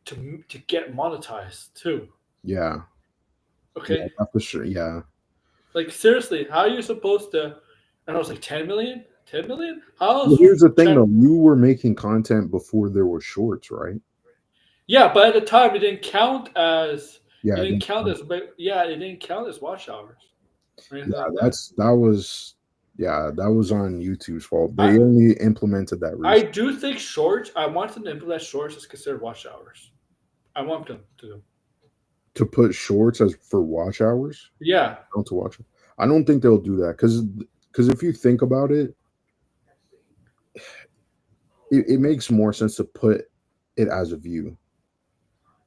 A: to get monetized too.
C: Yeah.
A: Okay.
C: Yeah, for sure. Yeah.
A: Like seriously, how are you supposed to? And I was like 10 million. 10 million? How?
C: Well, here's the thing though. You were making content before there were shorts, right?
A: Yeah, but at the time it didn't count as.
C: Yeah.
A: It didn't count as. Yeah, it didn't count as watch hours.
C: Yeah, that was on YouTube's fault. They
A: I-
C: only implemented that
A: I
C: recently.
A: do think shorts. I want them to implement shorts as considered watch hours. I want them to.
C: To put shorts as for watch hours.
A: Yeah.
C: Not to watch. I don't think they'll do that because if you think about it, it makes more sense to put it as a view.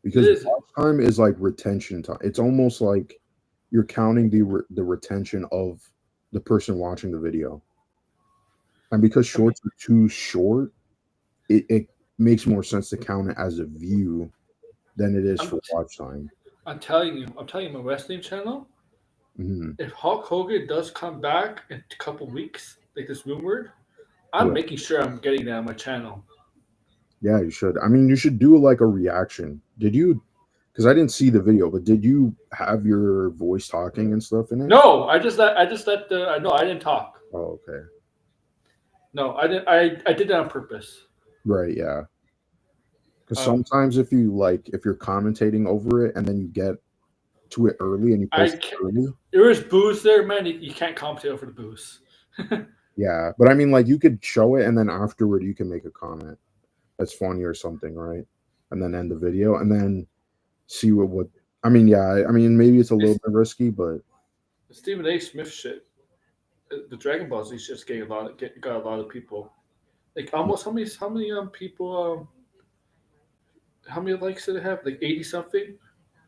C: Because watch time is like retention time. It's almost like you're counting the retention of the person watching the video. And because shorts are too short, it makes more sense to count it as a view than it is for watch time.
A: I'm telling you, my wrestling channel.
C: Mm-hmm.
A: If Hulk Hogan does come back in a couple weeks, like this rumored, I'm making sure I'm getting that on my channel.
C: Yeah, you should. I mean, you should do like a reaction. Did you? Because I didn't see the video, but did you have your voice talking and stuff in it?
A: No, I just let the. No, I didn't talk.
C: Oh, okay.
A: No, I didn't. I did that on purpose.
C: Right. Yeah. Because sometimes if you're commentating over it and then you get to it early and you post it early,
A: there is booze there, man. You can't commentate over the booze.
C: Yeah, but I mean, like you could show it and then afterward you can make a comment that's funny or something, right? And then end the video and then see what. I mean, yeah. I mean, maybe it's a little bit risky, but
A: the Stephen A. Smith shit, the Dragon Ball Z shit's got a lot of people. Like almost how many people how many likes did it have? Like 80 something.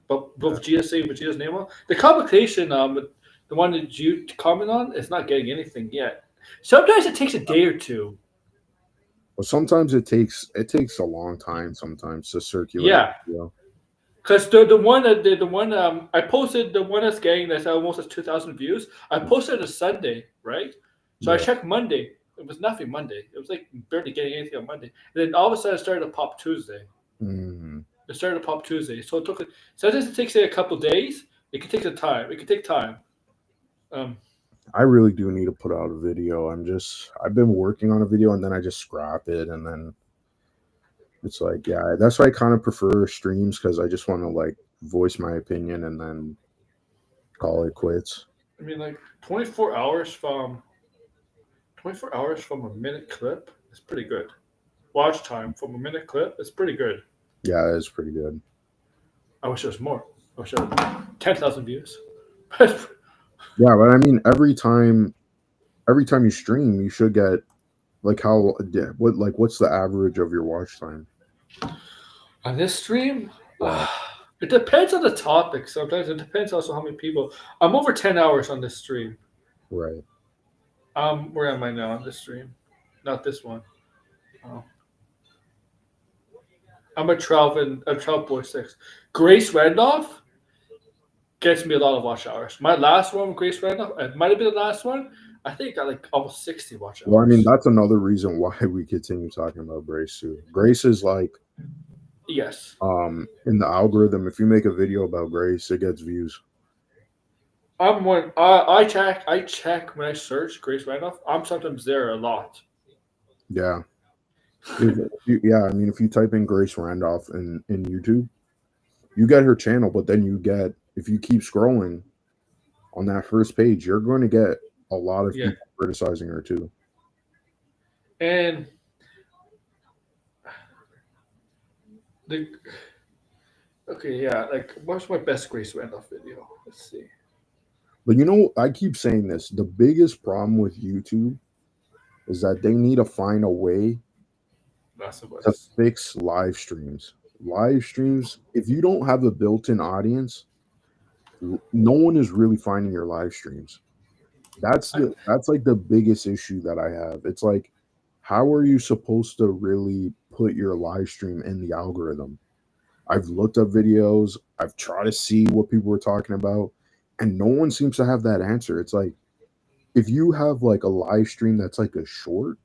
A: But both GSA and Vegeta's name on the complication. The one that you comment on is not getting anything yet. Sometimes it takes a day or two.
C: But sometimes it takes a long time sometimes to circulate.
A: Yeah,
C: You know?
A: because the one I posted the one that's getting that's almost has 2,000 views. I posted it a Sunday, right? So I
C: Yeah.
A: checked Monday. It was nothing Monday. It was like barely getting anything on Monday. And then all of a sudden it started to pop Tuesday.
C: Mhm.
A: It started to pop Tuesday. So it took sometimes it takes a couple days. It can take some time. It can take time. Um,
C: I really do need to put out a video. I've been working on a video and then I just scrap it and then it's like, yeah, that's why I kind of prefer streams because I just want to like voice my opinion and then call it quits.
A: I mean, like 24 hours from a minute clip is pretty good. Watch time from a minute clip is pretty good.
C: Yeah, it's pretty good.
A: I wish there was more. I wish there was 10,000 views.
C: Yeah, but I mean, every time you stream, you should get like what's the average of your watch time?
A: On this stream,
C: Yeah,
A: it depends on the topic. Sometimes it depends also how many people. I'm over 10 hours on this stream.
C: right.
A: Where am I now on this stream? Not this one. Oh. I'm a 12.6. Grace Randolph gets me a lot of watch hours. My last one with Grace Randolph, it might have been the last one. I think I got like almost 60 watch hours.
C: Well, I mean, that's another reason why we continue talking about Grace too. Grace is like
A: Yes.
C: in the algorithm, if you make a video about Grace, it gets views.
A: I'm one. I check when I search Grace Randolph. I'm sometimes there a lot.
C: Yeah. Yeah, I mean, if you type in Grace Randolph in YouTube, you get her channel, but then if you keep scrolling on that first page, you're going to get a lot of
A: Yeah.
C: people criticizing her too.
A: And the okay, yeah. Like, what's my best Grace Randolph video? Let's see.
C: But I keep saying this. The biggest problem with YouTube is that they need to find a way
A: That's the
C: to
A: best.
C: fix live streams. Live streams, if you don't have a built-in audience, no one is really finding your live streams. That's like the biggest issue that I have. It's like, how are you supposed to really put your live stream in the algorithm? I've looked up videos, I've tried to see what people were talking about, and no one seems to have that answer. It's like, if you have like a live stream that's like a short,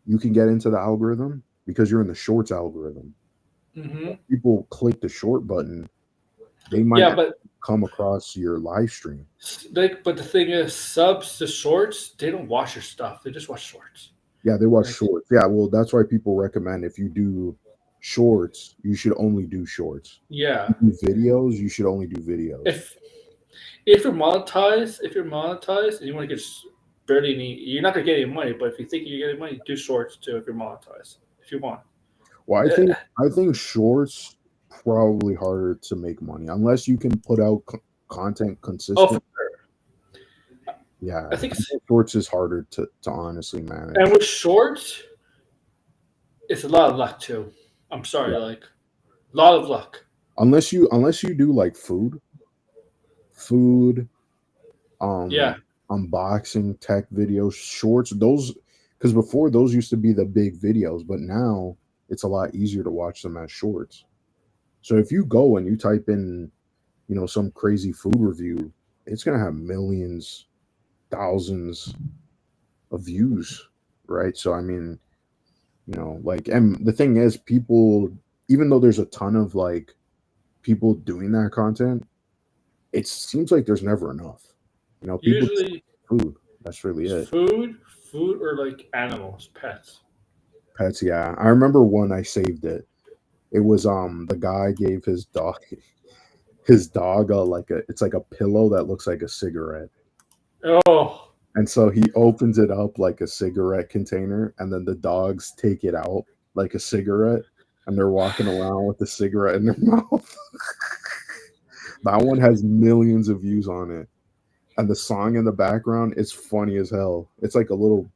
C: you can get into the algorithm because you're in the shorts algorithm.
A: Mm-hmm.
C: People click the short button, they might
A: Yeah, but
C: come across your live stream.
A: but the thing is, subs to shorts, they don't watch your stuff. They just watch shorts.
C: Yeah, they watch
A: Like,
C: shorts. Yeah, well, that's why people recommend if you do shorts, you should only do shorts.
A: yeah.
C: If you do videos, you should only do videos.
A: If you're monetized, and you want to get barely any, you're not gonna get any money. But if you think you're getting money, do shorts too. If you're monetized, if you want.
C: Well, I think shorts probably harder to make money unless you can put out content
A: Oh,
C: consistent.
A: for sure.
C: Yeah,
A: I think
C: shorts is harder to honestly manage.
A: and with shorts, it's a lot of luck too. I'm sorry,
C: Yeah.
A: like a lot of luck.
C: Unless you do like food,
A: Yeah,
C: unboxing tech videos, shorts, those, because before those used to be the big videos, but now it's a lot easier to watch them as shorts. So if you go and you type in, some crazy food review, it's gonna have millions, thousands of views, right? So I mean, like, and the thing is, people, even though there's a ton of like people doing that content, it seems like there's never enough. People just
A: usually
C: like food. That's really it.
A: food or like animals, pets.
C: Pets, yeah. I remember one I saved it. It was the guy gave his dog it's like a pillow that looks like a cigarette.
A: Oh,
C: And so he opens it up like a cigarette container, and then the dogs take it out like a cigarette, and they're walking around with the cigarette in their mouth. That one has millions of views on it. And the song in the background is funny as hell. It's like a little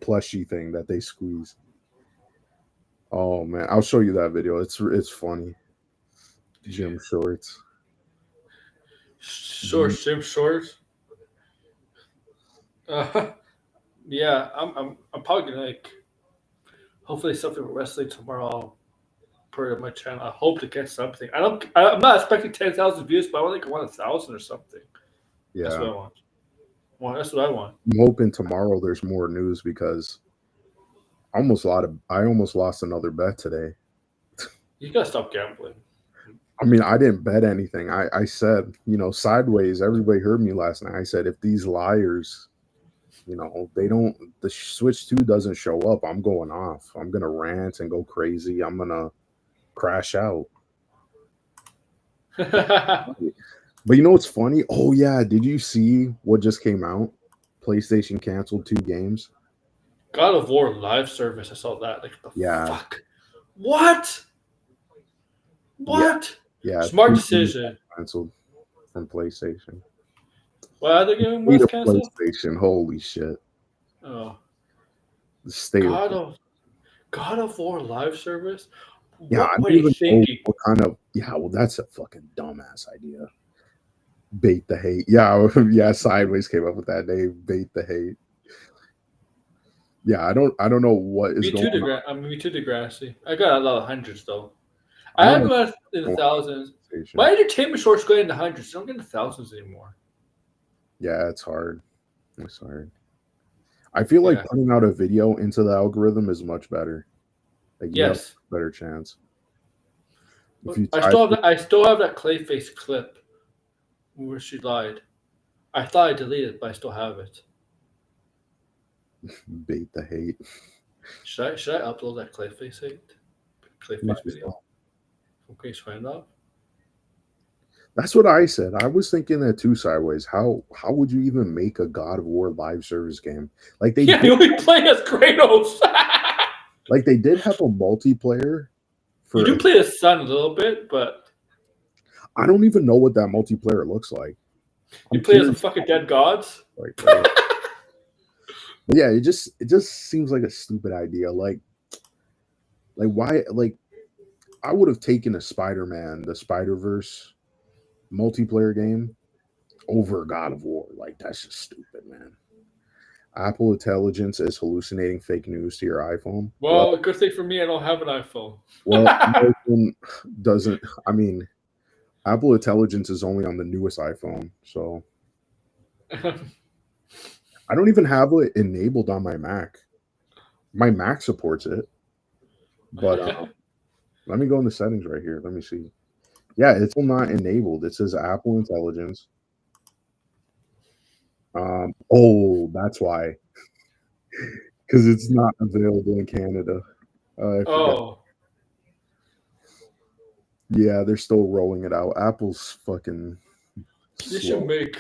C: plushy thing that they squeeze. Oh man, I'll show you that video. It's funny. Gym shorts.
A: Gym shorts. Yeah, I'm probably gonna like. Hopefully, something with wrestling tomorrow. I'll put it on my channel. I hope to get something. I'm not expecting 10,000 views, but I want like 1,000 or something. That's what
C: Yeah.
A: I want. Well, that's what I want.
C: I'm hoping tomorrow there's more news because I almost lost another bet today.
A: You gotta stop gambling.
C: I mean, I didn't bet anything. I said, sideways, everybody heard me last night. I said, if these liars, the Switch 2 doesn't show up, I'm going off. I'm going to rant and go crazy. I'm going to crash out. But you know what's funny? Oh, yeah. Did you see what just came out? PlayStation canceled 2 games.
A: God of War live service. I saw that. Like,
C: Yeah.
A: fuck? What? What?
C: Yeah.
A: Smart decision.
C: Canceled from PlayStation.
A: Why are they giving West canceled?
C: PlayStation. Holy shit.
A: Oh.
C: The state
A: God of War live service?
C: Yeah,
A: What are you thinking?
C: What kind of well, that's a fucking dumbass idea. Bait the hate. Yeah, yeah, Sideways came up with that name, bait the hate. Yeah, I don't know what is going on.
A: Me too, Degrassi. I got a lot of hundreds though. I have got in the thousands. My entertainment shorts go in the hundreds. I don't get in the thousands anymore.
C: Yeah, it's hard. It's hard. I feel like putting out a video into the algorithm is much better. Like, you have a better chance.
A: I still have that Clayface clip where she lied. I thought I deleted it, but I still have it.
C: Bait the hate.
A: Should I upload that Clayface video from Chris Randolph?
C: That's what I said. I was thinking that too, Sideways. How would you even make a God of War live service game? Like
A: you only play as Kratos.
C: Like they did have a multiplayer.
A: You do play as Son a little bit, but
C: I don't even know what that multiplayer looks like.
A: You play as a fucking dead gods.
C: Yeah, it just seems like a stupid idea. Like why? Like I would have taken a Spider-Man, the Spider-Verse multiplayer game over God of War. Like that's just stupid, man. Apple Intelligence is hallucinating fake news to your iPhone.
A: Well, good thing for me, I don't have an iPhone.
C: Well, iPhone doesn't. I mean, Apple Intelligence is only on the newest iPhone, so I don't even have it enabled on my Mac. My Mac supports it, but let me go in the settings right here. Let me see. Yeah, it's still not enabled. It says Apple Intelligence. Oh, that's why. Because it's not available in Canada. Yeah, they're still rolling it out. Apple's fucking.
A: They should make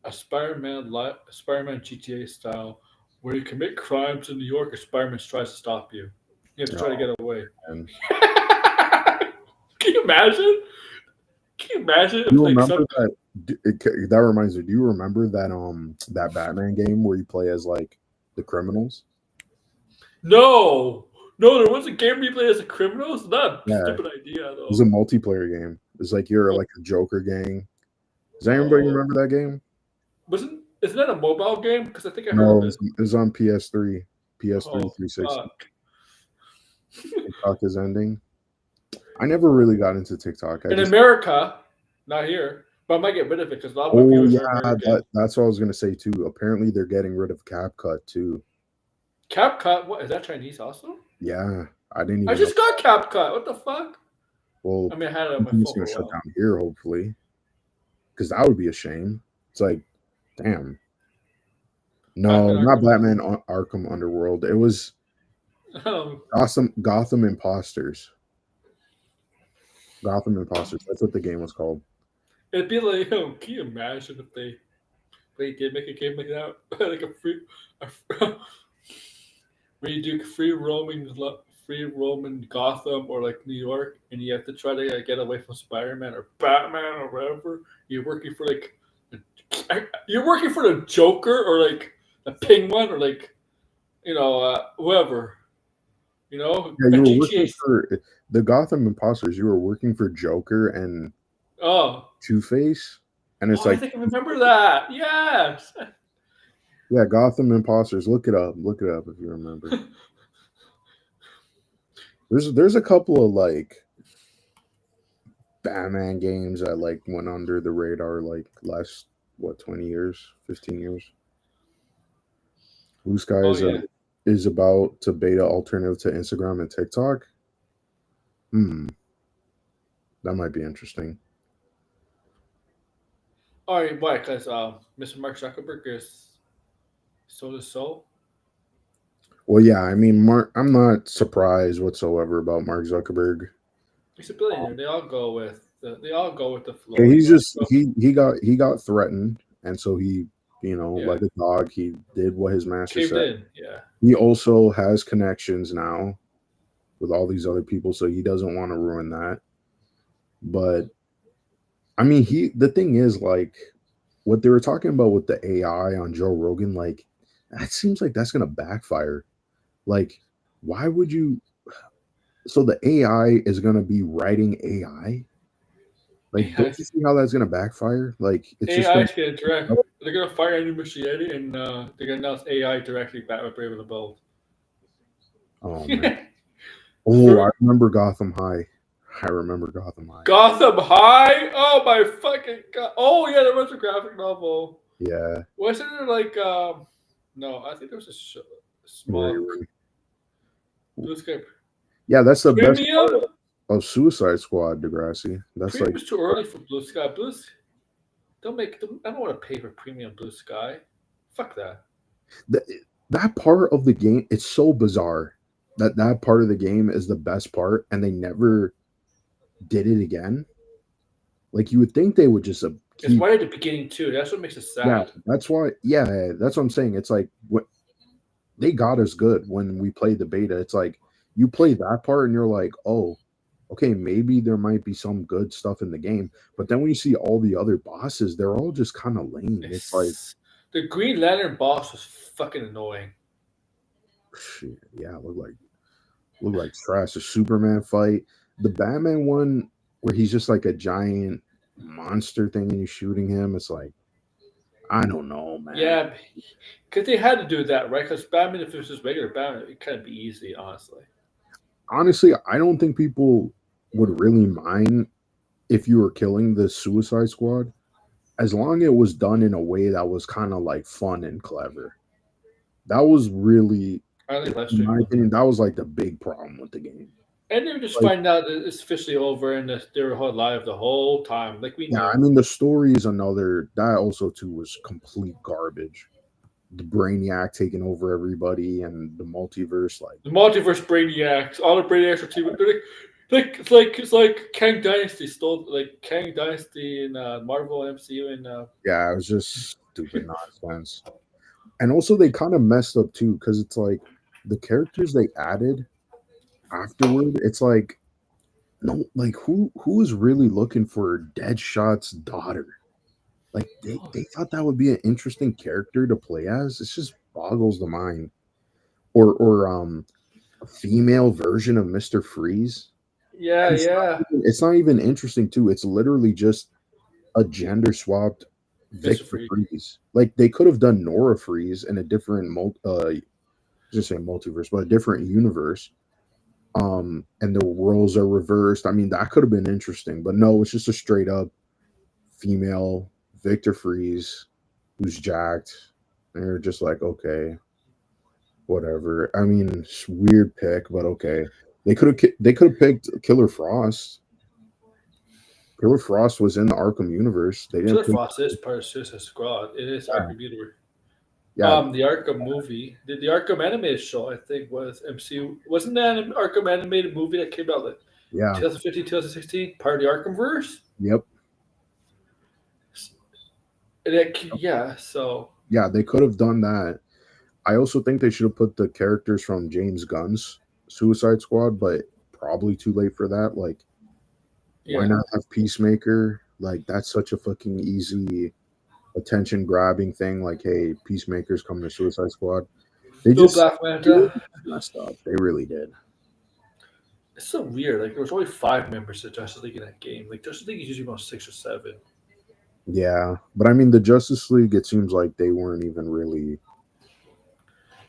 A: a Spider-Man GTA style where you commit crimes in New York, or Spider-Man tries to stop you. You have to try to get away. Can you imagine? Can you imagine?
C: You remember that? That reminds me. Do you remember that Batman game where you play as like the criminals?
A: No, there was a game where you play as a criminal. It's not a stupid idea though.
C: It was a multiplayer game. It's like you're like a Joker gang. Does anybody remember that game?
A: Isn't that a mobile game? Because I think I heard of it.
C: It was on PS3, 360. TikTok is ending. I never really got into TikTok.
A: In America, not here. But I might get rid of it because a lot of my viewers are American.
C: That's what I was going to say too. Apparently, they're getting rid of CapCut too.
A: CapCut? What is that Chinese also?
C: Yeah, I didn't. Even
A: I just got CapCut. What the fuck?
C: Well,
A: I mean, I had it on my phone.
C: It's going to shut down here, hopefully, because that would be a shame. It's like, damn. No, not Batman Arkham Underworld. It was Gotham Imposters. Gotham Imposters. That's what the game was called.
A: It'd be like, can you imagine if they did make a game like that, like where you do free roaming Gotham or like New York, and you have to try to get away from Spider-Man or Batman or whatever. You're working for the Joker or like the Penguin or like whoever. You know,
C: Yeah,
A: a
C: you were
A: GTA.
C: working for the Gotham Imposters. You were working for Joker and
A: Oh,
C: Two-Face, and it's
A: oh, I
C: like,
A: think I remember that. Yes.
C: yeah, Gotham Imposters. Look it up. Look it up if you remember. There's a couple of like Batman games that like went under the radar like last 20 years, 15 years. Blue Sky
A: Oh yeah.
C: is about to beta alternative to Instagram and TikTok. That might be interesting.
A: All right, why? Because Mr. Mark Zuckerberg is sold his soul.
C: Well, yeah, I mean, I'm not surprised whatsoever about Mark Zuckerberg.
A: He's a billionaire. They all go with the
C: Yeah,
A: flow.
C: he's
A: You know.
C: just he got threatened, and so he,
A: Yeah.
C: like a dog, he did what his master
A: Caved
C: said.
A: in. Yeah.
C: He also has connections now with all these other people, so he doesn't want to ruin that. But I mean, the thing is, like, what they were talking about with the AI on Joe Rogan, like, that seems like that's gonna backfire. Like, why would you? So the AI is gonna be writing AI. Like, don't
A: AI,
C: you see how that's gonna backfire? Like, it's just
A: AI
C: gonna.
A: is gonna direct. They're gonna fire Andrew Muschietti and they're gonna announce AI directly back with Brave and the Bold.
C: Oh man. Oh, I remember Gotham High. I remember Gotham High.
A: Gotham High. Oh my fucking god. Oh yeah, there was a graphic novel.
C: Yeah,
A: Wasn't it like No, I think there was a small
C: Ray.
A: Blue Sky
C: Yeah, that's the best
A: Premium.
C: part of Suicide Squad, Degrassi. That's
A: Premium
C: like
A: is too early for Blue Sky. I don't want to pay for premium Blue Sky. Fuck that.
C: th- that part of the game. It's so bizarre that part of the game is the best part, and they never did it again. Like you would think they would just
A: It's
C: keep.
A: right at the beginning too. That's what makes it
C: Yeah,
A: sad.
C: that's why. Yeah, that's what I'm saying. It's like what they got us good when we played the beta. It's like you play that part and you're like, oh, okay, maybe there might be some good stuff in the game. But then when you see all the other bosses, they're all just kind of lame. It's like,
A: The Green Lantern boss was fucking annoying.
C: shit, yeah, look like trash. The Superman fight, the Batman one where he's just like a giant monster thing and you're shooting him. It's like, I don't know, man.
A: Yeah, because they had to do that, right? Because Batman, if it was just regular Batman, it kind of be easy, honestly.
C: Honestly, I don't think people would really mind if you were killing the Suicide Squad as long as it was done in a way that was kind of like fun and clever. That was really,
A: I think live
C: in my
A: streaming.
C: opinion, that was like the big problem with the game.
A: And they would just
C: Like,
A: find out that it's officially over and that they were alive the whole time. Like we
C: yeah,
A: knew.
C: I mean the story is another that also too was complete garbage. The Brainiac taking over everybody and the multiverse, like
A: The multiverse brainiacs, all the brainiacs are teaming. It's like Kang Dynasty stole like Kang Dynasty in Marvel MCU and
C: yeah, it was just stupid nonsense. And also they kind of messed up too, because it's like the characters they added afterward, it's like no, like who is really looking for Deadshot's daughter? Like they thought that would be an interesting character to play as. It just boggles the mind. Or a female version of Mr. Freeze.
A: yeah,
C: And
A: yeah,
C: it's not even interesting too. It's literally just a gender swapped
A: Mr.
C: Victor
A: Freeze.
C: Freeze. Like they could have done Nora Freeze in a different just say multiverse, but a different universe. And the roles are reversed. I mean, that could have been interesting, but no, it's just a straight up female Victor Freeze who's jacked. And you're just like, okay, whatever. I mean, it's weird pick, but okay. They could have picked Killer Frost. Killer Frost was in the Arkham universe. They didn't
A: Killer
C: pick.
A: Frost is part of Suicide Squad. It is
C: Yeah,
A: Arkham Universe.
C: yeah,
A: The Arkham movie, the Arkham animated show, I think was MCU. Wasn't that an Arkham animated movie that came out like
C: yeah,
A: 2015, 2016, part of the Arkham verse?
C: yep,
A: Yeah, so
C: yeah. They could have done that. I also think they should have put the characters from James Gunn's Suicide Squad, but probably too late for that. Like, why
A: yeah.
C: not have Peacemaker? Like, that's such a fucking easy attention grabbing thing. Like, hey, Peacemaker's coming to Suicide Squad. They
A: No
C: just
A: Black
C: they really
A: Manta.
C: messed up. They really did.
A: It's so weird. Like there was only 5 members to Justice League in that game. Like Justice League is usually about 6 or 7.
C: Yeah, but I mean, the Justice League. It seems like they weren't even really.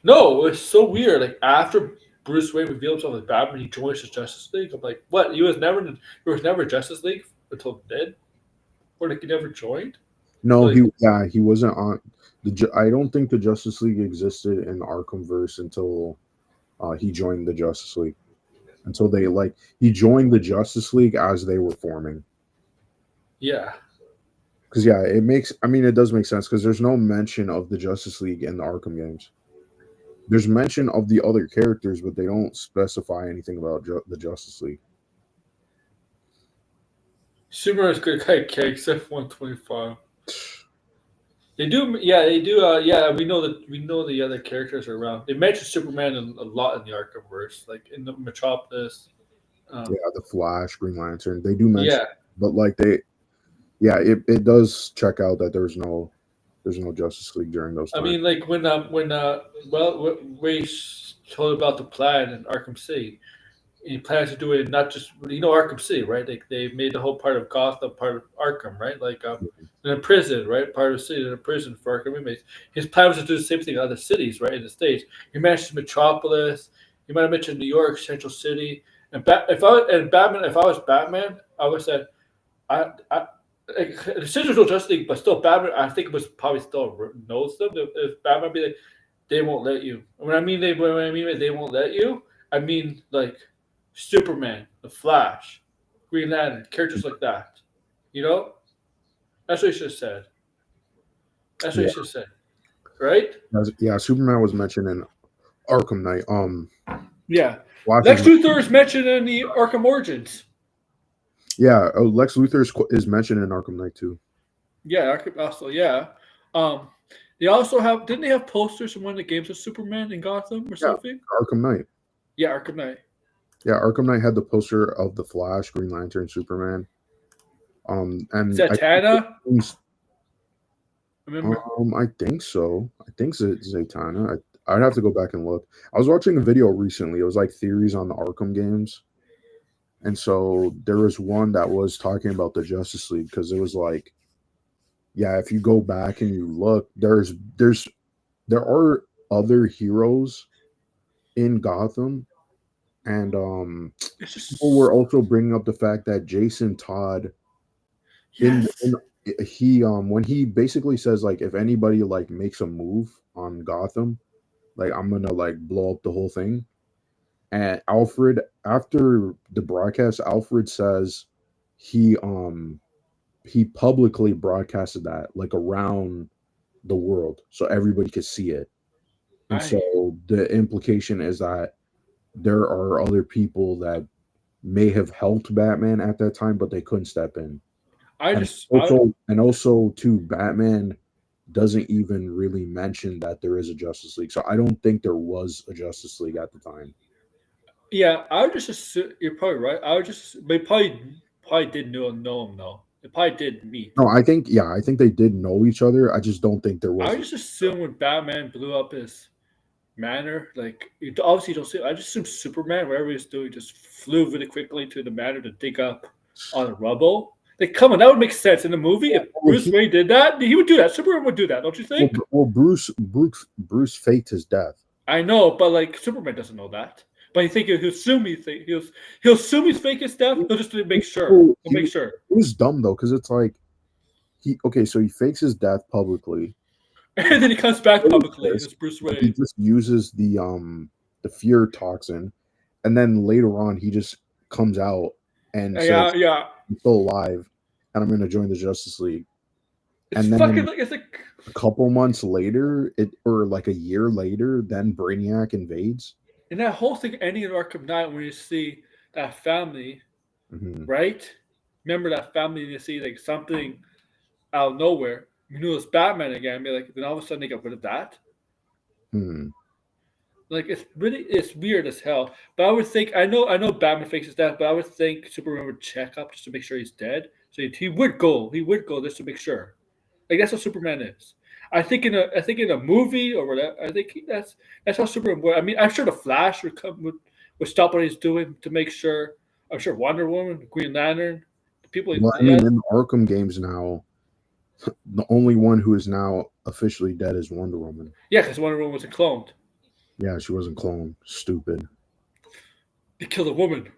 A: No, it's so weird. Like after Bruce Wayne revealed himself as Batman, he joins the Justice League. I'm like, what? There was never Justice League until then, or like he never joined.
C: No,
A: Like,
C: he wasn't on I don't think the Justice League existed in Arkhamverse until he joined the Justice League. Until they he joined the Justice League as they were forming.
A: yeah.
C: Because yeah, it does make sense because there's no mention of the Justice League in the Arkham games. There's mention of the other characters, but they don't specify anything about the Justice League.
A: Superman's good guy cake, except 125. They do, yeah, they do. Yeah, we know the other characters are around. They mention Superman a lot in the Arkhamverse, like in the Metropolis.
C: Yeah, the Flash, Green Lantern, they do mention,
A: Yeah,
C: but it does check out that there's no Justice League during those
A: I
C: times.
A: mean, like when Ray told about the plan in Arkham City, he plans to do it not just Arkham City, right? Like they made the whole part of Gotham part of Arkham, right? Like in a prison, right? Part of the city in a prison for Arkham inmates. His plan was to do the same thing in other cities, right? In the states, he mentioned Metropolis. He might have mentioned New York, Central City, and Batman. If I was Batman, I would have said, the Central Justice League, but still Batman. I think it was probably still knows them. If Batman be like, they won't let you. When I mean they won't let you, I mean like Superman, the Flash, Green Lantern, characters like that. You know, that's what you should have said. That's what
C: Yeah,
A: you should have said, right?
C: yeah. Superman was mentioned in Arkham Knight.
A: Yeah.
C: Flash
A: Lex
C: was
A: Luthor is mentioned in the Arkham Origins.
C: Lex Luthor is mentioned in Arkham Knight too.
A: Yeah, Arkham also. Yeah. They also have. Didn't they have posters in one of the games of Superman in Gotham or
C: Yeah,
A: something?
C: Arkham Knight.
A: Yeah, Arkham Knight.
C: Yeah, Arkham Knight had the poster of the Flash, Green Lantern, Superman. And
A: Zatanna. Remember?
C: I think so. I think Zatanna. I'd have to go back and look. I was watching a video recently. It was like theories on the Arkham games, and so there was one that was talking about the Justice League because it was like, yeah, if you go back and you look, there are other heroes in Gotham, and
A: It's just
C: people were also bringing up the fact that Jason Todd
A: yes.
C: he when he basically says like if anybody like makes a move on Gotham, like I'm gonna like blow up the whole thing. And Alfred, after the broadcast, Alfred says he publicly broadcasted that like around the world so everybody could see it. And so the implication is that there are other people that may have helped Batman at that time, but they couldn't step in. And also too, Batman doesn't even really mention that there is a Justice League. So I don't think there was a Justice League at the time.
A: Yeah, I would just assume you're probably right. I would just they probably did know him though. They probably did meet.
C: No, I think they did know each other. I just don't think there was.
A: I just assume when Batman blew up his manor, like you obviously don't see. I just assume Superman, whatever he was doing, just flew really quickly to the manor to dig up on the rubble. Like, come on, that would make sense in the movie. If Bruce Wayne did that, he would do that. Superman would do that, don't you think?
C: Well, Bruce faked his death.
A: I know, but like Superman doesn't know that. But you think he'll assume he'll assume he's fake his death. He'll just make sure. He'll make sure.
C: It was dumb though, because it's like so he fakes his death publicly,
A: and then he comes back publicly as Bruce Wayne.
C: He just uses the fear toxin, and then later on he just comes out and says, I'm still alive, and I'm going to join the Justice League.
A: It's
C: and then
A: fucking it's like
C: a couple months later, or like a year later, then Brainiac invades.
A: And that whole thing ending in Arkham Knight when you see that family, right? Remember that family and you see like something out of nowhere. You knew it was Batman again. Be like, then all of a sudden they got rid of that. Like it's weird as hell. But I would think I know Batman fakes his death, but I would think Superman would check up just to make sure he's dead. So he would go just to make sure. Like that's what Superman is. I think in a movie or whatever, I think that's how Superman would. I mean, I'm sure the Flash would would stop what he's doing to make sure. I'm sure Wonder Woman, Green Lantern, the people.
C: Well, I mean, in the Arkham games now, the only one who is now officially dead is Wonder Woman.
A: Yeah, because Wonder Woman wasn't cloned.
C: Yeah, she wasn't cloned. Stupid.
A: They killed a woman.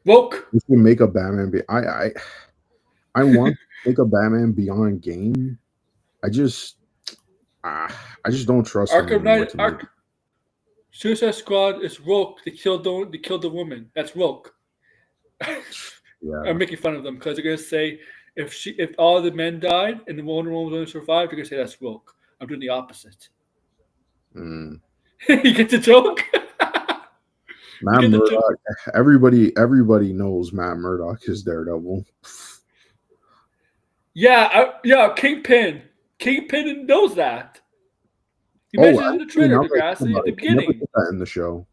A: Woke.
C: You can make a Batman. I want to make a Batman Beyond game. I just don't trust
A: Arkham
C: them.
A: Knight. Suicide Squad is woke. They killed the woman. That's woke.
C: Yeah.
A: I'm making fun of them because they're gonna say if all the men died and the Wonder Woman was only survived, they're gonna say that's woke. I'm doing the opposite.
C: Mm.
A: You get the joke?
C: Matt Murdock. Everybody knows Matt Murdock is Daredevil.
A: Yeah. Kingpin knows that. You mentioned it in the trailer, Degrassi, at the beginning.
C: They never did that in the show.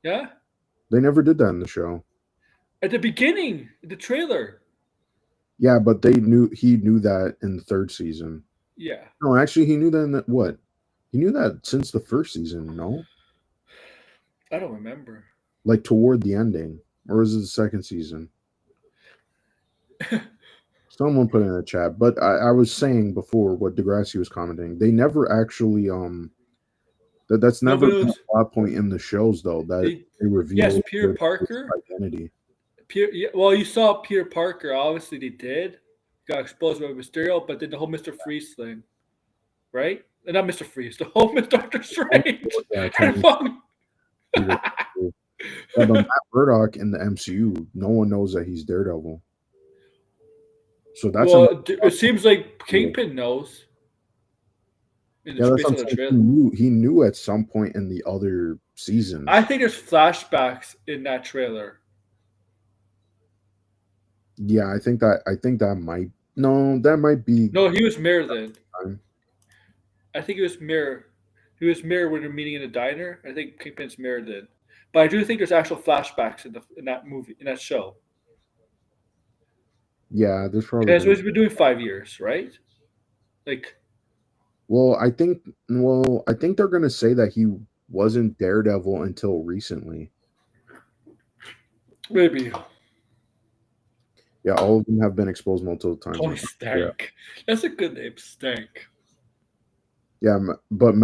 A: Yeah?
C: They never did that in the show.
A: At the beginning, the trailer.
C: Yeah, but he knew that in the third season.
A: Yeah.
C: No, actually, he knew that in what? He knew that since the first season, no?
A: I don't remember.
C: Like toward the ending. Or was it the second season? Someone put it in the chat. But I was saying before what Degrassi was commenting. They never actually that's never been a plot point in the shows though. That they revealed
A: yes, Peter Parker
C: identity.
A: Well, you saw Peter Parker. Obviously, they did. Got exposed by Mysterio, but then the whole Mr. Freeze thing, right? And not Mr. Freeze, the whole Doctor Strange.
C: Yeah, but Matt Murdock in the MCU, no one knows that he's Daredevil. So that's
A: it seems like Kingpin knows.
C: He knew at some point in the other seasons.
A: I think there's flashbacks in that trailer.
C: Yeah, I think that might be.
A: No, he was Mirror then. I think he was Mirror. He was Mirror when they're meeting in the diner. I think Kingpin's Mirror then. But I do think there's actual flashbacks in that movie, in that show.
C: Yeah, there's probably.
A: That's what he's been doing 5 years, right? Like.
C: Well, I think they're gonna say that he wasn't Daredevil until recently.
A: Maybe.
C: Yeah, all of them have been exposed multiple times.
A: Tony Stank. Yeah. That's a good name, Stank.
C: Yeah, but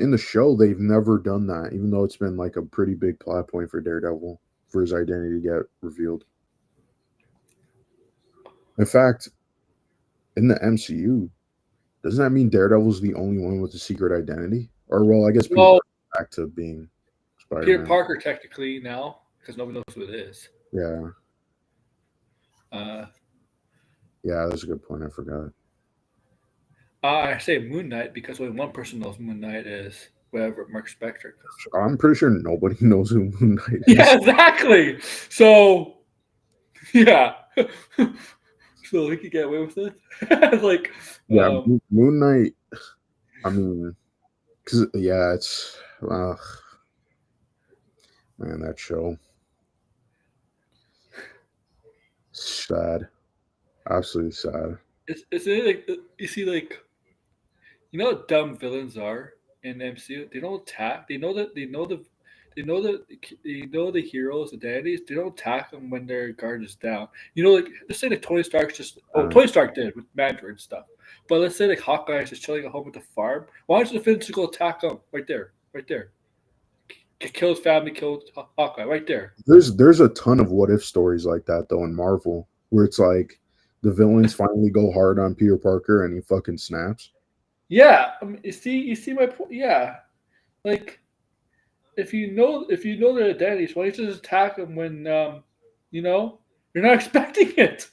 C: in the show they've never done that, even though it's been like a pretty big plot point for Daredevil for his identity to get revealed. In fact, in the MCU, doesn't that mean Daredevil's the only one with a secret identity? Or I guess back to being Spider-Man.
A: Peter Parker technically now, because nobody knows who it is.
C: Yeah. Yeah, that's a good point. I forgot.
A: I say Moon Knight because only one person knows Moon Knight is whatever Mark Spector.
C: I'm pretty sure nobody knows who Moon Knight is.
A: Yeah, exactly. So, yeah. So he could get away with it. Like,
C: yeah, Moon Knight. I mean, because it's man, that show. Sad, absolutely sad.
A: It's like you see, like, you know how dumb villains are in the MCU. They don't attack. They know the heroes' identities. They don't attack them when their guard is down. You know, like let's say like Tony Stark Tony Stark did with Mandarin and stuff. But let's say like Hawkeye is just chilling at home at the farm. Why don't the villains go attack him right there? Kill his family, kill Hawkeye right there.
C: There's a ton of what if stories like that though in Marvel where it's like the villains finally go hard on Peter Parker and he fucking snaps.
A: Yeah, I mean, you see my point. Yeah, like if you know their identities, why don't you just attack them when you're not expecting it?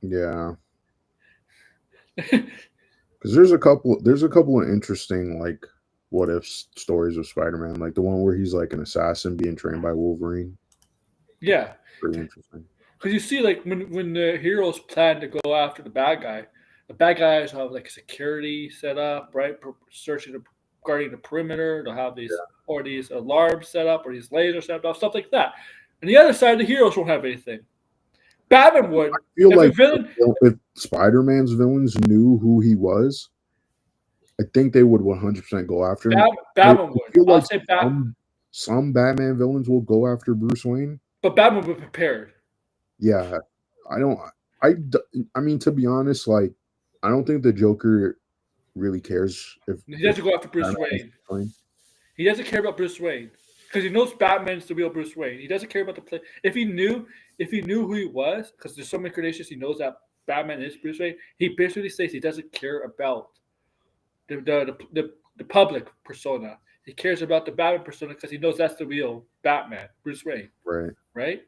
C: Yeah, because there's a couple of interesting like what if stories of Spider-Man, like the one where he's like an assassin being trained by Wolverine.
A: Yeah,
C: pretty interesting.
A: Because you see, like when the heroes plan to go after the bad guys have like security set up, right? Guarding the perimeter. They'll have these or these alarms set up or these lasers set up, stuff like that. And the other side, the heroes won't have anything. Batman would.
C: I feel like if Spider-Man's villains knew who he was, I think they would 100% go after him.
A: Batman would. I'll say Batman.
C: some Batman villains will go after Bruce Wayne.
A: But Batman was prepared.
C: Yeah, I don't. I mean, to be honest, like, I don't think the Joker really cares if
A: He doesn't go after Bruce
C: Batman is
A: Wayne. He doesn't care about Bruce Wayne because he knows Batman's the real Bruce Wayne. He doesn't care about the play. If he knew who he was, because there's so many incarnations, he knows that Batman is Bruce Wayne. He basically says he doesn't care about the public persona. He cares about the Batman persona because he knows that's the real Batman, Bruce Wayne.
C: Right.
A: Right.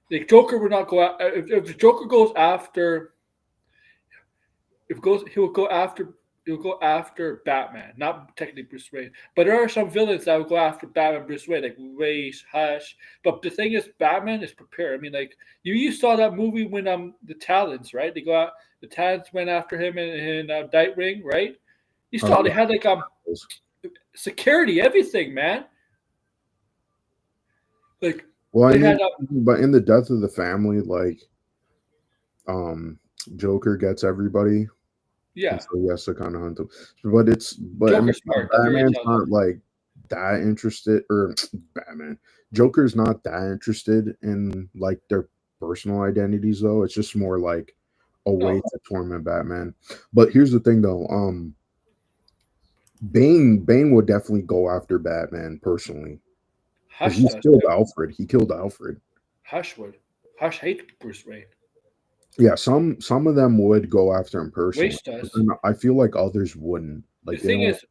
A: The Joker would not go out. If the Joker goes after, he'll go after Batman, not technically Bruce Wayne. But there are some villains that will go after Batman, Bruce Wayne, like Ra's, Hush. But the thing is, Batman is prepared. I mean, like you saw that movie when the Talons, right? They go out. The Talons went after him in Nightwing, right? You saw they had like security, everything, man. Like.
C: Well, I mean, but in the Death of the Family, like, Joker gets everybody.
A: Yeah.
C: So he has to kind of hunt them. But I mean, Batman's not like that interested, or Joker's not that interested in like their personal identities, though. It's just more like a way to torment Batman. But here's the thing, though. Bane would definitely go after Batman personally. He killed Alfred. He killed Alfred.
A: Hush would. Hush hates Bruce Wayne.
C: Yeah, some of them would go after him personally.
A: Does.
C: I feel like others wouldn't. Like
A: the thing is,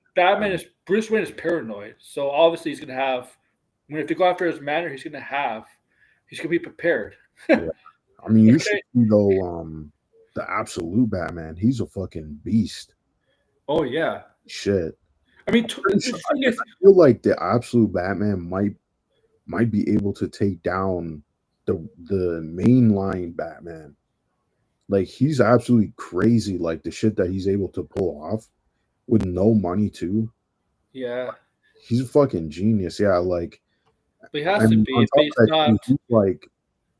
A: Bruce Wayne is paranoid, so obviously he's gonna have. If they go after his manor, he's gonna be prepared.
C: Yeah. I mean, you should see though. The absolute Batman, he's a fucking beast.
A: Oh yeah.
C: Shit.
A: I mean,
C: I feel like the absolute Batman might be able to take down the mainline Batman. Like, he's absolutely crazy, like the shit that he's able to pull off with no money too.
A: Yeah.
C: He's a fucking genius. Yeah, like,
A: but he has to be if he's not
C: he's like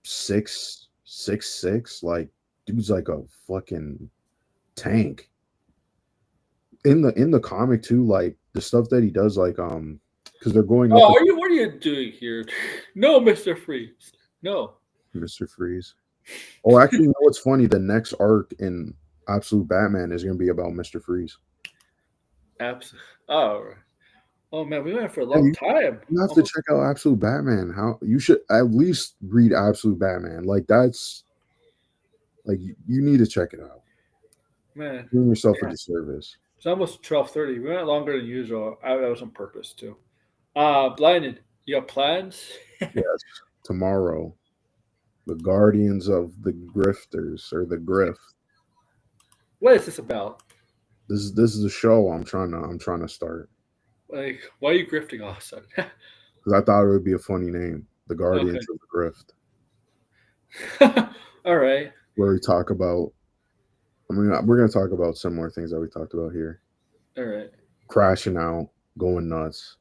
C: 6'6". Like, dude's like a fucking tank. In the comic too, like the stuff that he does, like because they're going.
A: Oh, what are you doing here? No, Mr. Freeze. No,
C: Mr. Freeze. Oh, actually, you know what's funny? The next arc in Absolute Batman is going to be about Mr. Freeze.
A: Absolutely. Oh man, we went for a long time.
C: You have to check out Absolute Batman. How you should at least read Absolute Batman. Like, that's like you need to check it out.
A: Man,
C: doing yourself a disservice.
A: It's almost 12:30. We went longer than usual. That was on purpose too. Blinded. You got plans?
C: Yes. Tomorrow, the Guardians of the Grifters, or the Grift.
A: What is this about?
C: This is a show I'm trying to start.
A: Like, why are you grifting all of a sudden?
C: Because I thought it would be a funny name, the Guardians of the
A: Grift. All right.
C: Where we talk about. I mean, we're going to talk about similar things that we talked about here.
A: All right.
C: Crashing out, going nuts.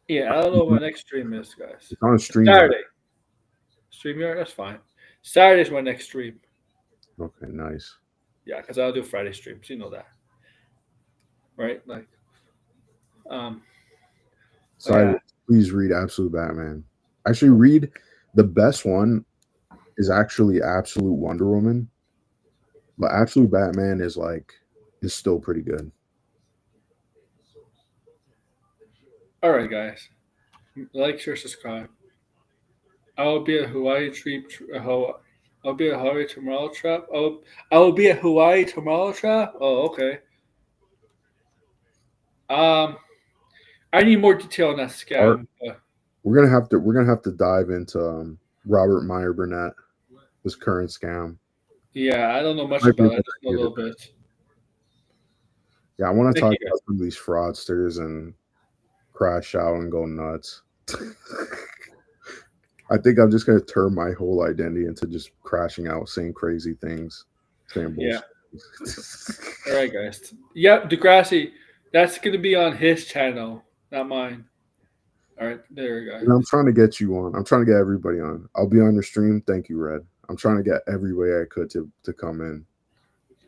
A: Yeah, I don't know what my next stream is, guys.
C: It's on stream.
A: Saturday. StreamYard, that's fine. Saturday's my next stream.
C: Okay, nice.
A: Yeah, because I'll do Friday streams. You know that. Right? Like,
C: please read Absolute Batman. Actually, read the best one is actually Absolute Wonder Woman. But Absolute Batman is still pretty good.
A: All right, guys. Like, share, subscribe. I will be a Hawaii trip. I'll be a Hawaii tomorrow trap. I will be a Hawaii tomorrow trap. Oh, okay. I need more detail on that scam.
C: We're gonna have to dive into Robert Meyer Burnett, this current scam.
A: Yeah, I don't know much about it. I just know a little bit.
C: Yeah, I want to talk about some of these fraudsters and crash out and go nuts. I think I'm just going to turn my whole identity into just crashing out, saying crazy things, saying bullshit.
A: Yeah. All right, guys. Yep, Degrassi, that's going to be on his channel, not mine. All right, there you go.
C: And I'm trying to get you on. I'm trying to get everybody on. I'll be on your stream. Thank you, Red. I'm trying to get every way I could to come in.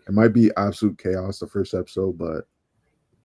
C: It might be absolute chaos the first episode, but